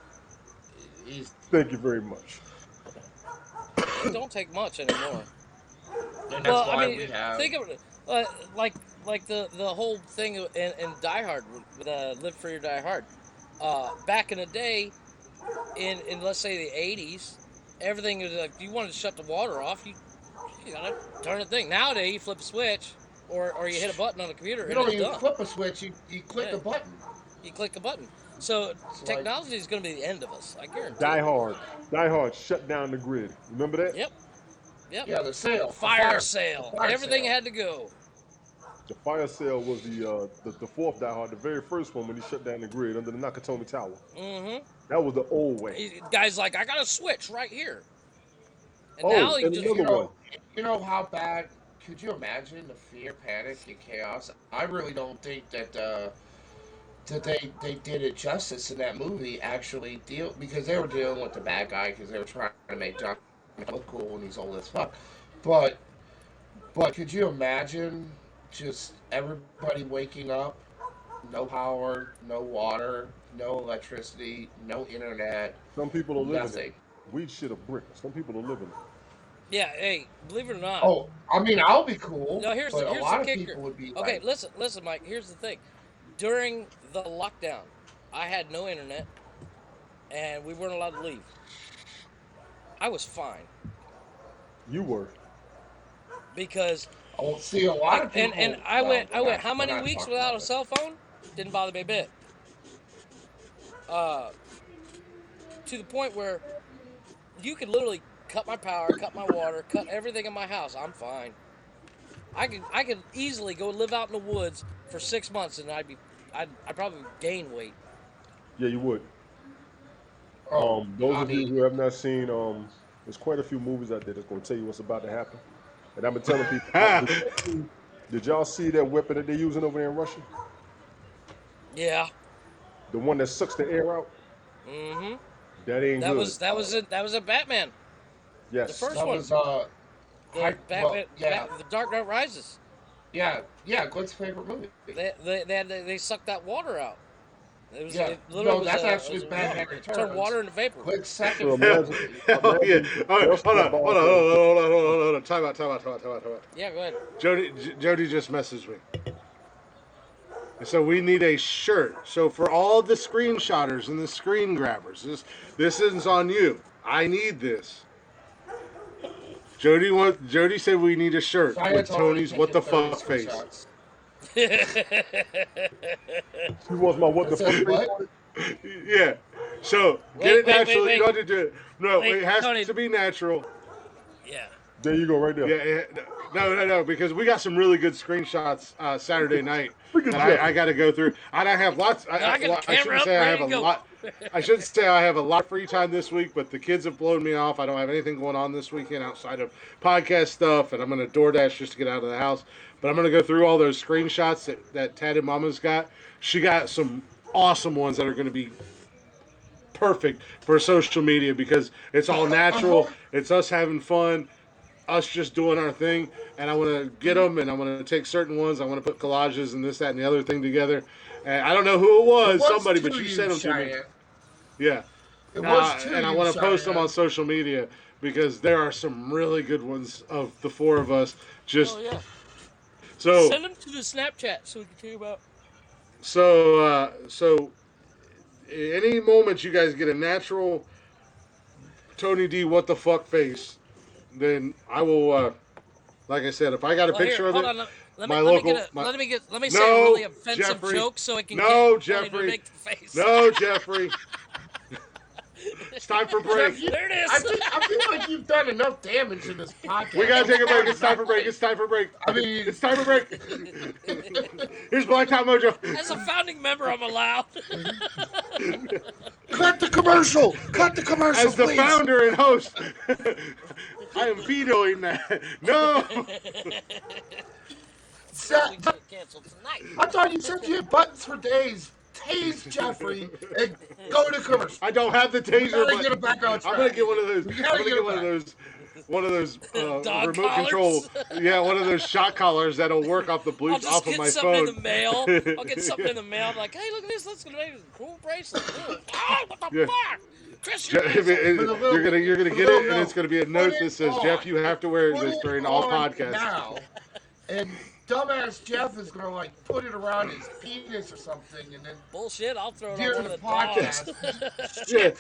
He's, Thank you very much. It don't take much anymore. and that's Well, why I mean, we have. think of it like the whole thing in Die Hard with Live Free or Die Hard. Back in the day, in let's say the 80s, everything was like you wanted to shut the water off, you gotta turn the thing. Nowadays, you flip a switch or you hit a button on the computer You and don't it's even done. flip a switch. You click Yeah. a button. You click a button. So It's like- technology is going to be the end of us. I guarantee. Die Hard shut down the grid. Remember that? Yep. Yep. Yeah, the sale. Fire sale. fire Everything sale. had to go. The fire sale was the fourth Die Hard, the very first one when he shut down the grid under the Nakatomi Tower. Mm-hmm. That was the old way. Guy's like, I got a switch right here. And Oh, now you and just another one. You know how bad? Could you imagine the fear, panic, and chaos? I really don't think that that they did it justice in that movie. Actually, deal because they were dealing with the bad guy because they were trying to make John look cool when he's old as fuck. But could you imagine just everybody waking up, no power, no water, no electricity, no internet, Some people are living nothing. it. Weed shit a brick. Some people are living it. yeah. Hey, believe it or not. Oh, I mean, I'll be cool. No, here's but the a lot of kicker. people would be Okay, like, listen, Mike. Here's the thing. During the lockdown, I had no internet, and we weren't allowed to leave. I was fine You were. because oh, see, a lot of people. and I well, went we're not- how we're many not weeks talking without about a cell phone? Didn't bother me a bit. To the point where you could literally cut my power, cut my water, cut everything in my house. I'm fine. I could easily go live out in the woods for 6 months and I'd probably gain weight. Yeah, you would. Oh, Those I of you mean- who have not seen, there's quite a few movies out there that's going to tell you what's about to happen. And I've been telling people, did y'all see that weapon that they're using over there in Russia? Yeah. The one that sucks the air out? Mm-hmm. That ain't That good. was a Batman. Yes. the first That one. was The Batman. Batman, Yeah, The Dark Knight Rises. yeah. Glen's favorite movie. They sucked that water out. It was, Yeah. it literally No, that's was actually Batman Returns. Turned water into vapor. Glen's second So favorite imagine, movie. Hell yeah. imagine All right, Russ hold on, Limbaugh hold on, said- hold on. Time out. Yeah, go ahead. Jody just messaged me. And so we need a shirt. So for all the screenshotters and the screen grabbers, this isn't on you. I need this. Jody said we need a shirt with Science only Tony's what the taking 30 fuck face. screenshots. She wants my what the fuck face What? on it. Yeah. So get it natural. You don't have to do it. No, it has Tony. to be natural. Yeah. There you go, right there. Yeah, no, because we got some really good screenshots Saturday night Look at that Jeff. I got to go through. And I have lots. I got the I camera shouldn't up, say I have ready a to go. lot. I should say I have a lot of free time this week, but the kids have blown me off. I don't have anything going on this weekend outside of podcast stuff, and I'm going to DoorDash just to get out of the house. But I'm going to go through all those screenshots that Tad and Mama's got. She got some awesome ones that are going to be perfect for social media because it's all natural. It's us having fun, us just doing our thing, and I want to get them, and I want to take certain ones. I want to put collages and this, that, and the other thing together. And I don't know who it was, somebody, but you sent them to me. Yeah. It was And I want to post them on social media because there are some really good ones of the four of us. Just Oh yeah. so Send them to the Snapchat so we can tell you about. so any moment you guys get a natural Tony D what the fuck face, then I will. Like I said, if I got a picture Here, of it, hold on, let me say a No, really offensive Jeffrey. joke so I can No, get Tony to Jeffrey. make the face. No, Jeffrey. It's time for break. There it is. I feel like you've done enough damage in this podcast. We gotta take a break. It's time for break. It's time for break. I mean, It's time for break. Here's Blacktop Mojo. As a founding member, I'm allowed. cut the commercial. Cut the commercial, As the please. founder and host, I am vetoing that. No. Canceled tonight. I thought you said you had buttons for days. Tase Jeffrey and go to commercial. I don't have the taser. Gotta But get it back on track. I'm gonna get one of those. You I'm gotta gonna get get it one of back. those. One of those Dog remote control. collars? Yeah, one of those shot collars that'll work off the I'll Bluetooth just off of get my something phone. in the mail. I'll get something in the mail. I'm like, hey, look at this. Let's make a cool bracelet. Oh, what the Yeah. fuck? Chris, You're gonna get it, and it's gonna be a note that says, "Jeff, you have to wear Put this it during all on podcasts." now, and dumbass Jeff is gonna like put it around his penis or something, and then bullshit. I'll throw it on during one the of the dogs. podcast. Yeah,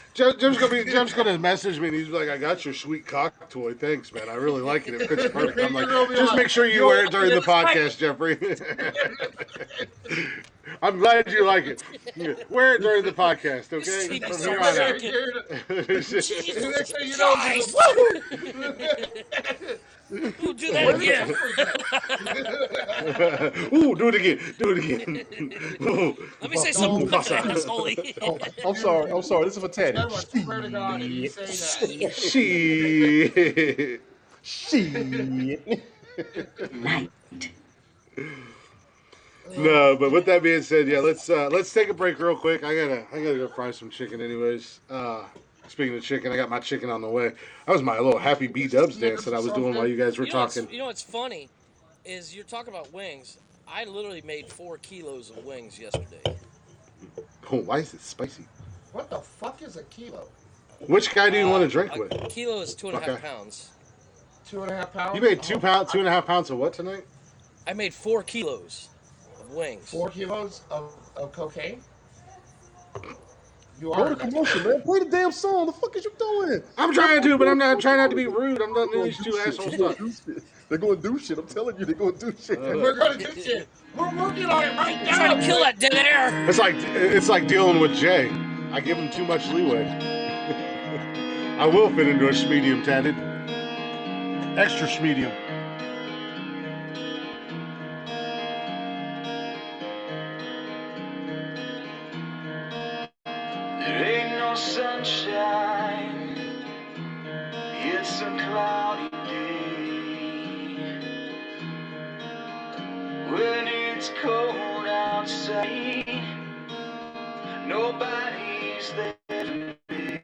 Jeff's gonna message me, and he's like, "I got your sweet cock toy. Thanks, man. I really like it. It fits perfect." I'm like, "Just make sure you wear it during the podcast, Jeffrey." I'm glad you like it. Wear it during the podcast, okay? From here on out. Jesus Next thing you know, Christ. We'll do that again. Ooh, do it again. Do it again. Ooh. Let me say something fucking asshole. I'm sorry. This is for Teddy. I swear to God, if you say that. Shit. Night. No, but with that being said, yeah, let's take a break real quick. I gotta go fry some chicken, anyways. Speaking of chicken, I got my chicken on the way. That was my little Happy B-Dubs dance that I was doing while you guys were talking. You know what's funny is you're talking about wings. I literally made 4 kilos of wings yesterday. Oh, why is it spicy? What the fuck is a kilo? Which guy do you want to drink with? A kilo is 2.5 Okay. pounds. 2.5 pounds? You made 2.5 pounds of what tonight? I made 4 kilos of wings. 4 kilos of cocaine? You Go are to commercial, man. Play the damn song. The fuck is you doing? I'm trying to, but I'm trying not to be rude. I'm letting these two assholes talk. They're going to do shit. I'm telling you, they're going to do shit. We're gonna do shit. We're working on it right now. Trying to kill that dead air. It's like dealing with Jay. I give him too much leeway. I will fit into a medium tatted. Extra medium. There ain't no sunshine, it's a cloudy day. When it's cold outside, nobody's there to be.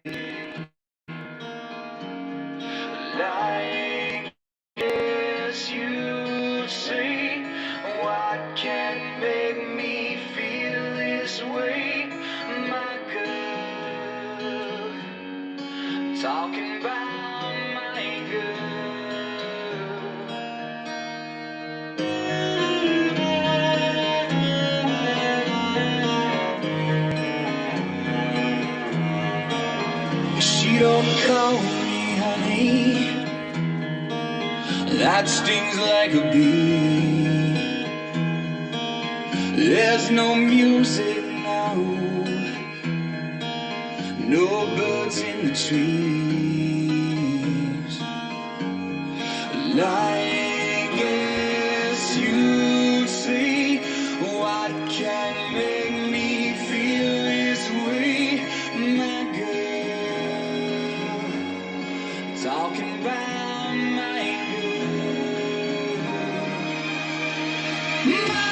Lying as you say, what can make me feel this way, my girl? Talking about my girl. She don't call me honey, that stings like a bee. There's no music now, no birds in the trees. I guess you'd say, what can make me feel this way, my girl? Talking about my girl, my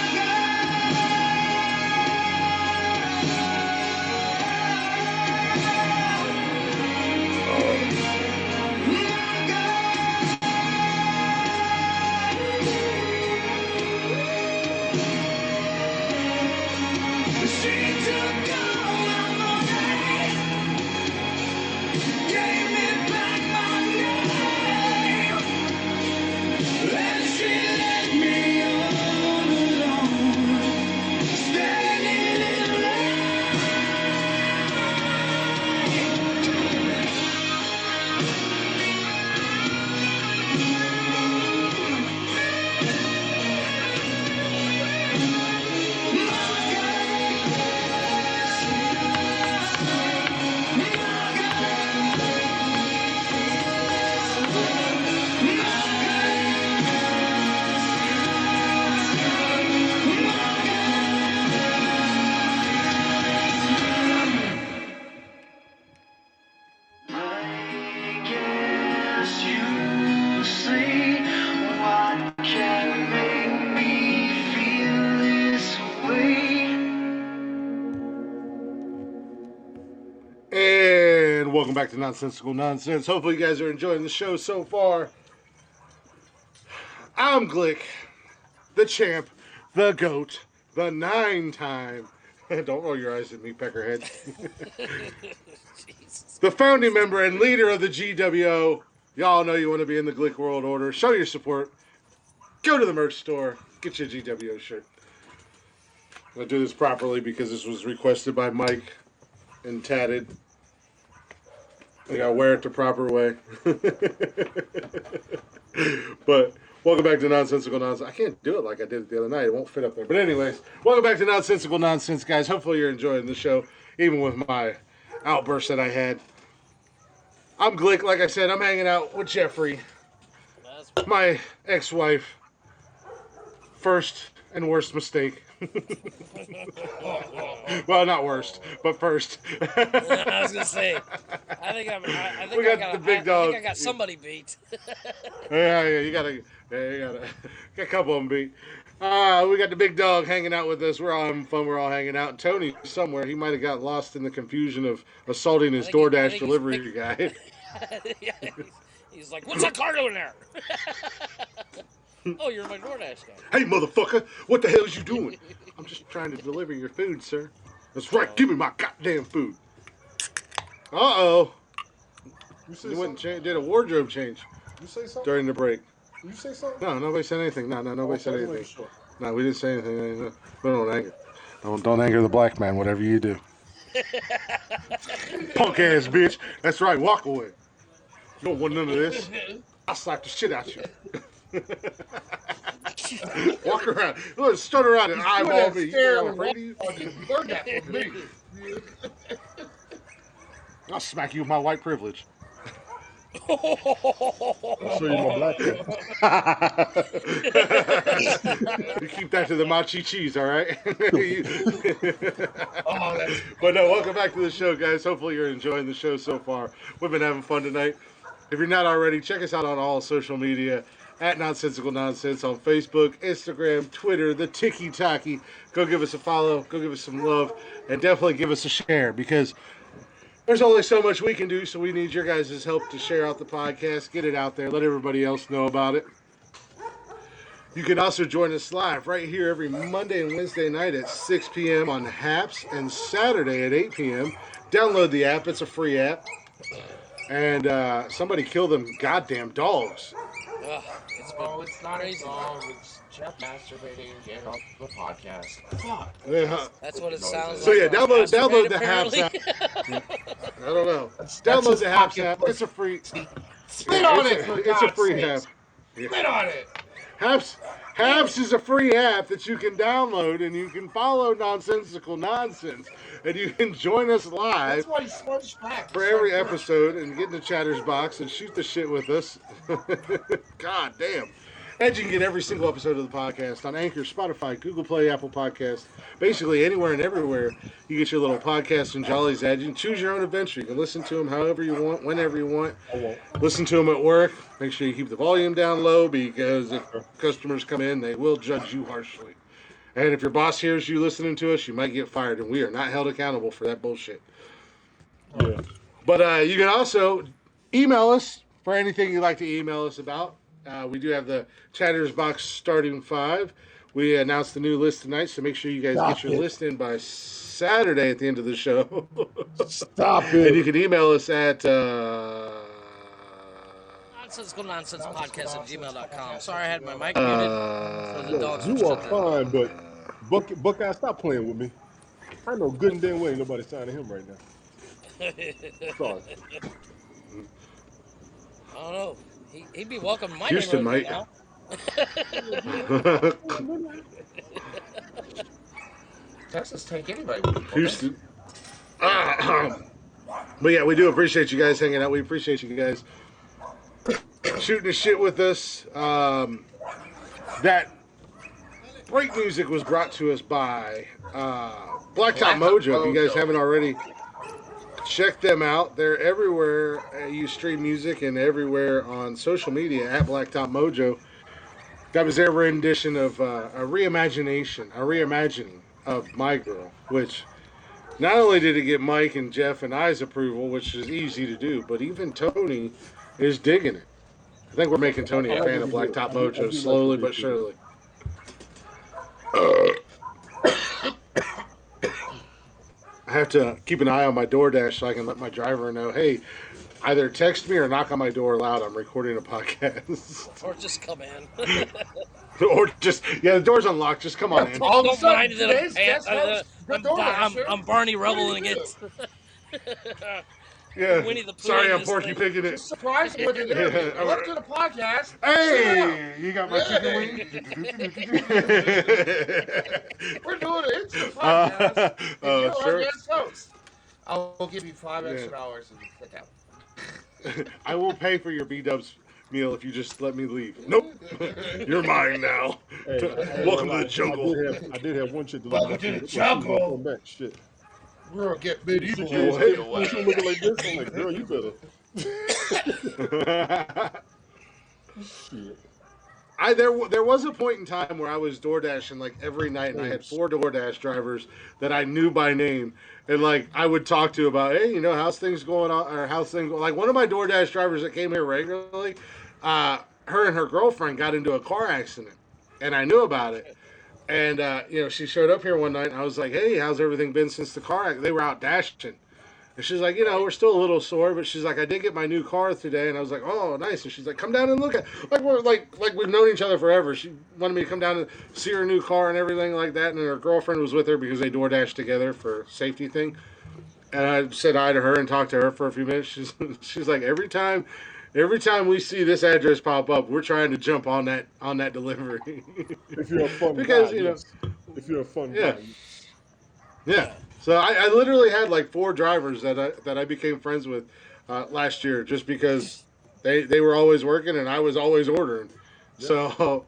And welcome back to Nonsensical Nonsense. Hopefully you guys are enjoying the show so far. I'm Glick, the champ, the goat, the 9-time. Don't roll your eyes at me, peckerhead. The founding member and leader of the GWO. Y'all know you want to be in the Glick World Order. Show your support. Go to the merch store. Get your GWO shirt. I'm going to do this properly because this was requested by Mike and Tatted. I gotta wear it the proper way. But welcome back to Nonsensical Nonsense. I can't do it like I did it the other night. It won't fit up there. But anyways, welcome back to Nonsensical Nonsense, guys. Hopefully you're enjoying the show, even with my outburst that I had. I'm Glick. Like I said, I'm hanging out with Jeffrey, my ex-wife. First and worst mistake. Well, not worst, but first. I was gonna say, I think I got somebody beat. You got a couple of them beat. We got the big dog hanging out with us. We're all having fun. We're all hanging out. Tony somewhere. He might have got lost in the confusion of assaulting his DoorDash delivery guy. Yeah, he's like, "What's that car doing there?" Oh, you're my DoorDash guy. Hey, motherfucker! What the hell is you doing? I'm just trying to deliver your food, sir. That's right. Give me my goddamn food. Uh-oh. You went and did a wardrobe change. You say something? During the break. You say something? No, nobody said anything. No, nobody said anything. Sure. No, we didn't say anything. We don't anger. Don't anger the black man, whatever you do. Punk ass bitch. That's right. Walk away. You don't want none of this. I'll slap the shit out you. Walk around. Look, strut around and eyeball me. I'm afraid of you. Learn that from me. I'll smack you with my white privilege. I'll show you my black man. You keep that to the machi cheese, all right? But no, welcome back to the show, guys. Hopefully you're enjoying the show so far. We've been having fun tonight. If you're not already, check us out on all social media at Nonsensical Nonsense on Facebook, Instagram, Twitter, the Tiki-Taki. Go give us a follow. Go give us some love. And definitely give us a share because there's only so much we can do, so we need your guys' help to share out the podcast, get it out there, let everybody else know about it. You can also join us live right here every Monday and Wednesday night at 6 p.m. on HAPS and Saturday at 8 p.m. Download the app. It's a free app. And somebody kill them goddamn dogs. It's not a dog. It's Jeff masturbating and getting off the podcast. Fuck. That's what it sounds like. So yeah, download the HAPS app. I don't know. Download the HAPS app. It's a free. Spit on it. It's a free app. Spit on it. HAPS Haps is a free app that you can download, and you can follow Nonsensical Nonsense, and you can join us live That's why he smudged back. for every episode and get in the chatter's box and shoot the shit with us. God damn. And you can get every single episode of the podcast on Anchor, Spotify, Google Play, Apple Podcasts, basically anywhere and everywhere. You get your little podcast and jollies ad. You can choose your own adventure. You can listen to them however you want, whenever you want. Listen to them at work. Make sure you keep the volume down low, because if customers come in, they will judge you harshly. And if your boss hears you listening to us, you might get fired, and we are not held accountable for that bullshit. Yeah. But you can also email us for anything you'd like to email us about. We do have the Chatters box starting 5. We announced the new list tonight, so make sure you guys get your list in by Saturday at the end of the show. Stop it. And you can email us at Nonsensical Nonsense Podcast at gmail.com. Sorry, I had my mic muted. So the dogs You are fine, but Buckeye, stop playing with me. I know good and damn well ain't nobody signing him right now. Sorry. I don't know. He'd be welcome to my Houston neighborhood might. now. Texas take anybody. Houston. But yeah, we do appreciate you guys hanging out. We appreciate you guys shooting the shit with us. That break music was brought to us by Blacktop Mojo. If you guys haven't already, check them out. They're everywhere you stream music and everywhere on social media at Blacktop Mojo. That was their rendition of a reimagining of My Girl, which not only did it get Mike and Jeff and I's approval, which is easy to do, but even Tony is digging it. I think we're making Tony a fan of Blacktop Mojo slowly but surely. I have to keep an eye on my DoorDash so I can let my driver know, hey, either text me or knock on my door loud. I'm recording a podcast. Or just come in. Or just, the door's unlocked. Just come on in. All of a Don't sudden, mind today's guest host, the DoorDasher. I'm Barney Rubble against. Yeah. Winnie the Pooh Sorry, in I'm this Porky thing. Picking it. Surprise with an interview. Welcome to the podcast. Hey, you got my chicken wing? We're doing it. It's a podcast. And you're our Sure. guest host. I'll give you 5 extra hours and sit down. I will pay for your B-dubs meal if you just let me leave. Nope. You're mine now. Welcome to the jungle. I did have one chick to Welcome to the jungle. Shit. We're gonna get medieval. She was looking like this. I'm like, girl, you better. Shit. There was a point in time where I was door dashing like every night, and I had 4 DoorDash drivers that I knew by name, and like I would talk to about, hey, how's things going on, or how's things going. Like one of my DoorDash drivers that came here regularly, her and her girlfriend got into a car accident, and I knew about it. And she showed up here one night, and I was like, hey, how's everything been since the car accident? They were out dashing. And she's like, we're still a little sore, but she's like, I did get my new car today. And I was like, oh, nice. And she's like, come down and look at it. Like we're like we've known each other forever. She wanted me to come down and see her new car and everything like that. And her girlfriend was with her because they door dashed together for a safety thing. And I said hi to her and talked to her for a few minutes. She's like, every time we see this address pop up, we're trying to jump on that delivery. If you're a fun Because guy, yes. If you're a fun Yeah. guy. Yeah. So I literally had like 4 drivers that I became friends with last year just because they were always working and I was always ordering. Yeah. So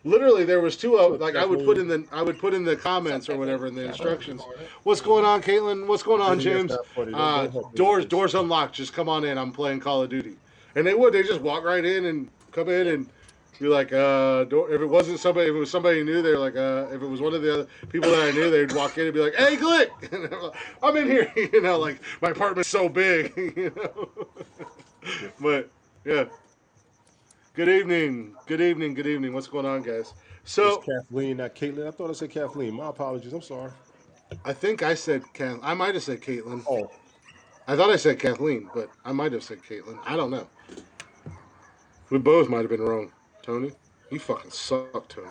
literally there was 2 of like I would put in the comments or whatever in the instructions. What's going on, Caitlin? What's going on, James? Doors unlocked. Just come on in. I'm playing Call of Duty. And they just walk right in and come in and be like, if it was somebody new, they're like, if it was one of the other people that I knew, they'd walk in and be like, hey, Glick, I'm in here, like my apartment's so big, But yeah, good evening. What's going on, guys? So it's Kathleen, not Caitlin. I thought I said Kathleen. My apologies. I'm sorry. I think I said I might have said Caitlin. Oh, I thought I said Kathleen, but I might have said Caitlin. I don't know. We both might have been wrong. Tony, you fucking suck, Tony.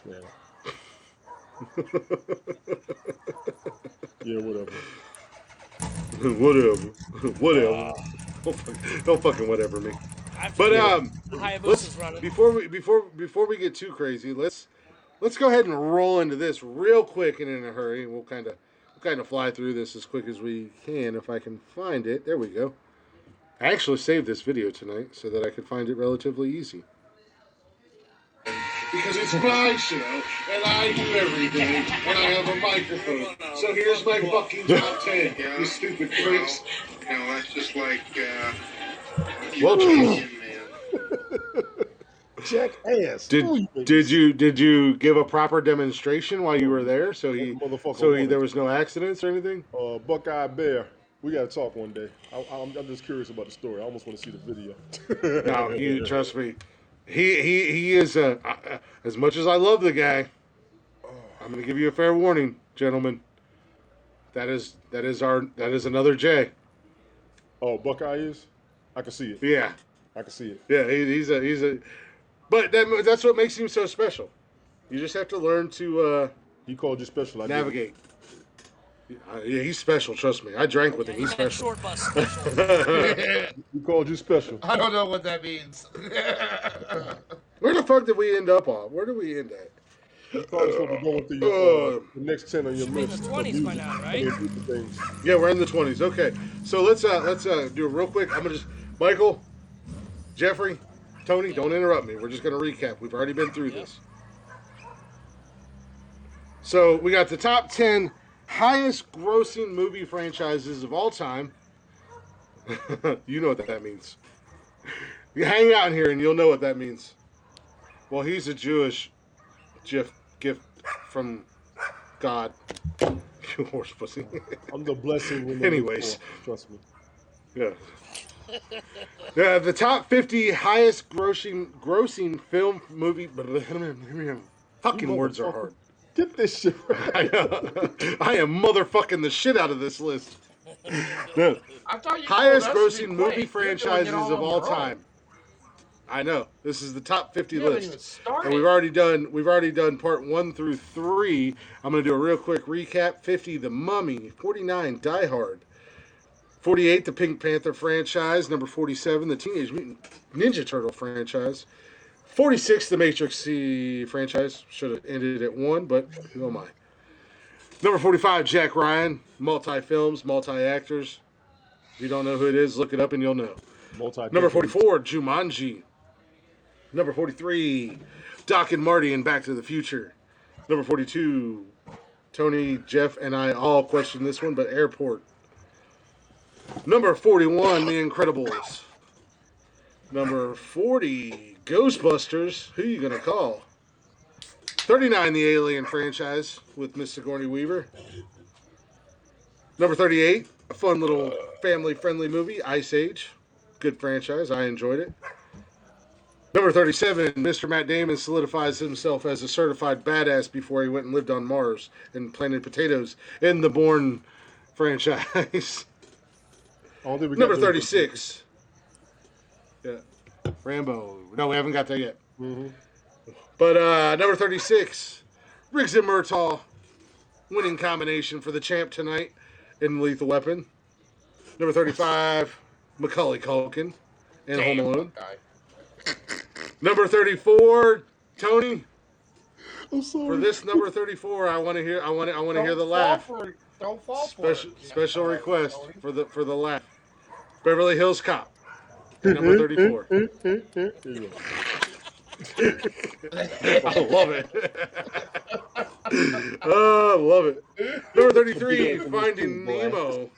yeah. Yeah, whatever. Whatever. Don't fucking whatever me. After But the let's Hayabusa's running. before we get too crazy, let's go ahead and roll into this real quick and in a hurry. We'll kind of fly through this as quick as we can if I can find it. There we go. I actually saved this video tonight so that I could find it relatively easy. Because it's my show, and I do everything, and I have a microphone. So here's my fucking top 10, you stupid freaks. No, that's just like, Well, man. Jackass. Did you give a proper demonstration while you were there? There was no accidents or anything? Buckeye Bear. We gotta talk one day. I'm just curious about the story. I almost want to see the video. No, you trust me. He is as much as I love the guy. I'm going to give you a fair warning, gentlemen. That is another J. Oh, Buckeye is? I can see it. Yeah, I can see it. yeah. He's a. But that's what makes him so special. You just have to learn to He called you special. I didn't. navigate. Yeah, he's special. Trust me. I drank with him. He's He's that special. short bus special. He called you special. I don't know what that means. Where the fuck did we end up on? Where did we end at? You probably supposed to be going through your the next 10 on your Should be in list. the 20s by now, right? Things. Yeah, we're in the 20s. Okay, so let's do it real quick. I'm gonna just Michael, Jeffrey, Tony, don't interrupt me. We're just gonna recap. We've already been through this. So we got the top 10 highest grossing movie franchises of all time. You know what that means. You hang out in here and you'll know what that means. Well, he's a Jewish gift from God. You horse pussy. I'm the blessing. We're Anyways. trust me. Yeah. The top 50 highest grossing film movie. Fucking words are hard. Get this shit right. I am motherfucking the shit out of this list. The I thought you highest told us to grossing be movie quick. You're doing franchises it of on all your own. time. I know. This is the top 50 You haven't even list. started. And we've already done part 1 through 3. I'm going to do a real quick recap. 50, The Mummy. 49, Die Hard. 48, the Pink Panther franchise. Number 47, the Teenage Mutant Ninja Turtle franchise. 46, the Matrix C franchise. Should have ended at 1, but who am I? Number 45, Jack Ryan. Multi-films, multi-actors. If you don't know who it is, look it up and you'll know. Number 44, Jumanji. Number 43, Doc and Marty in Back to the Future. Number 42, Tony, Jeff, and I all question this one, but Airport. Number 41, The Incredibles. Number 40, Ghostbusters. Who you gonna call? 39, the Alien franchise with Miss Sigourney Weaver. Number 38, a fun little family-friendly movie, Ice Age. Good franchise. I enjoyed it. Number 37, Mr. Matt Damon solidifies himself as a certified badass before he went and lived on Mars and planted potatoes in the Bourne franchise. Number 36. Yeah. Rambo. No, we haven't got there yet. Mm-hmm. But number 36, Riggs and Murtaugh. Winning combination for the champ tonight in Lethal Weapon. Number 35, Macaulay Culkin in Home Alone. Number 34, Tony. I'm sorry. For this number 34, I want to hear the laugh. Don't fall for it. Special request for the laugh. Beverly Hills Cop. Number 34. I love it. Oh, I love it. Number 33, Finding Nemo.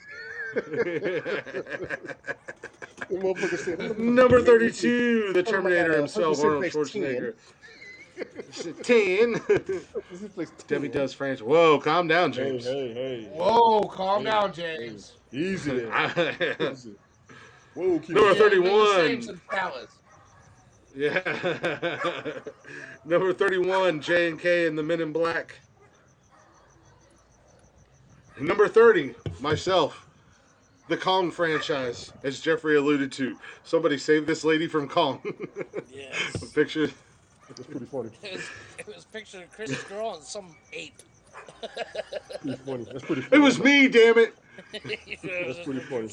Number 32, the Terminator himself, Arnold Schwarzenegger. 10. Debbie Does French. Whoa, calm down, James. Hey. Whoa, calm down, James. Easy there. Easy. Whoa, keep Number it. 31. Yeah. Number 31, J&K and the Men in Black. Number 30, myself. The Kong franchise, as Jeffrey alluded to. Somebody save this lady from Kong. Yes. Picture. That's pretty funny. It was pictured of Chris Girl and some ape. Pretty funny. That's pretty It funny. was me, damn it. That's pretty funny.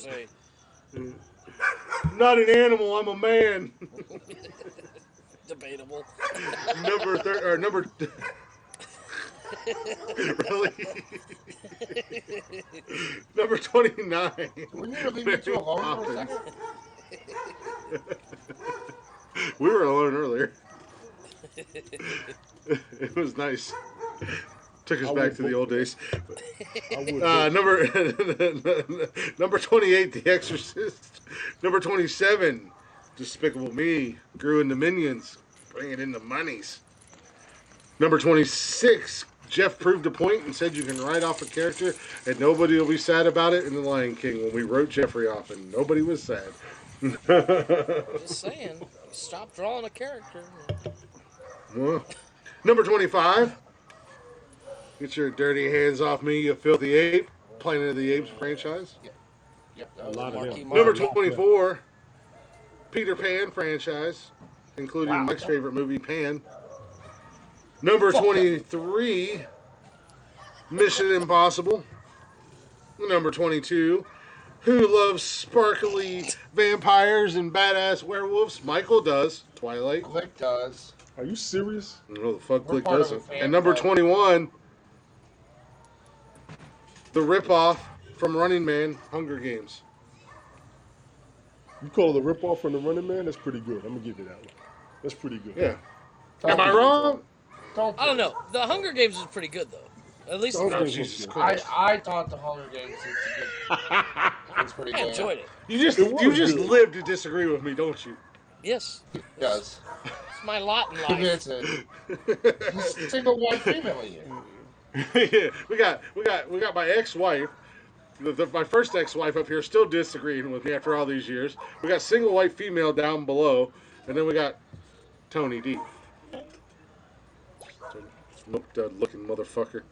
I'm not an animal, I'm a man. debatable. number. Really? Number 29. We need to leave you two Mary alone for a Poppins. second. We were alone earlier. It was nice. Took us back to the old days. Number 28, The Exorcist. Number 27, Despicable Me. Grew into Minions. Bringing in the monies. Number 26, Jeff proved a point and said you can write off a character and nobody will be sad about it in The Lion King when we wrote Jeffrey off and nobody was sad. Just saying, stop drawing a character. Well, number 25, get your dirty hands off me, you filthy ape. Planet of the Apes franchise. Yep, A lot of them. Number 24, Peter Pan franchise, including Wow. Mike's favorite movie, Pan. Number 23, Mission Impossible. Number 22, who loves sparkly vampires and badass werewolves? Michael does. Twilight. Click does. Are you serious? No, the fuck We're Click part of doesn't. a fan And number club. 21, the ripoff from Running Man, Hunger Games. You call it a ripoff from the Running Man? That's pretty good. I'm gonna give you that one. That's pretty good. Yeah. Am I wrong? I don't know. The Hunger Games is pretty good though. At least the Hunger first. Games Jesus was Christ. I thought the Hunger Games is good. It's pretty I good. enjoyed it. You just It was good. live to disagree with me, don't you? Yes, It does. it's my lot in He life. gets it. He's single white female in you. Yeah, we got my ex-wife, my first ex-wife up here, still disagreeing with me after all these years. We got single white female down below, and then we got Tony D. Smoke dud looking motherfucker.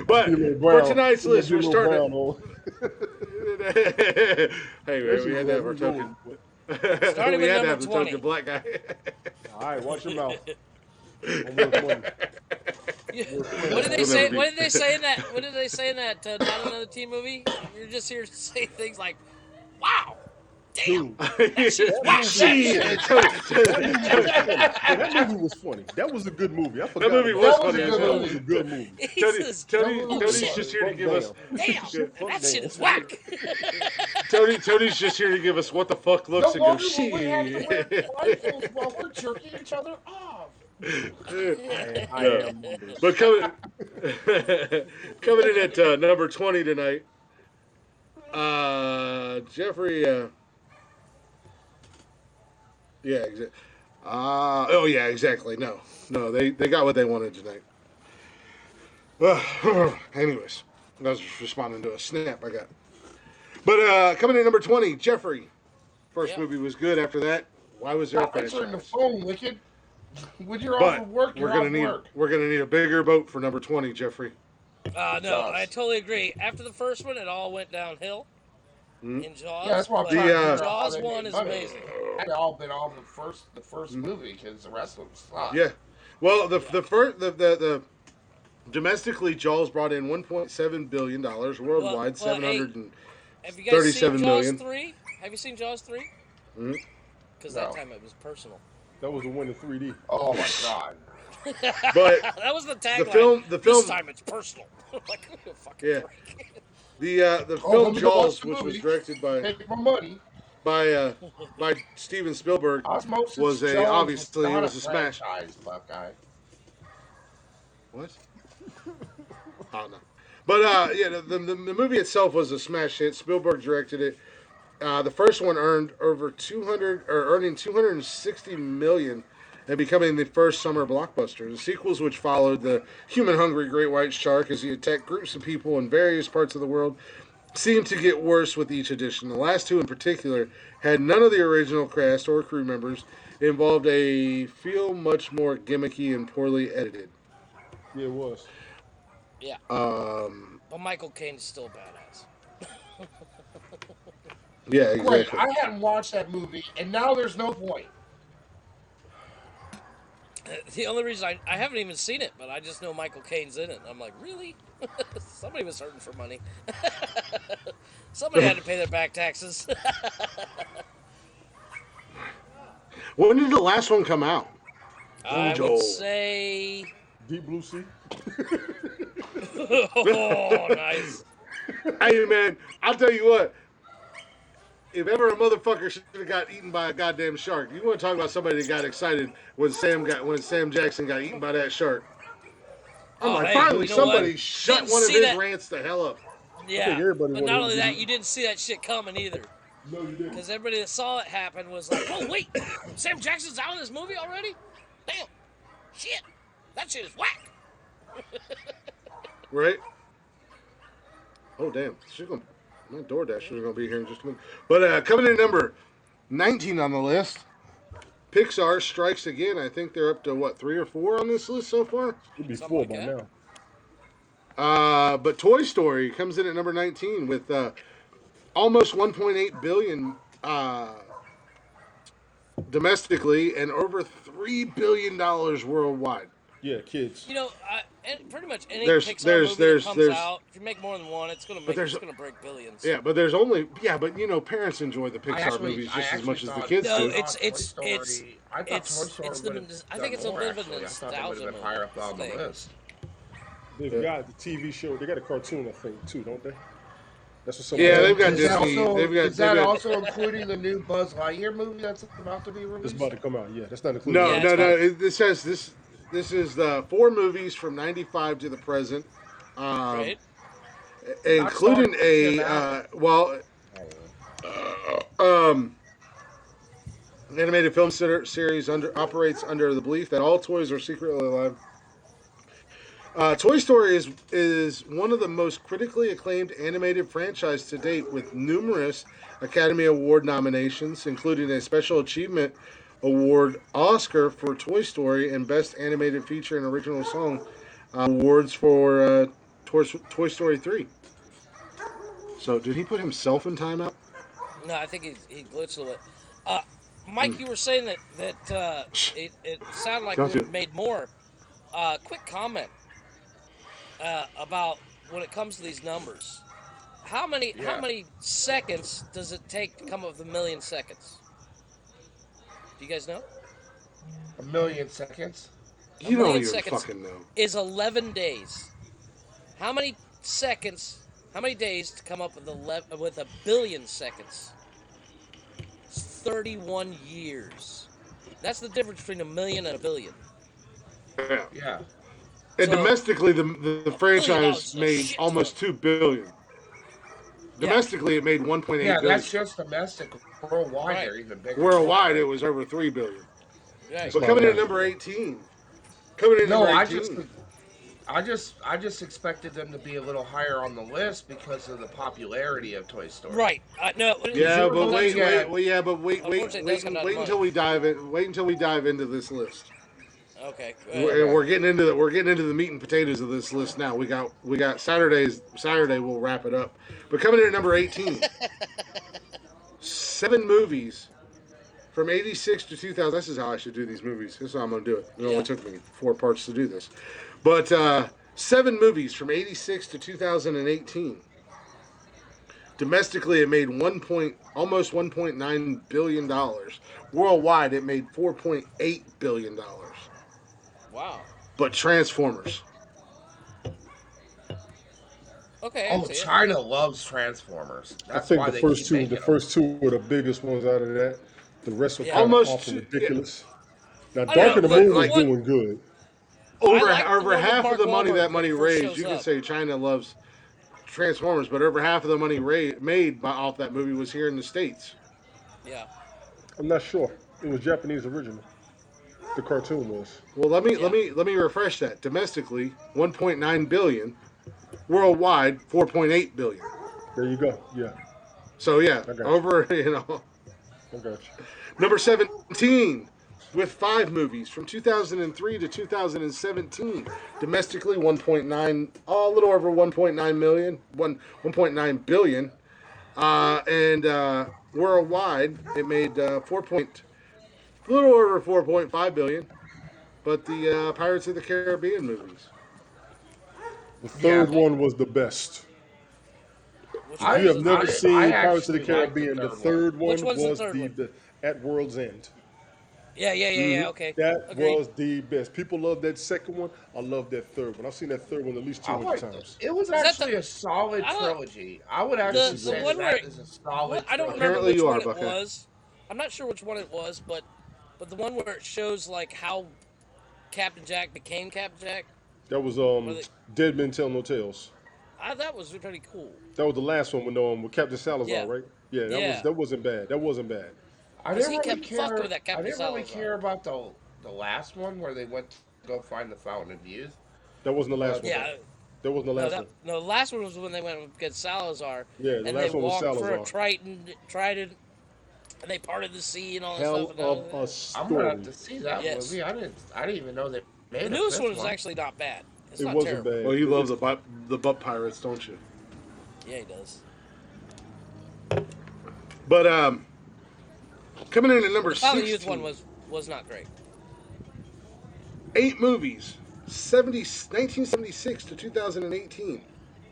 But for tonight's list, we're starting. Hey, man, we had to have our token. Starting We with had to number have the 20. token black guy. All right, watch your mouth. I'm worth money. What did they say? What did they say in that? What did they say in that Not Another Teen movie? You're just here to say things like, "Wow, damn, that shit is whack." That movie was funny. That was a good movie. I forgot. That movie was That was funny a as good hell. That was a good movie. He Tony, says, Tony's just here to give us. "Damn, that shit is whack." Tony's just here to give us what the fuck No looks and wonder go we have to wear shit. blindfolds while we're jerking each other off. I am. But coming in at number 20 tonight, Jeffrey. Yeah, exactly. Oh yeah, exactly. No, they got what they wanted tonight. Anyways, I was just responding to a snap I got. But coming in at number 20, Jeffrey. First Yeah. movie was good. After that, why was there a Stop answering the franchise? phone, Wicked. When you're off But of work, you're off work. we're gonna need a bigger boat for number 20, Jeffrey. No, Jaws. I totally agree. After the first one, it all went downhill. In Jaws, Yeah, that's what I'm but trying to figure out how Jaws they one made is money. amazing. Had all been on the first movie because the rest of them sucked. Yeah. Well, the domestically, Jaws brought in $1.7 billion. Worldwide, Well, hey, 700 have you guys seen 37 Jaws million. 3? Have you seen Jaws 3? Because that No. time it was personal. That was the one in 3D. Oh my god. But That was the tagline. the This film, time it's personal. Like, give me a fucking Yeah. break. the let film me go watch Jaws, the which was movie. directed Take my money. by Steven Spielberg, Osmosis was a Jones obviously not it was a smash. franchise, Buckeye. What? I don't know. But yeah, the movie itself was a smash hit. Spielberg directed it. The first one earned over 200 or earning 260 million and becoming the first summer blockbuster. The sequels, which followed the human-hungry great white shark as he attacked groups of people in various parts of the world, seemed to get worse with each edition. The last two in particular had none of the original cast or crew members, involved a feel much more gimmicky and poorly edited. Yeah, it was. Yeah. But Michael Caine's still badass. Yeah, Wait, exactly. I hadn't watched that movie, and now there's no point. The only reason I haven't even seen it, but I just know Michael Caine's in it. I'm like, really? Somebody was hurting for money. Somebody had to pay their back taxes. When did the last one come out? I would Joel. say. Deep Blue Sea. Oh, nice. Hey man, I'll tell you what. If ever a motherfucker should have got eaten by a goddamn shark, you want to talk about somebody that got excited when Sam Jackson got eaten by that shark. I'm Oh, like, hey, finally you know what? somebody shut Didn't one of see his that. rants the hell up. I think Yeah, everybody but wanted not him only to that, be. you didn't see that shit coming either. No, you didn't. Because everybody that saw it happen was like, oh, wait, Sam Jackson's out in this movie already? Damn. Shit. That shit is whack. Right? Oh damn, she's gonna. My DoorDash is gonna be here in just a minute. But coming in number 19 on the list, Pixar strikes again. I think they're up to what, 3 or 4 on this list so far. It'd be Something 4 like by that. now. But Toy Story comes in at number 19 with almost 1.8 billion domestically and over $3 billion worldwide. Yeah, kids. You know, pretty much any There's Pixar there's movie that there's comes there's out, if you make more than one, but there's it's gonna break billions. yeah, but there's only yeah, but you know parents enjoy the Pixar movies I just as actually much as the thought. kids No, do. I thought Toy Story would have I think done it's a more. bit of a Actually, I thought it would nostalgia have been higher up on the thing. list. They've got the TV show. They got a cartoon, I think, too, don't they? That's what Yeah, somebody. they've got Is that Disney. also They've got including the new Buzz Lightyear movie that's about to be It's released? about to come out. Yeah, that's not included. no Yeah, no it's no. fine. It says this. This is the 4 movies from '95 to the present, um, Right? I saw including Tim a Allen. um, animated film series operates under the belief that all toys are secretly alive. Toy Story is one of the most critically acclaimed animated franchise to date, with numerous Academy Award nominations, including a Special Achievement Award, Oscar for Toy Story, and Best Animated Feature and Original Song awards for Toy Story 3. So, did he put himself in timeout? No, I think he glitched a little bit. Uh, Mike, you were saying that it sounded like Don't we you? made more. Quick comment about when it comes to these numbers. How Yeah, many seconds does it take to come up with 1,000,000 seconds? Do you guys know? 1,000,000 seconds. A You don't million even seconds fucking know. is 11 days. How many seconds? How many days to come up with 1,billion seconds? It's 31 years. That's the difference between a million and a billion. Yeah. Yeah, And So domestically, the $1 billion franchise is a made shit ton. almost 2 billion. Yeah, Domestically, it made 1.8 yeah, billion. that's just domestic. Worldwide, right, they're even bigger than that. Worldwide, it was over 3 billion. That's right. But about coming in at right. number 18. Coming in at No, number 18. I just expected them to be a little higher on the list because of the popularity of Toy Story. Right. No, Because you Yeah, were but looking at unfortunately, it does come down to wait money. until we dive in. Wait until we dive into this list. Okay, go ahead. We're, okay. we're getting into the meat and potatoes of this list now. We got Saturday. We'll wrap it up. But coming in at number 18, 7 movies from '86 to 2000. This is how I should do these movies. This is how I'm going to do it. It only Yeah. took me 4 parts to do this. But 7 movies from '86 to 2018. Domestically, it made almost 1.9 billion dollars. Worldwide, it made 4.8 billion dollars. Wow. But Transformers. Okay, I Oh, see it. China loves Transformers. I That's think why they keep making the them. first two were the biggest ones out of that. The rest were Yeah. kind of Almost awful yeah, ridiculous. Now, I don't Dark know. of the like Moon is like What doing good. I over like the over one with half of Mark the money Wahlberg that when he money first raised. shows You can up. say China loves Transformers, but over half of the money made off that movie was here in the states. Yeah. I'm not sure. It was Japanese original. The cartoon was. Well, Yeah. let me refresh that. Domestically, 1.9 billion. Worldwide, 4.8 billion. There you go. Yeah, So yeah, I got you. over I got you. number 17 with 5 movies from 2003 to 2017. Domestically, 1.9, a little over 1.9 million, 1.9 billion, and worldwide it made a little over 4.5 billion. but the Pirates of the Caribbean movies. The Yeah, third one was the best. Which If one you was have the never third one? I seen Pirates of the actually like the Caribbean, the third one. third Which one one's the was third one? the At World's End. Yeah, yeah, yeah, Hmm. yeah. Okay, That agreed. was the best. People love that second one. I love that third one. I've seen that third one at least I 200 like times. it was Is that the? actually a solid I don't. trilogy. I would Yes, actually it The say one that was. where that is a solid I don't remember Apparently, trilogy. which you are, one it Buckhead. was. I'm not sure which one it was, but the one where it shows like how Captain Jack became Captain Jack. That was Where they, Dead Men Tell No Tales. that was pretty cool. That was the last one with Captain Salazar, Yeah, right? Yeah, yeah. that wasn't bad. That wasn't bad. Because he kept fucking with that I Captain didn't really Salazar. care about the last one where they went to go find the Fountain of Youth. That wasn't the last But one though. Yeah, That wasn't the no, last one. the last one was when they went against Salazar, Yeah, the and they last one was walked for a Salazar. trident, and they parted the sea and all that Hell stuff. of a I'm gonna have story. to see that Yes, movie. I didn't even know they the made a newest fifth one is one. actually not bad. It's It not wasn't terrible. bad. Well, you love It's, the butt pirates, don't you? Yeah, he does. But coming in at But number the Fountain of Youth 16, one was not great. 8 movies, 1976 to 2018.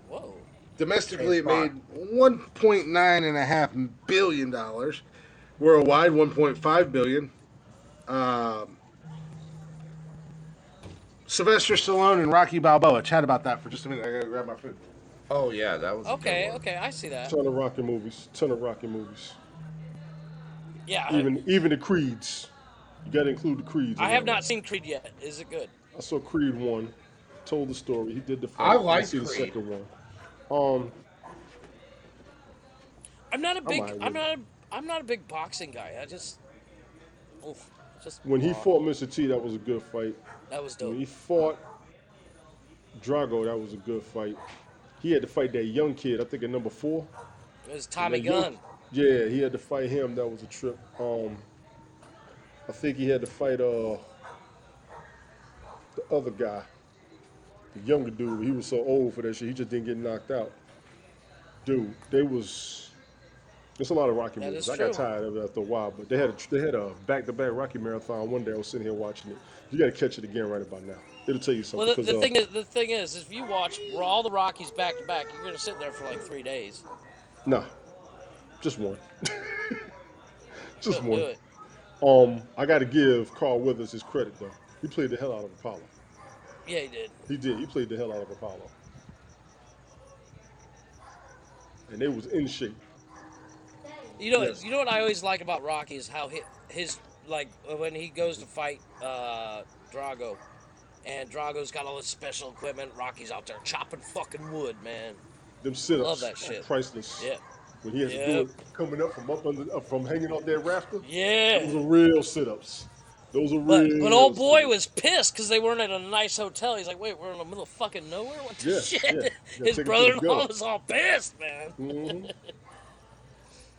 Whoa. Domestically, James it Bond. made $1.9.5 billion. Worldwide, 1.5 billion. Um, Sylvester Stallone and Rocky Balboa. Chat about that for just a minute. I gotta grab my food. Oh yeah, that was a good Okay, one. okay, I see that. ton of Rocky movies. Ton of Rocky movies. Yeah, Even the Creeds. You got to include the Creeds in I that have one. not seen Creed yet. Is it good? I saw Creed one, told the story. He did the I fight. I like see the Creed. second one. Um, I'm not a I'm big. alright I'm with it. not. I'm not a big boxing guy. I just. Oof, just. When he raw. fought Mr. T, that was a good fight. That was When dope. he fought Drago, that was a good fight. He had to fight that young kid. I think at number 4. It was And Tommy that young, Gunn. yeah, he had to fight him. That was a trip. I think he had to fight the other guy, the younger dude. He was so old for that shit. He just didn't get knocked out. Dude, they was. There's a lot of Rocky That movies. is I got true. tired of it after a while, but they had a back-to-back Rocky marathon one day. I was sitting here watching it. You got to catch it again right about now. It'll tell you Well, something because the thing is, if you watch all the Rockies back to back, you're gonna sit there for like 3 days. nah, just one, just Couldn't do one. it. I got to give Carl Weathers his credit though. He played the hell out of Apollo. Yeah, he did. He did. He played the hell out of Apollo, and they was in shape. Yes. You know what I always like about Rocky is how his like when he goes to fight Drago, and Drago's got all this special equipment. Rocky's out there chopping fucking wood, man. Them Love sit-ups that are shit. priceless. Yeah. When he had to do Yep. it coming up from from hanging off that rafter, Yeah. those are real sit-ups. Those are But real old boy sit-ups. was pissed because they weren't at a nice hotel. He's like, wait, we're in the middle of fucking nowhere? What the Yeah, shit? yeah. Gotta His take it to the brother-in-law gutter. was all pissed, man. Hmm.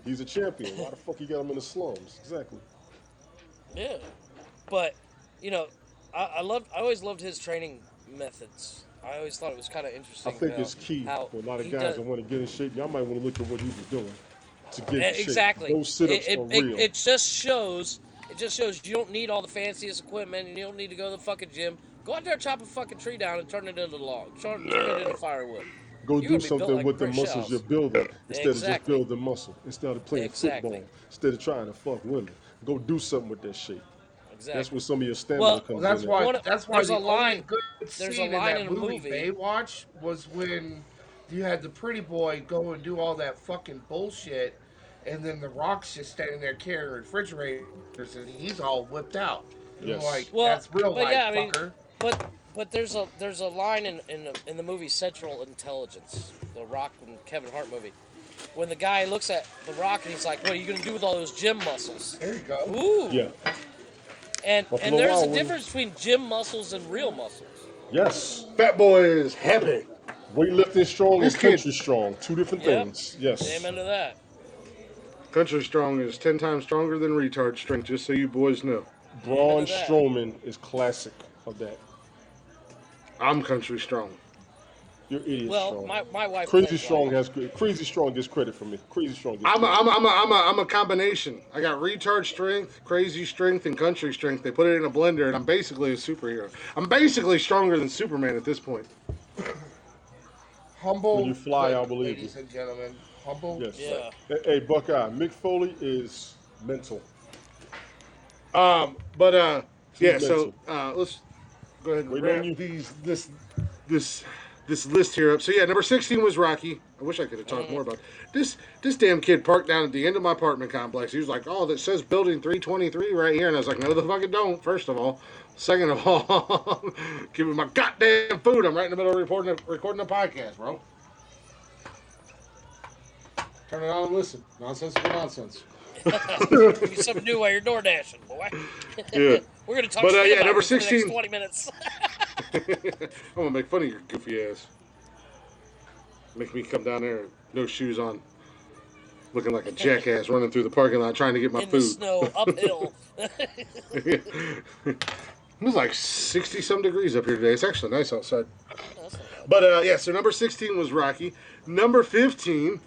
He's a champion. Why the fuck he got him in the slums? Exactly. Yeah. But, you know, I always loved his training methods. I always thought it was kind of I interesting, think it's key how for a lot of he guys does. that want to get in shape. Y'all might want to look at what he was doing to get in shape. Exactly. Those sit-ups are real. It just shows. It just shows you don't need all the fanciest equipment, and you don't need to go to the fucking gym. Go out there, chop a fucking tree down, and turn it into log. Turn it into firewood. Go You're do gonna be built something like with the brick muscles you're shells. building instead of just Exactly. building muscle. Instead of playing Exactly. football, instead of trying to fuck women. Go do something with that shit. That's Exactly. where some of your stamina Well, Well, comes in at. that's why there's the a only line. good There's a scene in line that in a movie movie. Baywatch was when you had the pretty boy go and do all that fucking bullshit, and then the Rock's just standing there carrying refrigerators, and he's all whipped out. And I'm Yes. like, Well, that's real but life, yeah, I mean, fucker. but there's a line in the movie Central Intelligence, the Rock and Kevin Hart movie, when the guy looks at the Rock and he's like, "What are you gonna do with all those gym muscles?" There you go. Ooh, Yeah. and Buffalo there's a Wild Wings. difference between gym muscles and real muscles. Yes. Fat boy is happy. Weightlifting strong This and kid- country strong. Two different Yep. things. Yes. Amen to that. Country Strong is 10 times stronger than retard strength, just so you boys know. Braun to that. Strowman is classic of that. I'm Country Strong. You're idiot Well, strong. my wife Crazy thinks strong like, has crazy strong gets credit from me. Crazy strong gets I'm a, credit. I'm a, I'm a, I'm a, I'm a combination. I got retard strength, crazy strength, and country strength. They put it in a blender, and I'm basically a superhero. I'm basically stronger than Superman at this point. When you Humble, fly, I'll believe you. ladies and gentlemen. Humble Yes. Rick. yeah. Hey, Buckeye, Mick Foley is mental. But He's yeah. So mental. let's go ahead and Waiting on wrap you. this this list here up. So yeah, number 16 was Rocky. I wish I could have talked more about this. This damn kid parked down at the end of my apartment complex. He was like, "Oh, that says building 323 right here," and I was like, "No, the fuck it don't." First of all, second of all, give me my goddamn food. I'm right in the middle of recording a podcast, bro. Turn it on and listen. Nonsensical nonsense. Give you something new while you're door dashing, boy. Yeah. We're gonna talk But shit yeah, about number you for the next 16. 20 minutes. I'm gonna make fun of your goofy ass. Make me come down there, no shoes on, looking like a jackass running through the parking lot trying to get my In the food. snow, uphill. It was like 60 some degrees up here today. It's actually nice outside. That's not bad. But yeah, so number 16 was Rocky. Number 15,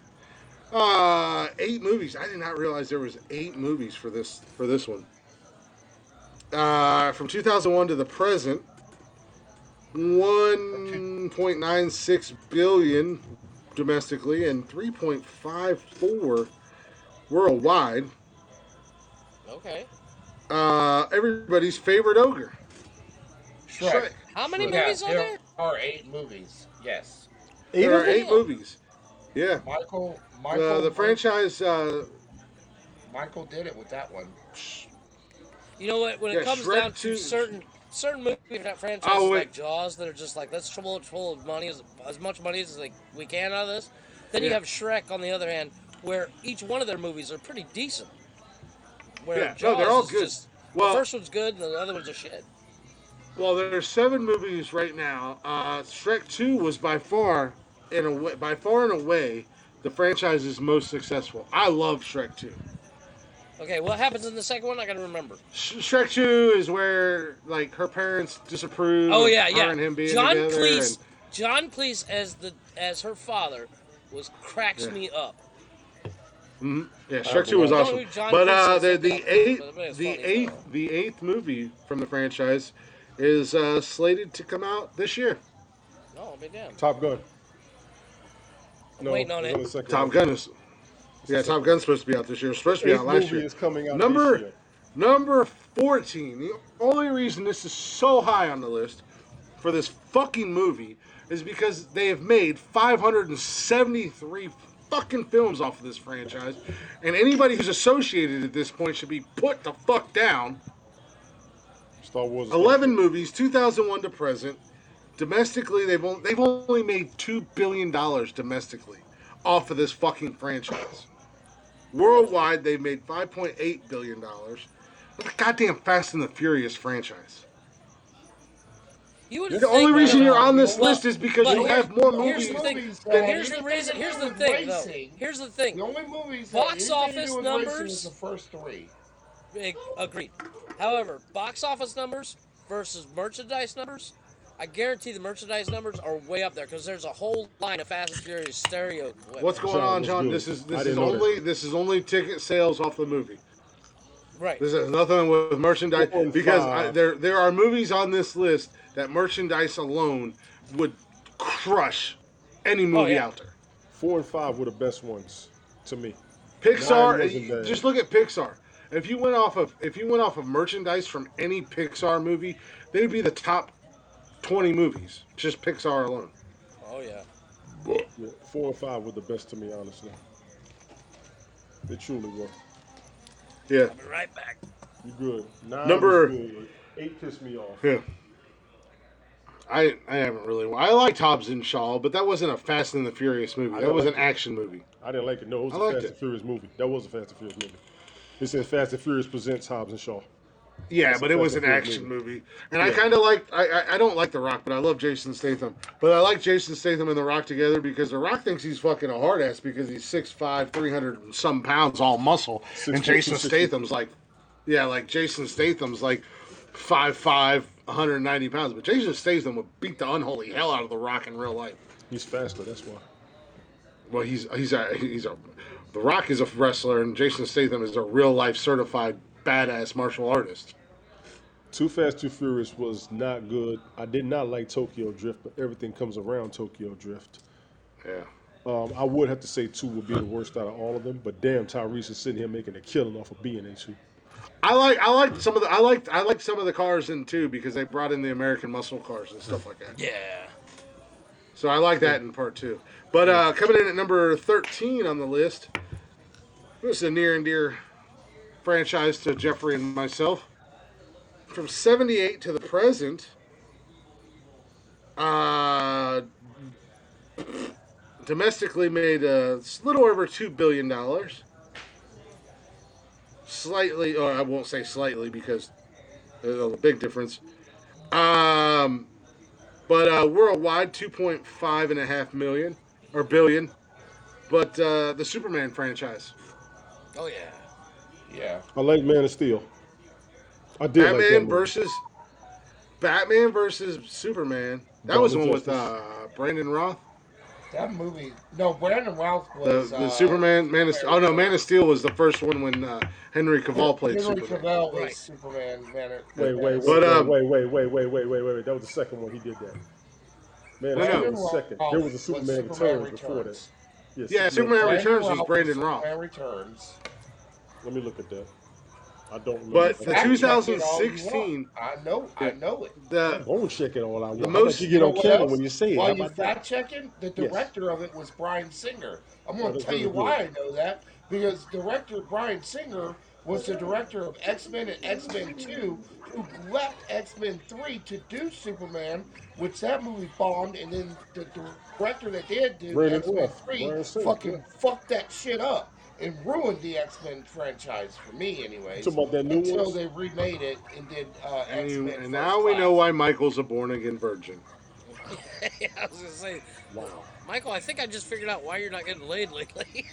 8 movies. I did not realize there was 8 movies for this one. From 2001 to the present, 1.96 billion domestically and 3.54 worldwide. Okay. Everybody's favorite ogre, Shrek. How many Yeah, movies on there there? are 8 movies. Yes. There are 8 Damn. movies. Yeah, Michael the franchise. Michael did it with that one. You know what? When Yeah, it comes Shrek down to 2. certain movie franchises Oh wait, like Jaws that are just like let's full of money as much money as like we can out of this. Then you Yeah. have Shrek on the other hand, where each one of their movies are pretty decent. Where yeah, no, Jaws they're all is good. just the Well, first one's good and the other ones are shit. well, there's 7 movies right now. Shrek 2 was by far and away, the franchise's most successful. I love Shrek 2. Okay, what happens in the second one? I gotta remember. Shrek 2 is where like her parents disapprove Oh of yeah, her yeah. and him being John together, Cleese, and John Cleese as her father cracks Yeah. me up. yeah, Shrek 2 was I don't know awesome. who John But Cleese is, the but it's funny as hell. the eighth movie from the franchise is slated to come out this year. No, I'll be damned. Top Gun. No, waiting on it's it. the second Top one. Gun is Top Gun's supposed to be out this year. It's supposed to be Eighth out last movie year. is coming out Number this year. number 14. The only reason this is so high on the list for this fucking movie is because they have made 573 fucking films off of this franchise, and anybody who's associated at this point should be put the fuck down. Star Wars. Is 11 movies, 2001 to present. Domestically, they've only made $2 billion domestically off of this fucking franchise. Worldwide, they've made $5.8 billion. That's a goddamn Fast and the Furious franchise. You would The think only reason that- you're on this well, list is because but you here- have more here's movies. the thing. than- Here's the reason. Here's the thing, though. Here's the thing. The only movies Box that office anything to do with numbers- racing is the first 3. Agreed. However, box office numbers versus merchandise numbers, I guarantee the merchandise numbers are way up there because there's a whole line of Fast and Furious stereo. What's going on, John? What's This good? I is didn't know only this is only ticket sales off the movie. Right. This has nothing with merchandise 4 and because 5. there are movies on this list that merchandise alone would crush any movie yeah. out there. 4 and 5 were the best ones to me. 9 Pixar, wasn't bad. just look at Pixar. If you went off of merchandise from any Pixar movie, they would be the top 20 movies, just Pixar alone. Oh yeah. Yeah, 4 and 5 were the best to me, honestly. They truly were. Yeah, I'll be right back. You good? 9 Number- was good. 8 pissed me off. yeah. I haven't really. I liked Hobbs and Shaw, but that wasn't a Fast and the Furious movie. That was an action movie. I didn't like it. No, it was I a liked Fast it. and Furious movie. That was a Fast and Furious movie. It said Fast and Furious presents Hobbs and Shaw. Yeah, That's but a it was Fast an and Furious action movie. movie. And I kind of liked, I don't like The Rock, but I love Jason Statham. But I like Jason Statham and The Rock together because The Rock thinks he's fucking a hard ass because he's 6'5", 300 and some pounds, all muscle. 6'4", And Jason 260. Statham's like, yeah, like Jason Statham's like 5'5", 190 pounds. But Jason Statham would beat the unholy hell out of The Rock in real life. He's faster. That's why. Well, he's a The Rock is a wrestler, and Jason Statham is a real life certified badass martial artist. Too Fast, Too Furious was not good. I did not like Tokyo Drift, but everything comes around Tokyo Drift. Yeah. I would have to say two would be the worst out of all of them, but damn, Tyrese is sitting here making a killing off of being in two. I liked some of the cars in two because they brought in the American muscle cars and stuff like that. Yeah. So I like that in part two. But coming in at number 13 on the list, this is a near and dear franchise to Jeffrey and myself. From 78 to the present, uh, domestically made a little over $2 billion. Slightly, or I won't say slightly because there's a big difference. Um, but worldwide, 2.5 and a half million or billion. But the Superman franchise, Oh yeah. Yeah. I like Man of Steel. I did like that Batman movie. versus Batman versus Superman. That Dawn was the of one with Justice. Brandon Roth. That movie. No, Brandon Routh was The Superman Man of Oh no, Man of Steel was the first one when Henry Cavill played Henry Superman. Cavill was Right. Superman. Wait, wait, But wait. That was the second one he did that. Man of no, Steel Brandon was Routh second. There was a was Superman Superman Returns before that. Returns. Yeah, yeah, Superman Brandon Returns was Routh Brandon Roth. Superman Returns. Let me look at that. I don't remember. But the Fact check it all you 2016, want. I know it. the Don't check it all I want. How most- about you get on what camera else? when you say it? How While you about that? fact checking, the Yes. director of it was Bryan Singer. I'm Oh, going to that's tell you really why I know that. Because director Bryan Singer was the director of X-Men and X-Men 2, who left X-Men 3 to do Superman, which that movie bombed, and then the director that did do Brandon X-Men Roth, 3 Bryan Singer, fucking yeah. fucked that shit up and ruined the X-Men franchise for me anyways. You talking about that new until ones? they remade it and did X-Men and First now we know Class. why Michael's a born again virgin. Yeah, I was gonna say, Wow. Michael, I think I just figured out why you're not getting laid lately.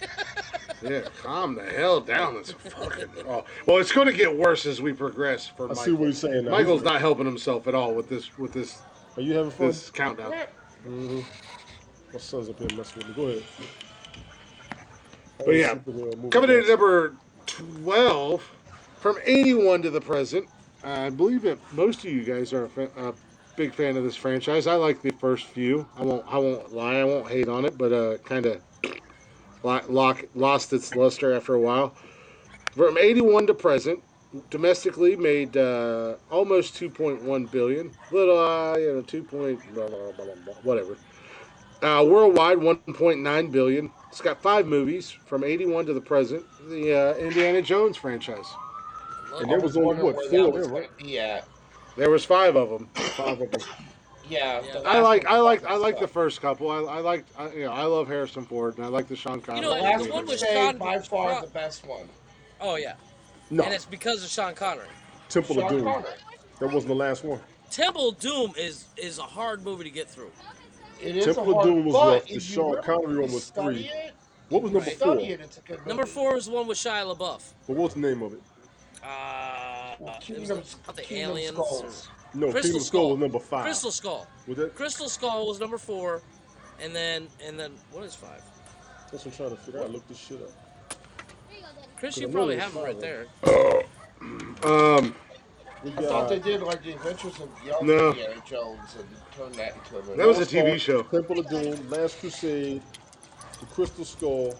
Yeah, calm the hell down. It's fucking. Oh. Well, it's going to get worse as we progress for I Michael. see what he's saying now. Michael's not helping himself at all with this Are you having fun? this countdown. My son's up here messing with me. Go ahead. But yeah, Superhero movie coming in at guys. number 12, from 81 to the present, I believe that most of you guys are a big fan of this franchise. I like the first few. I won't lie. I won't hate on it, but kind of lost its luster after a while. From 81 to present, domestically made almost 2.1 billion. Little, 2 point blah, blah, blah, blah, whatever. Worldwide, 1.9 billion. It's got 5 movies from 81 to the present. The Indiana Jones franchise. And I there was was only wondering what where 4 that of was them, going right? to be at. There was 5 of them. Yeah, Yeah. the I last one like fucking the sucked. first couple. I love Harrison Ford and I like the Sean You Connery. know, The the last one one with was Sean- by far Sean- the best one. Oh yeah, No, and it's because of Sean Connery. Temple of Sean Doom. Connery. That wasn't the last one. Temple of Doom is a hard movie to get through. It is Temple a of hard, Doom was but rough. The if you Sean really Connery one was study 3. it, What was number Right. 4? study it, it's a good movie. Number 4 is the one with Shia LaBeouf. But what's the name of it? Well, It was about the Kingdom aliens. Skulls. No, Crystal Kingdom Skull was Skull. number 5. Crystal Skull. Was that? Crystal Skull was number 4, and then what is 5? That's what I'm trying to figure out. Look this shit up. Chris, I you know probably there's have it right 5 there. We I thought they got did like the Adventures of Young No. Indiana Jones and turned that into a movie. That was a Lost TV Ark, show. Temple of Doom, Last Crusade, The Crystal Skull.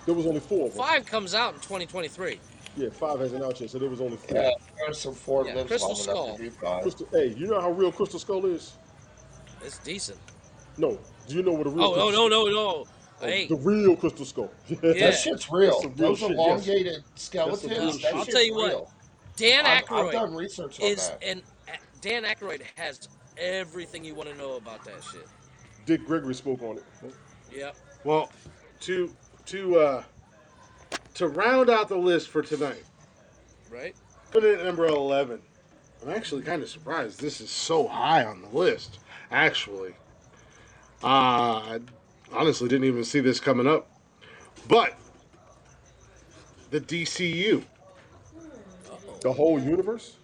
There was only 4 of them. 5 comes out in 2023. Yeah, 5 hasn't out yet, so there was only 4. Yeah, Harrison Ford Yeah, lives Crystal long Skull. enough to do 5. Crystal, hey, you know how real Crystal Skull is? It's decent. No. Do you know what a real Oh Crystal no! Hey, The real Crystal Skull. Yeah. That shit's real. That's some real Those shit, yes. elongated That's skeletons, some real that shit. I'll shit's tell you what. real. Dan I've Aykroyd done research on is that. and Dan Aykroyd has everything you want to know about that shit. Dick Gregory spoke on it. Yep. Well, to round out the list for tonight, Right. put it at number 11. I'm actually kind of surprised this is so high on the list. Actually, I honestly didn't even see this coming up. But the DCU, The whole universe?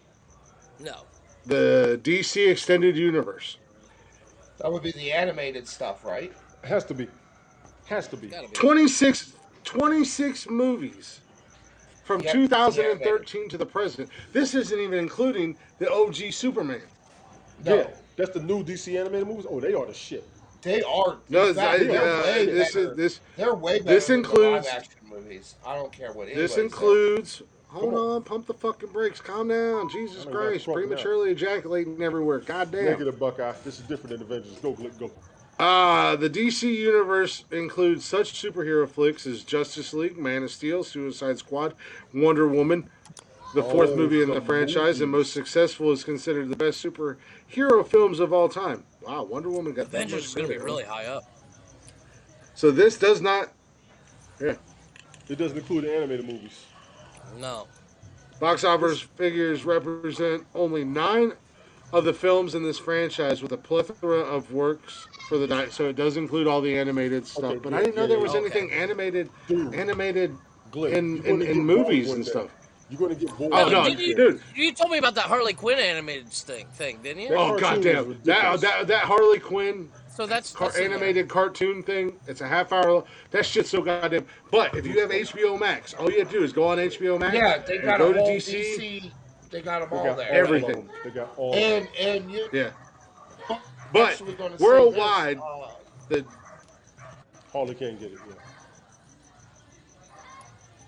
No. the DC Extended Universe. That would be the animated stuff, right? Has to be. Has to be. Gotta be. 26 movies from Yep, the animated. 2013 to the present. This isn't even including the OG Superman. Yeah, No, that's the new DC animated movies. Oh, they are the shit. they are. No, In fact, they're way this is better. They're way this better than the live includes action movies. I don't care what this anybody says. includes. Come Hold on. on, pump the fucking brakes. Calm down. I Jesus done got Christ, crunk now. prematurely ejaculating everywhere. Goddamn. Negative Buckeye. This is different than Avengers. Go, Glick, go. The DC universe includes such superhero flicks as Justice League, Man of Steel, Suicide Squad, Wonder Woman. The fourth Oh, movie in the some franchise and most movies. successful is considered the best superhero films of all time. Wow, Wonder Woman got that Avengers much is gonna be credit, huh? really high up. So this does not. Yeah. It doesn't include the animated movies. No. Box office figures represent only 9 of the films in this franchise with a plethora of works for the night. So it does include all the animated stuff. Okay, But yeah, I didn't know yeah, there yeah, was yeah. anything animated Dude, animated Glick, in you're gonna in get movies bored and one day. stuff. You're gonna get bored. Oh with no, didn't these dude. You told me about that Harley Quinn animated thing, didn't you? That Oh cartoon goddamn. was ridiculous. That Harley Quinn So that's in there. animated cartoon thing. It's a half hour. That shit's so goddamn. But if you have HBO Max, all you have to do is go on HBO Max. Yeah, they and got go a to whole DC. DC. They got them They all got there. all Everything. of them. They got all of them. And you Yeah. But actually going to say worldwide, this. the Harley can't get it. Yeah.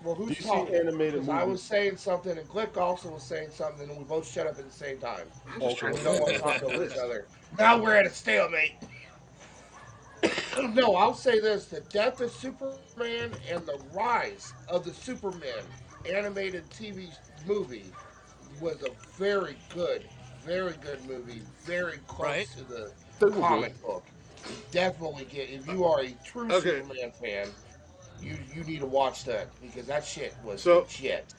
Well, who's DC talking? animated Because I was movies. saying something, and Glick also was saying something, and we both shut up at the same time. I'm just trying We to don't want to look talk at the over each list. other. Now we're at a stalemate. No, I'll say this: the death of Superman and the rise of the Superman animated TV movie was a very good movie, very close Right. to the They were comic book. Definitely get if you are a true Okay. Superman fan, you need to watch that because that shit was So- legit.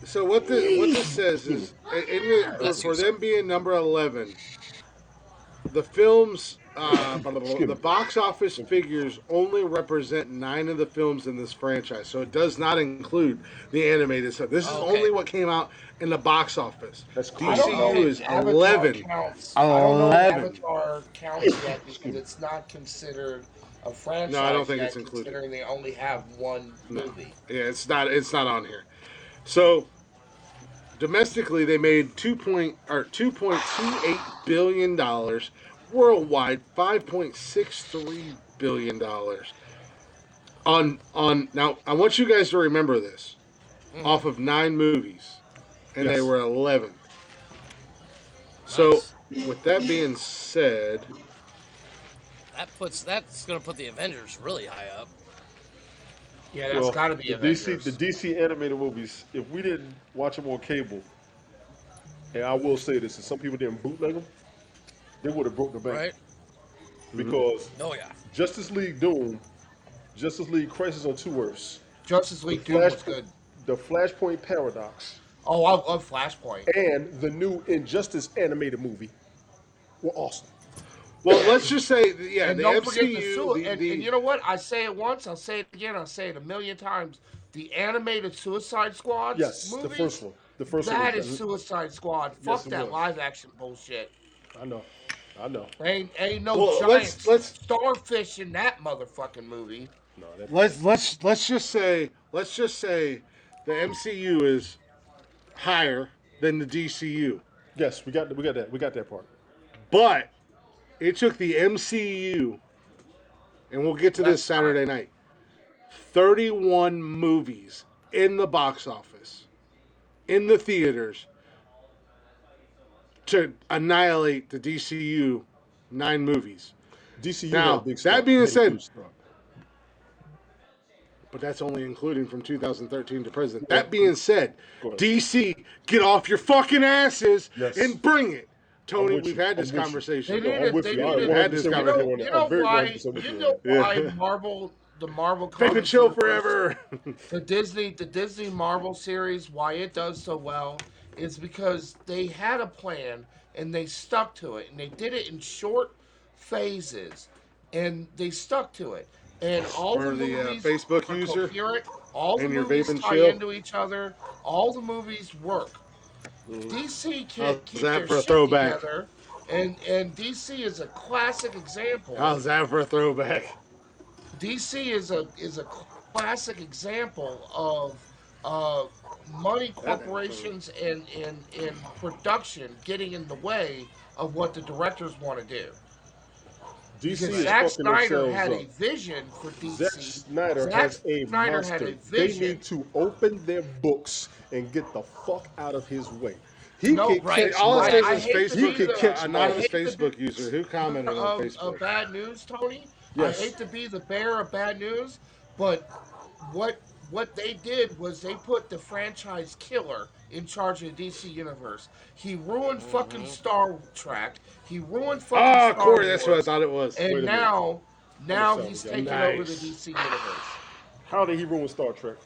So what this says is, Bless for you, them being number 11, the films, the box office figures only represent 9 of the films in this franchise. So it does not include the animated stuff. This is Okay. only what came out in the box office. That's cool. I don't know DCU if is Avatar 11. counts. I don't know if 11. Avatar counts yet because it's not considered a franchise. No, I don't think yet, it's included. Considering they only have one movie. Yeah, it's not on here. So domestically, they made 2.28 billion dollars. Worldwide, $5.63 billion. On now, I want you guys to remember this. Off of 9 movies, and they Yes. were 11. So, Nice. with that being said, That's gonna put the Avengers really high up. Yeah, that's got to be the Avengers. the DC animated movies. If we didn't watch them on cable, and I will say this, and some people didn't bootleg them, they would have broke the bank Right? because Oh yeah. Justice League Doom, Justice League Crisis on Two Earths, Justice League Doom was good. the Flashpoint Paradox, Oh, I love Flashpoint. and the new Injustice animated movie were awesome. well, let's just say, yeah, And the don't forget the, MCU, and you know what? I say it once, I'll say it again, I'll say it a million times. The animated Suicide Squad Yes, movie, the first one. The first one. that was is Suicide Squad. Yes, Fuck it that was. live action bullshit. I know. Ain't no Well, giant let's- starfish in that motherfucking movie. No, that, let's just say the MCU is higher than the DCU. yes, we got that part. But it took the MCU, and we'll get to this Saturday night, 31 movies in the box office, in the theaters, to annihilate the DCU 9 movies. DCU Now, had a big that start. being They had a said- huge start. But that's only including from 2013 to present. That being said, Go ahead. DC, get off your fucking asses Yes. and bring it. Tony, I'm with we've you. had this I'm with you. conversation. They I'm with they you. I needed- had this 100% with conversation. you on You that. know I'm very why? 100% with You you know on that. why Yeah. the Marvel Take a comics chill universe, forever. the Disney Marvel series, why it does so well is because they had a plan and they stuck to it, and they did it in short phases, and they stuck to it. And all For the the, movies Facebook are user coherent, all the and your movies vaping tie chill. into each other, all the movies work. DC can't How's keep that their for a shit throwback? together And DC is a classic example. How's that for a throwback? DC is a classic example of uh, money That ain't a throw. corporations and production getting in the way of what the directors want to do. DC Because is Zack fucking Snyder themselves had up. a vision for Zack DC. Snyder Zack has a Snyder had a monster. They vision. need to open their books and get the fuck out of his way. He No, can Right. Hey, catch all it Marvel. says I is hate to He be Facebook, can the catch I anonymous Marvel. hate to be Facebook user. Who commented on of Facebook? bad news, Tony. I Yes. hate to be the bearer of bad news, but what they did was they put the franchise killer in charge of the DC universe. He ruined fucking Mm-hmm. Star Trek. He ruined fucking Ah, Star Corey, that's what I Wars, thought it was. and Wait a minute. I'm gonna now sound he's you guys. taking over the Nice. DC universe. How did he ruin Star Trek?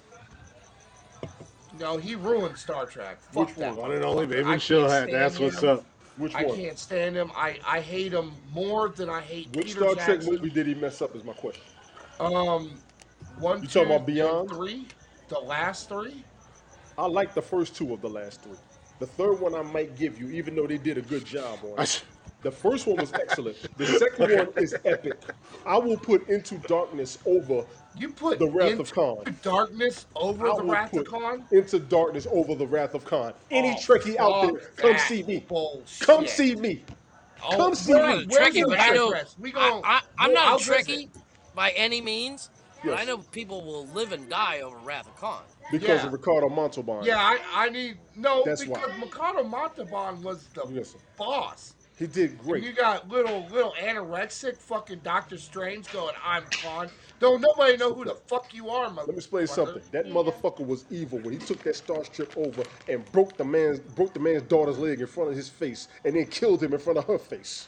No, he ruined Star Trek. Which Fuck that one? One and only motherfucker. Baby I can't Chillhat. stand That's what's him. up. Which I one? can't stand him. I hate him more than I hate Which Peter Star Trek Jackson. movie did he mess up? Is my question. Um, one, You talking two, about and Beyond? three. The last three. I like the first two of the last three. The third one I might give you, even though they did a good job on I it. s- The first one was excellent. The second okay. one is epic. I will put Into Darkness over You put The Wrath of Into Khan. Darkness over I the will Wrath of put Khan. Into Darkness over The Wrath of Khan. Any Oh, Trekkie out there, fuck come that see me. Come bullshit. see me. Oh, Come see I'm where, not me. a where's Trekkie, your but I know address? We going I'm not a I'll visit. Trekkie by any means, but I Yes, know people will live and die over Wrath of Khan. because of Yeah, Ricardo Montalban. yeah. I need no That's why. because Mikado Montalban was the Listen, boss. he did And great. you got little anorexic fucking Doctor Strange going, I'm Khan. Don't nobody know who the fuck you are, Let me explain motherfucker. something. That motherfucker was evil when he took that starship over and broke the man's daughter's leg in front of his face and then killed him in front of her face.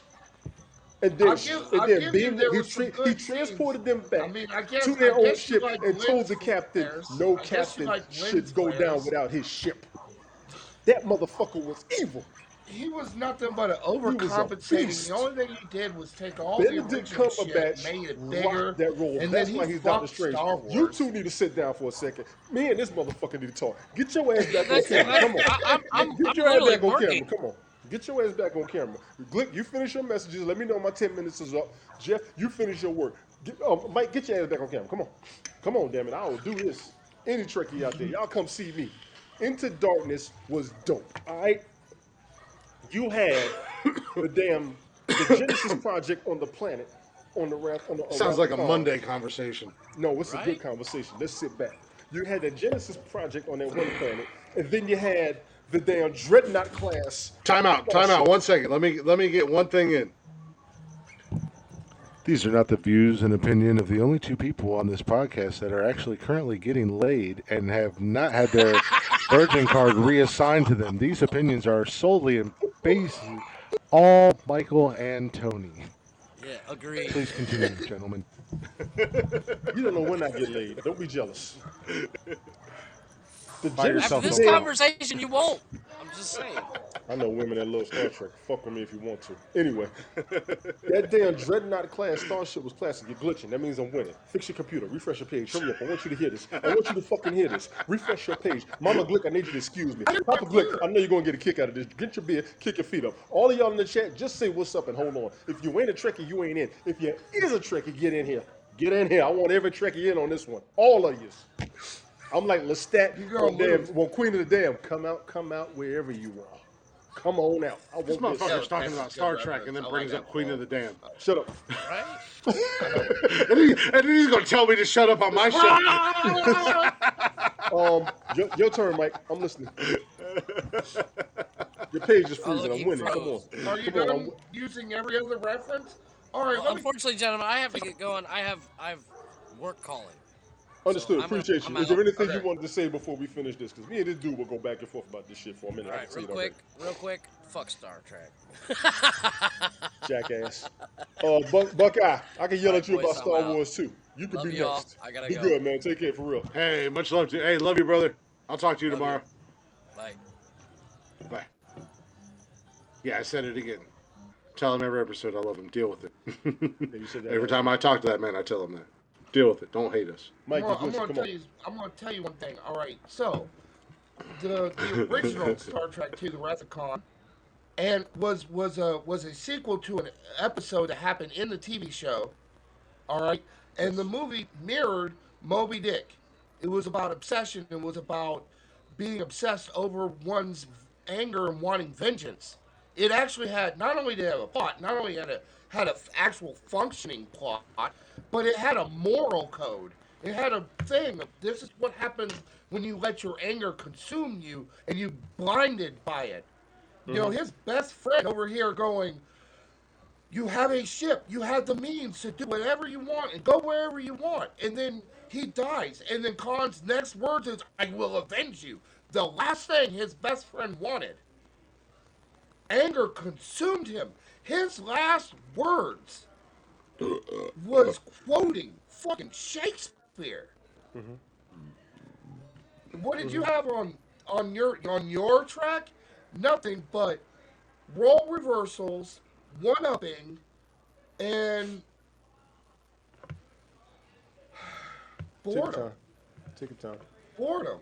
And then and I'll then give you beamed there he was some tra- he good scenes. transported them I back mean, to I their own guess you ship like and told lens the captain flares. no I guess you captain like lens should go down flares. without his ship. That motherfucker was evil. He was nothing but an He was a overcompensating. The beast. only thing he did was take all the Benedict original shit, Cumberbatch made it rocked bigger, that role. and then That's he why he's Doctor fucked Strange. Star You Wars. two need to sit down for a second. Me and this motherfucker need to talk. Get your ass back on That's camera. Come on. Get I'm your ass literally back on camera. working. Come on. Get your ass back on camera. Glick, you finish your messages. Let me know my 10 minutes is up. Jeff, you finish your work. Mike, get your ass back on camera. Come on. Come on, damn it. I will do this. Any Trekkie out there, y'all come see me. Into Darkness was dope. All right? You had the Genesis project on the planet on the Sounds Wrath like of a Khan. Monday conversation. No, it's a good Right? conversation. Let's sit back. You had the Genesis project on that one planet, and then you had the damn Dreadnought class Time out. Time out. starship. 1 second. Let me get one thing in. These are not the views and opinion of the only two people on this podcast that are actually currently getting laid and have not had their virgin card reassigned to them. These opinions are solely and based all Michael and Tony. Yeah, agreed. Please continue, gentlemen. You don't know when I get laid. Don't be jealous. The Buy After yourself Genesis this some damn. flowers. conversation, you won't. I'm just saying. I know women that love Star Trek. Fuck with me if you want to. Anyway, that damn Dreadnought class starship was classic. You're glitching. That means I'm winning. Fix your computer. Refresh your page. Hurry up. I want you to hear this. I want you to fucking hear this. Refresh your page. Mama Glick, I need you to excuse me. Papa Glick, I know you're going to get a kick out of this. Get your beer. Kick your feet up. All of y'all in the chat, just say what's up and hold on. If you ain't a Trekkie, you ain't in. If you is a Trekkie, get in here. Get in here. I want every Trekkie in on this one. All of you. I'm like Lestat You gonna lose. Queen of the Damn. Come out wherever you are. Come on out. I This want this. motherfucker's talking That's a about good Star Trek reference. and then I like brings that up Queen one. of the Dam. Shut up. Right? And then he's going to tell me to shut up on my show. Your turn, Mike. I'm listening. Your page is Oh, freezing. look, I'm he winning. Come froze. on. Are you Come on. done using every other reference? All right, Well, let me. unfortunately, gentlemen, I have to get going. I've work calling. Understood. So Appreciate I'm you. Is there out. anything you Okay. wanted to say before we finish this? Because me and this dude will go back and forth about this shit for a minute. All I right, can see real it already. quick. Fuck Star Trek. Jackass. Buckeye, I can yell All at right, you boys, about I'm Star out. Wars too. You can Love be y'all. next. I gotta Be go. good, man. Take care for real. Hey, much love to you. Hey, love you, brother. I'll talk to you Love you. tomorrow. Bye. Bye. Yeah, I said it again. Tell him every episode I love him. Deal with it. You said that Every last time I talk to that man, I tell him that. Deal with it. Don't hate us. Mike, I'm listen, gonna come tell on. you. I'm gonna tell you one thing. All right, so the original Star Trek II, The Wrath of Khan, and was a sequel to an episode that happened in the TV show. All right, and the Yes. movie mirrored Moby Dick. It was about obsession. It was about being obsessed over one's anger and wanting vengeance. It actually had not only did it have a plot, not only had a actual functioning plot, but it had a moral code. It had a thing of this is what happens when you let your anger consume you and you blinded by it. His best friend over here going, you have a ship, you have the means to do whatever you want and go wherever you want. And then he dies. And then Khan's next words is, I will avenge you. The last thing his best friend wanted. Anger consumed him. His last words was quoting fucking Shakespeare. Mm-hmm. What did you Mm-hmm. have on your track? Nothing but role reversals, one upping, and Take your boredom. time. Take your time. Boredom.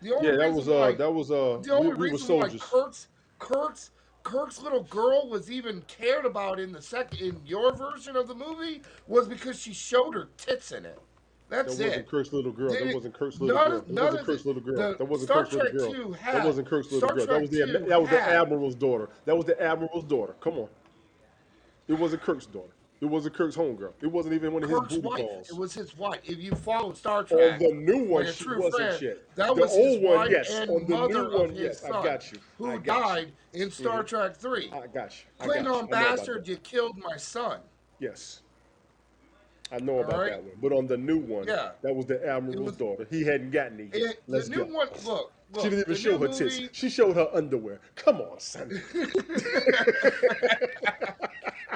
The only Yeah, reason why the we only we were reason why soldiers. Kurt's Kirk's little girl was even cared about in the second in your version of the movie was because she showed her tits in it. That That's wasn't it. Kirk's little girl. That They, wasn't Kirk's little none girl. of That none wasn't of the Kirk's little girl. the That wasn't Star Kirk's little Trek girl. Two That had wasn't Kirk's little Star girl. Trek Two That was the had admiral's daughter. That was the admiral's daughter. Come on, it wasn't Kirk's daughter. It wasn't Kirk's homegirl. It wasn't even one of his Kirk's booty wife. It calls. was his wife. If you follow Star On Trek the new one, like a she true wasn't friend, yet. that The was his old one, wife yes. and On the new mother of one, his yes. I son, got you. I who got you. died in Star Hmm. Trek 3. I got you. I got you. Klingon I know about that. bastard, you killed my son. Yes, I know All about right? that one. But on the new one, Yeah. that was the It admiral's was daughter. He hadn't gotten it yet. the Let's new go. one. She Look, didn't even the show new her tits. movie. She showed her underwear. Come on, son.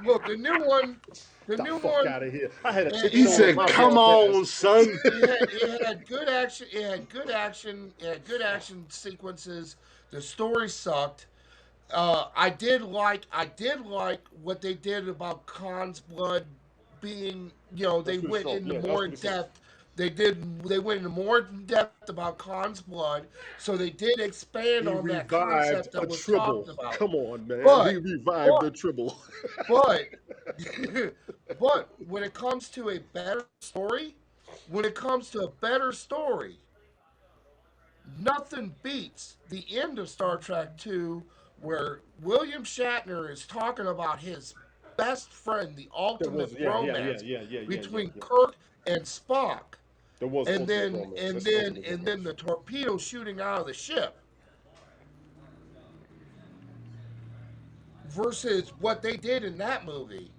Look, the new one. The The new fuck one. out of here. I had a It, chick He it, showing it, said, my it, "Come on, broadcast. son." it had good action. It had good action. It had good action sequences. The story sucked. I did like what they did about Khan's blood being, they That's pretty went strong. into Yeah, that was more in pretty strong. depth. They went into more in depth about Khan's blood, so they did expand He on that revived concept a that was tribble. talked about. Come on, man. He But, revived but, the tribble. but, but when it comes to a better story, when it comes to a better story, nothing beats the end of Star Trek 2 where William Shatner is talking about his best friend, the That ultimate was romance between yeah. Kirk and Spock. There was And ultimate then romance. and That's then ultimate and then romance. the torpedo shooting out of the ship versus what they did in that movie.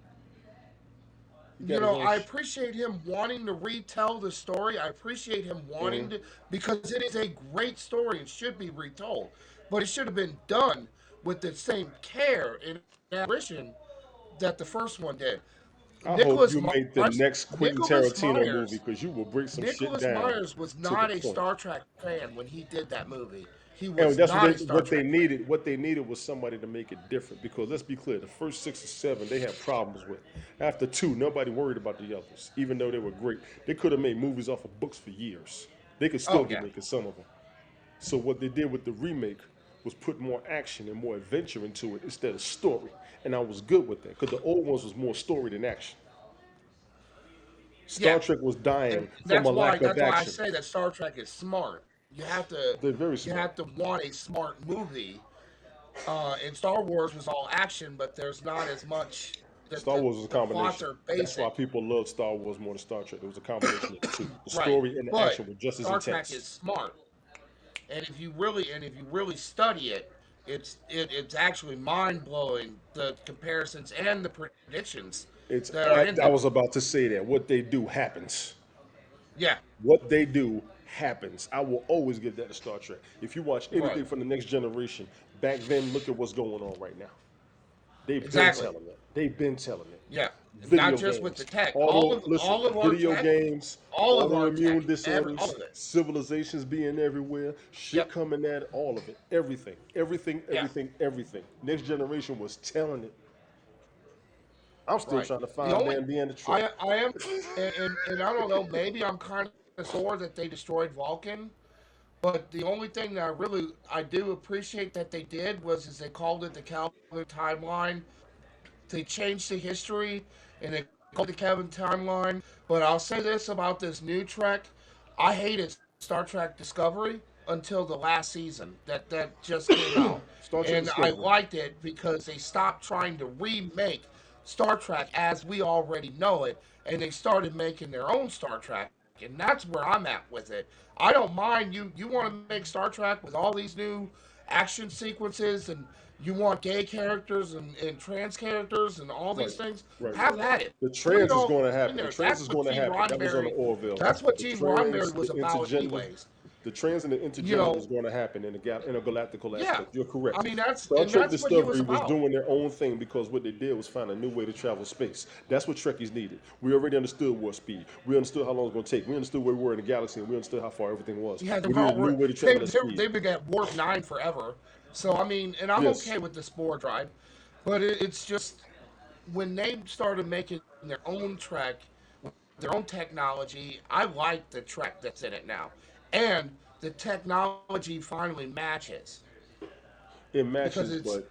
He got his own. I appreciate him wanting to retell the story. I appreciate him wanting Mhm. to because it is a great story and should be retold. But it should have been done with the same care and ambition that the first one did. I hope Nicholas you make the Myers, next Quentin Nicholas Tarantino movie Myers, because you will break some shit Nicholas down Myers was to the not a point. Star Trek fan when he did that movie. He And was that's not a Star what they Trek fan. needed. What they needed was somebody to make it different. Because let's be clear, the first 6 or 7 they had problems with. After 2, nobody worried about the others, even though they were great. They could have made movies off of books for years. They could still Oh be yeah, making some of them. So what they did with the remake was put more action and more adventure into it instead of story. And I was good with that because the old ones was more story than action. yeah. Star Trek was And dying from that's a why lack of that's why I action. say that Star Trek is smart. You have to They're very you smart. have to want a smart movie. And Star Wars was all action, but there's not as much. The, Star the, Wars was a the plots combination. are That's why basic, people love Star Wars more than Star Trek. It was a combination of the two. The right? story and the But action were just as Star Trek is intense. smart, and if you really study it, it's actually mind blowing the comparisons and the predictions that are in I there. was about to say that. What they do happens. Yeah, What they do happens. I will always give that to Star Trek. If you watch right. anything from the next generation, back then, look at what's going on right now. They've been Exactly. telling it. They've been telling it. Yeah, not Video just with the games. tech. All the listen, All of our video tech, games, all of our autoimmune tech, all disorders, of it. civilizations being everywhere, shit Yep. coming at it, all of it. Everything. Everything, Yeah. everything, everything. Next generation was telling it. I'm still Right. trying to The find only damn the end of Trek. I am, and I don't know. Maybe I'm kind of sore that they destroyed Vulcan, But the only thing that I do appreciate that they did was is they called it the Calvin timeline. They changed the history and they called it the Calvin timeline. But I'll say this about this new Trek: I hated Star Trek Discovery until the last season that just came out, Star Trek and I Discovery. liked it because they stopped trying to remake Star Trek as we already know it, and they started making their own Star Trek, and that's where I'm at with it. I don't mind you want to make Star Trek with all these new action sequences and you want gay characters and trans characters and all Right, these things. right. Have at it. The Put it trans is all going to in happen. there. The trans That's is what going to Gene happen. That was on the Roddenberry. Orville. That's what The Gene trans, Roddenberry was the about, intergender, anyways. the trans and the You intergender is know, going to happen in a galactical yeah. aspect. You're I correct. mean Star Trek that's what he was Discovery was about. doing their own thing because what they did was find a new way to travel space. That's what Trekkies needed. We already understood warp speed. We understood how long it was going to take. We understood where we were in the galaxy, and we understood how far everything was. Yeah, We needed a new way to travel that speed. they've been at warp 9 forever. So I mean, and I'm Yes. okay with the spore drive, but it's just when they started making their own Trek with their own technology, I like the Trek that's in it now, and the technology finally matches It because matches, it's but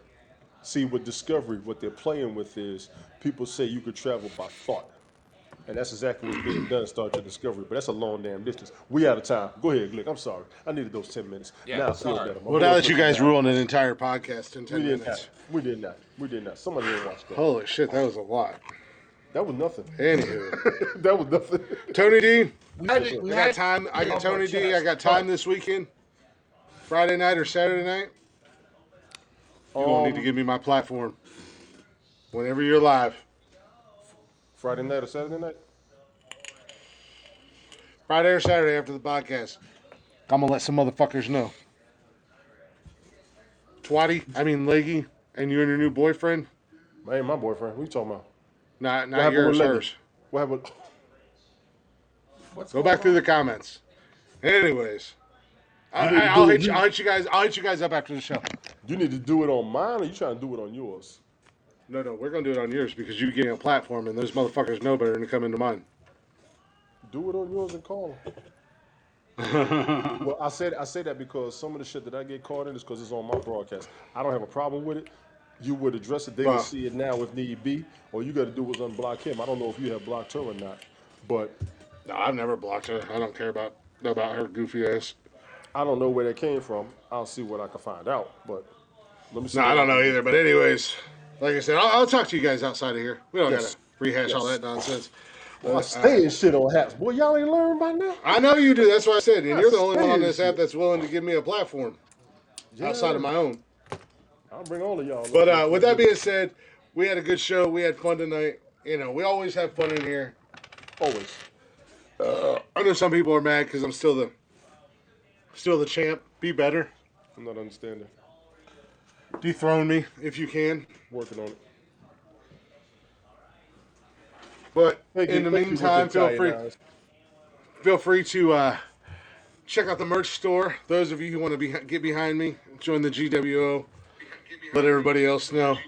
see, with Discovery, what they're playing with is people say you could travel by thought. And that's exactly what's being done, Star Trek Discovery. But that's a long damn distance. We out of time. Go ahead, Glick. I'm sorry. I needed those 10 minutes. yeah. Now I feel Sorry. better. My Well, now blood that you pressure's guys down. ruined an entire podcast in We 10 did not. minutes. We did not. We did not. Somebody didn't watch that. Holy shit, that was a lot. That was nothing. Anywho, That was nothing. Tony D, We I had got time. I got off our Tony D. I chest, got time but this weekend, Friday night or Saturday night. You're gonna need to give me my platform whenever you're live. Friday night or Saturday night? Friday or Saturday after the podcast. I'm gonna let some motherfuckers know. Leggy, and you and your new boyfriend. I ain't my boyfriend. What you talking about? Not What happened yours, with Leggy? hers. What happened? what's Go going back through on? the comments. Anyways, You need to I'll do hit it. you. I'll hit you guys. I'll hit you guys up after the show. You need to do it on mine, or you trying to do it on yours? No, we're gonna do it on yours because you're getting a platform, and those motherfuckers know better than to come into mine. Do it on yours and call them. Well, I say that because some of the shit that I get caught in is because it's on my broadcast. I don't have a problem with it. You would address it. They would Well, see it now if need be. All you got to do is unblock him. I don't know if you have blocked her or not, but no, I've never blocked her. I don't care about her goofy ass. I don't know where that came from. I'll see what I can find out. But let me see. No, what I don't can know do. either. But anyways, like I said, I'll talk to you guys outside of here. We don't Yes. gotta rehash all Yes. that nonsense. I stay in shit on hats. Boy, y'all ain't learned by now. I know you do. That's what I said. And I you're the only one stay on in this app shit. that's willing to give me a platform outside Yeah. of my own. I'll bring all of y'all. But with that being said, we had a good show. We had fun tonight. You know, we always have fun in here. Always. I know some people are mad because I'm still the champ. Be better. I'm not understanding. Dethrone me if you can. Working on it. But Thank in you. the Thank you with meantime, the Italian eyes. feel free to check out the merch store. Those of you who want to get behind me, join the GWO. Let everybody else know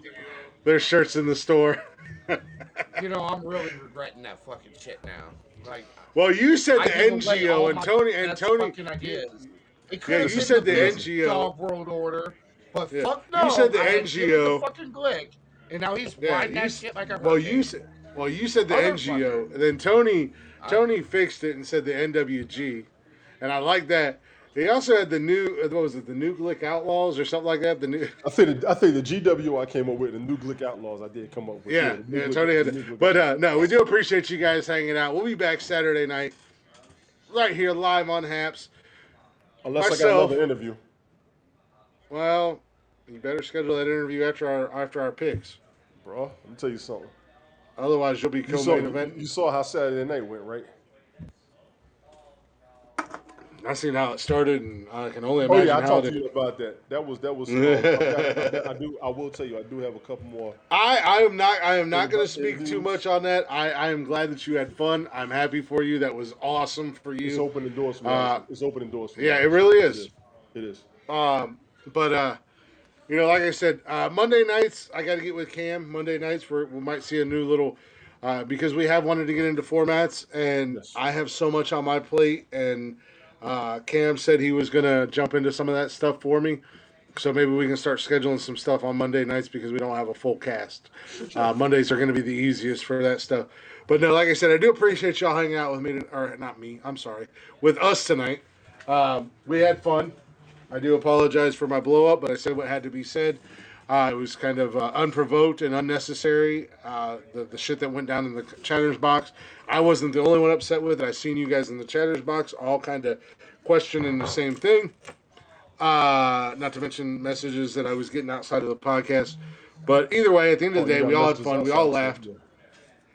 there's shirts in the store. You know, I'm really regretting that fucking shit now. Like, Well, you said I the give away all NGO and my Tony fucking ideas. It could Yeah, have you been said the big NGO. Dog World Order, but Yeah. fuck no. You said the I had given it NGO. to fucking Glick, and now he's Yeah, riding that shit like a well, hurricane. you said the NGO, and then Tony fixed it and said the NWG, and I like that. He also had the new what was it, the Nucleic Outlaws or something like that. The new I think the GW I came up with, the New Glick Outlaws I did come up with. yeah, the New Glick- Tony had the New that. Glick But Outlaws. no, we do appreciate you guys hanging out. We'll be back Saturday night, right here live on Haps. Unless I got myself- another interview. Well, you better schedule that interview after our picks. Bro, let me tell you something. Otherwise, you'll be You saw, co-main event. you saw how Saturday night went, right? I seen how it started, and I can only Oh imagine yeah, I how talked it. to you about that. That was I will tell you, I do have a couple more. I am not going to But speak it too is- much on that. I am glad that you had fun. I'm happy for you. That was awesome for you. It's open doors for me. It's opening doors for me. Yeah, it really is. It is. But you know, like I said, Monday nights I got to get with Cam. Monday nights we might see a new little because we have wanted to get into formats, and Yes. I have so much on my plate, and Cam said he was gonna jump into some of that stuff for me. So maybe we can start scheduling some stuff on Monday nights because we don't have a full cast. Mondays are going to be the easiest for that stuff. But no, like I said, I do appreciate y'all hanging out with me, or not me, I'm sorry, with us tonight. We had fun. I do apologize for my blow up, but I said what had to be said. It was kind of unprovoked and unnecessary. The shit that went down in the chatters box, I wasn't the only one upset with it. I seen you guys in the chatters box all kind of questioning the same thing. Not to mention messages that I was getting outside of the podcast. But either way, at the end of the day, we all had fun. We all laughed.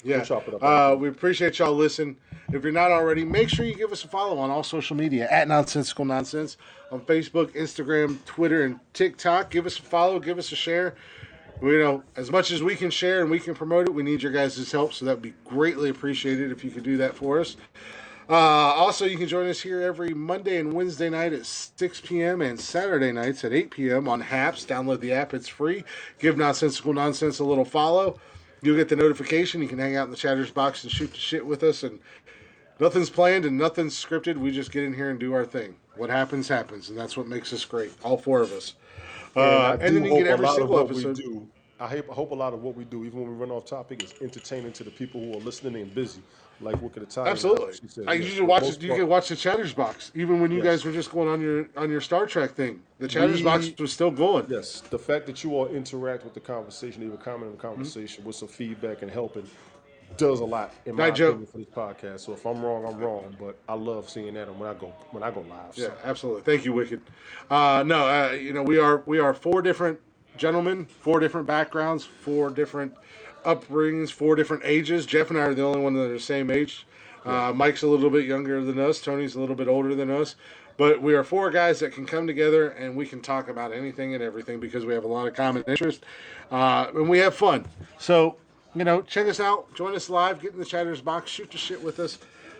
Yeah. We'll chop it up. We appreciate y'all listening. If you're not already, make sure you give us a follow on all social media at Nonsensical Nonsense on Facebook, Instagram, Twitter, and TikTok. Give us a follow. Give us a share. As much as we can share and we can promote it, we need your guys' help. So that would be greatly appreciated if you could do that for us. Also, you can join us here every Monday and Wednesday night at 6 p.m. and Saturday nights at 8 p.m. on HAPS. Download the app. It's free. Give Nonsensical Nonsense a little follow. You'll get the notification. You can hang out in the chatters box and shoot the shit with us. And nothing's planned and nothing's scripted. We just get in here and do our thing. What happens, happens. And that's what makes us great. All four of us. And then you get every single episode. I hope a lot of what we do, even when we run off topic, is entertaining to the people who are listening and busy. Like Wicked Italian. Absolutely. You can watch the chatters box, even when you guys were just going on your Star Trek thing. The chatters box was still going. Yes, the fact that you all interact with the conversation, even comment on the conversation with some feedback and helping, does a lot in my opinion for this podcast. So if I'm wrong, I'm wrong. But I love seeing that when I go live. Yeah, absolutely. Thank you, Wicked. We are four different gentlemen, four different backgrounds, four different upbringings, four different ages. Jeff and I are the only one that are the same age. Mike's a little bit younger than us. Tony's a little bit older than us. But we are four guys that can come together and we can talk about anything and everything because we have a lot of common interest. And we have fun. So, check us out. Join us live. Get in the chatters box. Shoot the shit with us.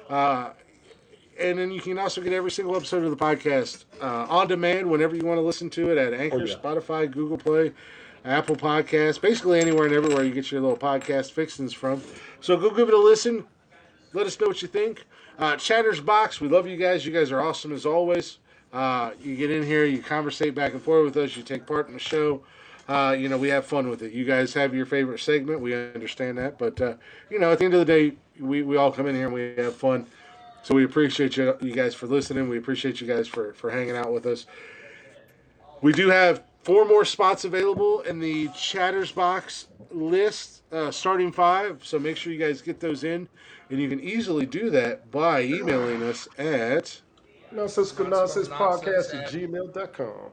And then you can also get every single episode of the podcast on demand whenever you want to listen to it at Anchor, Spotify, Google Play, Apple Podcasts, basically anywhere and everywhere you get your little podcast fixings from. So go give it a listen. Let us know what you think. Chatters Box, we love you guys. You guys are awesome as always. You get in here, you conversate back and forth with us, you take part in the show. We have fun with it. You guys have your favorite segment. We understand that. But, at the end of the day, we all come in here and we have fun. So we appreciate you guys for listening. We appreciate you guys for hanging out with us. We do have 4 more spots available in the Chatters Box list, starting 5. So make sure you guys get those in. And you can easily do that by emailing us at Nonsensical Nonsense Podcast at gmail.com.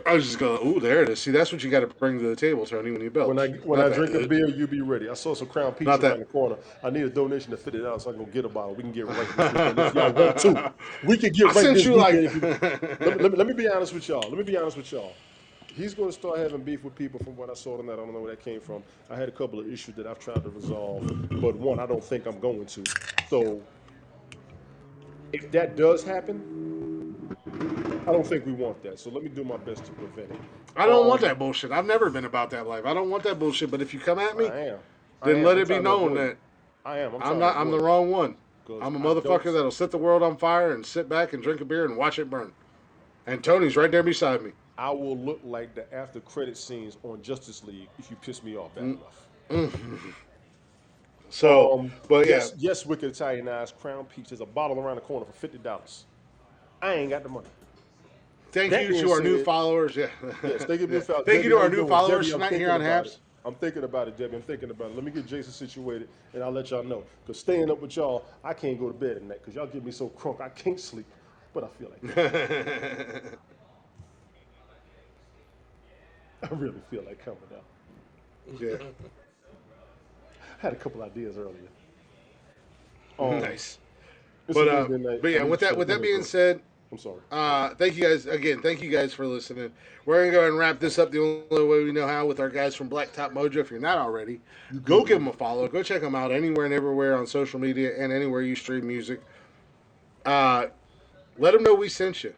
I was just going, ooh, there it is. See, that's what you got to bring to the table, Tony, when you belch. When I drink a beer, you be ready. I saw some Crown Pizza around the corner. I need a donation to $50 so I can go get a bottle. We can get right this weekend if y'all want to. We can get right this weekend. Let me be honest with y'all. He's going to start having beef with people from what I saw tonight. I don't know where that came from. I had a couple of issues that I've tried to resolve, but one, I don't think I'm going to. So if that does happen, I don't think we want that. So let me do my best to prevent it. I don't want that bullshit. I've never been about that life. I don't want that bullshit. But if you come at me, then let it be known that I'm the wrong one. I'm a motherfucker that'll set the world on fire and sit back and drink a beer and watch it burn. And Tony's right there beside me. I will look like the after credit scenes on Justice League if you piss me off bad enough. So, but yes, Wicked Italian Eyes, Crown Peach. There's a bottle around the corner for $50. I ain't got the money. Thank you to our new followers. Yeah. Yes, thank you to our new followers tonight here on HAPS. I'm thinking about it, Debbie. I'm thinking about it. Let me get Jason situated, and I'll let y'all know. Because staying up with y'all, I can't go to bed at night because y'all get me so crunk I can't sleep. But I feel like that. I really feel like coming out. Yeah. I had a couple ideas earlier. Nice. But yeah, with that being said, I'm sorry. Thank you guys again. Thank you guys for listening. We're gonna go ahead and wrap this up the only way we know how with our guys from Blacktop Mojo. If you're not already, go give them a follow. Go check them out anywhere and everywhere on social media and anywhere you stream music. Let them know we sent you.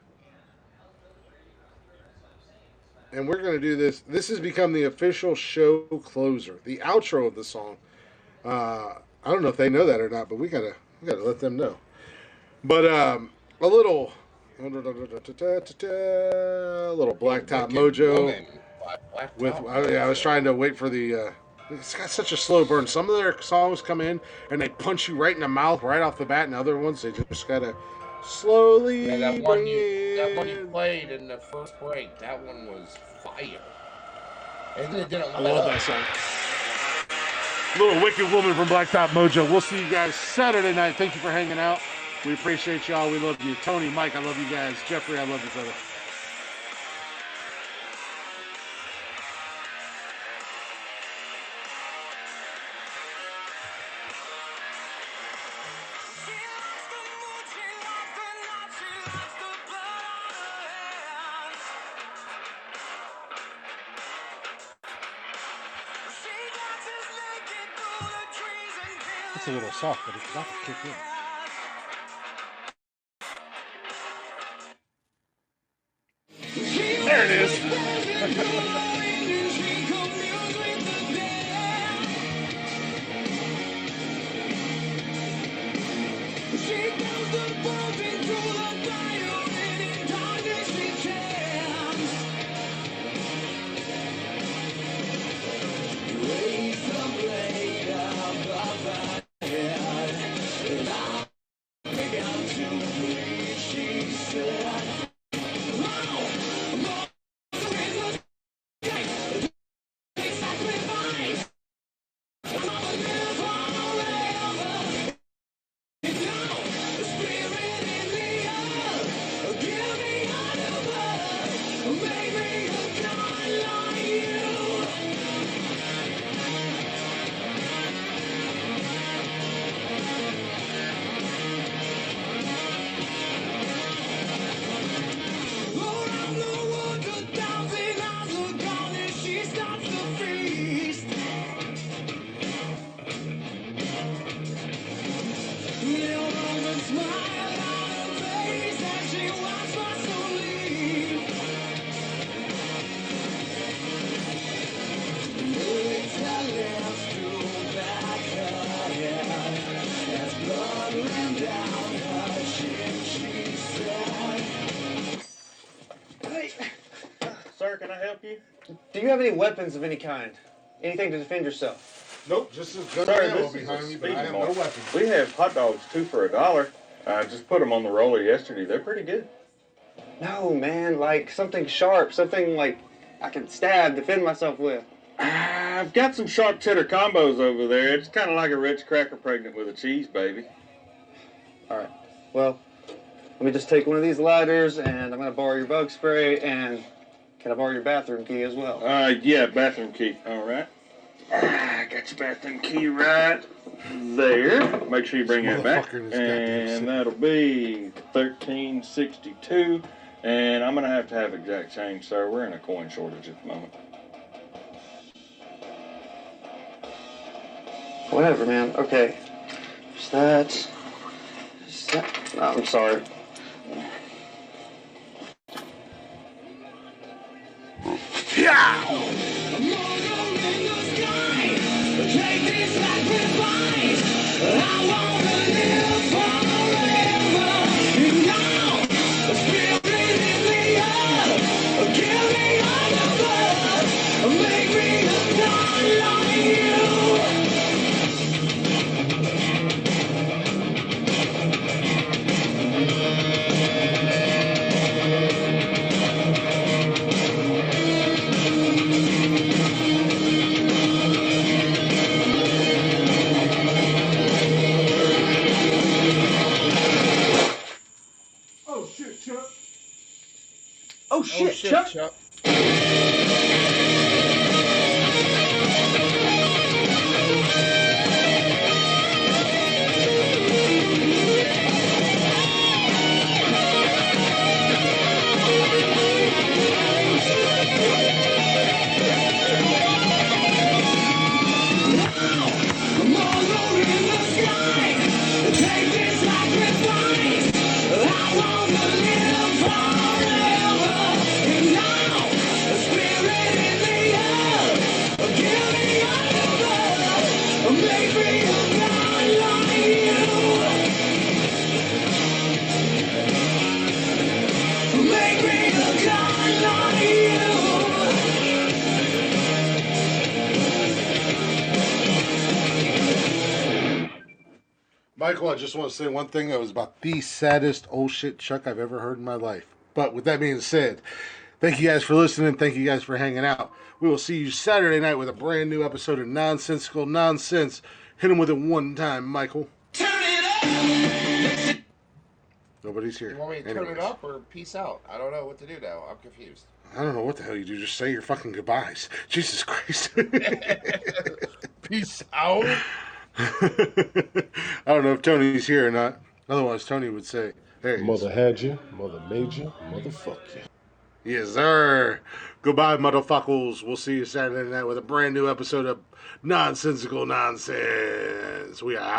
And we're going to do this. This has become the official show closer, the outro of the song. I don't know if they know that or not, but we got I gotta let them know. But a little Blacktop Mojo. With I was trying to wait for the. It's got such a slow burn. Some of their songs come in and they punch you right in the mouth right off the bat, and other ones they just gotta slowly that bring one you in. played in the first break, that one was fire. And it didn't I love that song. Little Wicked Woman from Blacktop Mojo. We'll see you guys Saturday night. Thank you for hanging out. We appreciate y'all. We love you. Tony, Mike, I love you guys. Jeffrey, I love you, brother. It's a little soft, but it's about to kick in. There it is. Sir, can I help you? Do you have any weapons of any kind? Anything to defend yourself? Nope, just this gun Sir, ammo this is behind a me, but I speed have mark. no weapons. We have hot dogs 2 for $1. I just put them on the roller yesterday. They're pretty good. No, man, like something sharp, something like I can stab, defend myself with. I've got some sharp cheddar combos over there. It's kind of like a Ritz cracker pregnant with a cheese baby. All right, well, let me just take one of these lighters, and I'm going to borrow your bug spray, and can I borrow your bathroom key as well? Yeah, bathroom key. All right. I got your bathroom key right there. Make sure you bring that back. And that'll be $13.62. And I'm going to have exact change, sir. We're in a coin shortage at the moment. Whatever, man. Okay. There's that. There's that. No, I'm sorry. Oh shit, Chuck. Michael, I just want to say one thing. That was about the saddest old shit Chuck I've ever heard in my life. But with that being said, thank you guys for listening. Thank you guys for hanging out. We will see you Saturday night with a brand new episode of Nonsensical Nonsense. Hit him with it one time, Michael. Turn it up! Nobody's here. You want me to turn it up or peace out? I don't know what to do now. I'm confused. I don't know what the hell you do. Just say your fucking goodbyes. Jesus Christ. Peace out. I don't know if Tony's here or not. Otherwise, Tony would say, hey. Mother had you, mother made you, motherfuck you. Yes, sir. Goodbye, motherfuckers. We'll see you Saturday night with a brand new episode of Nonsensical Nonsense. We are out.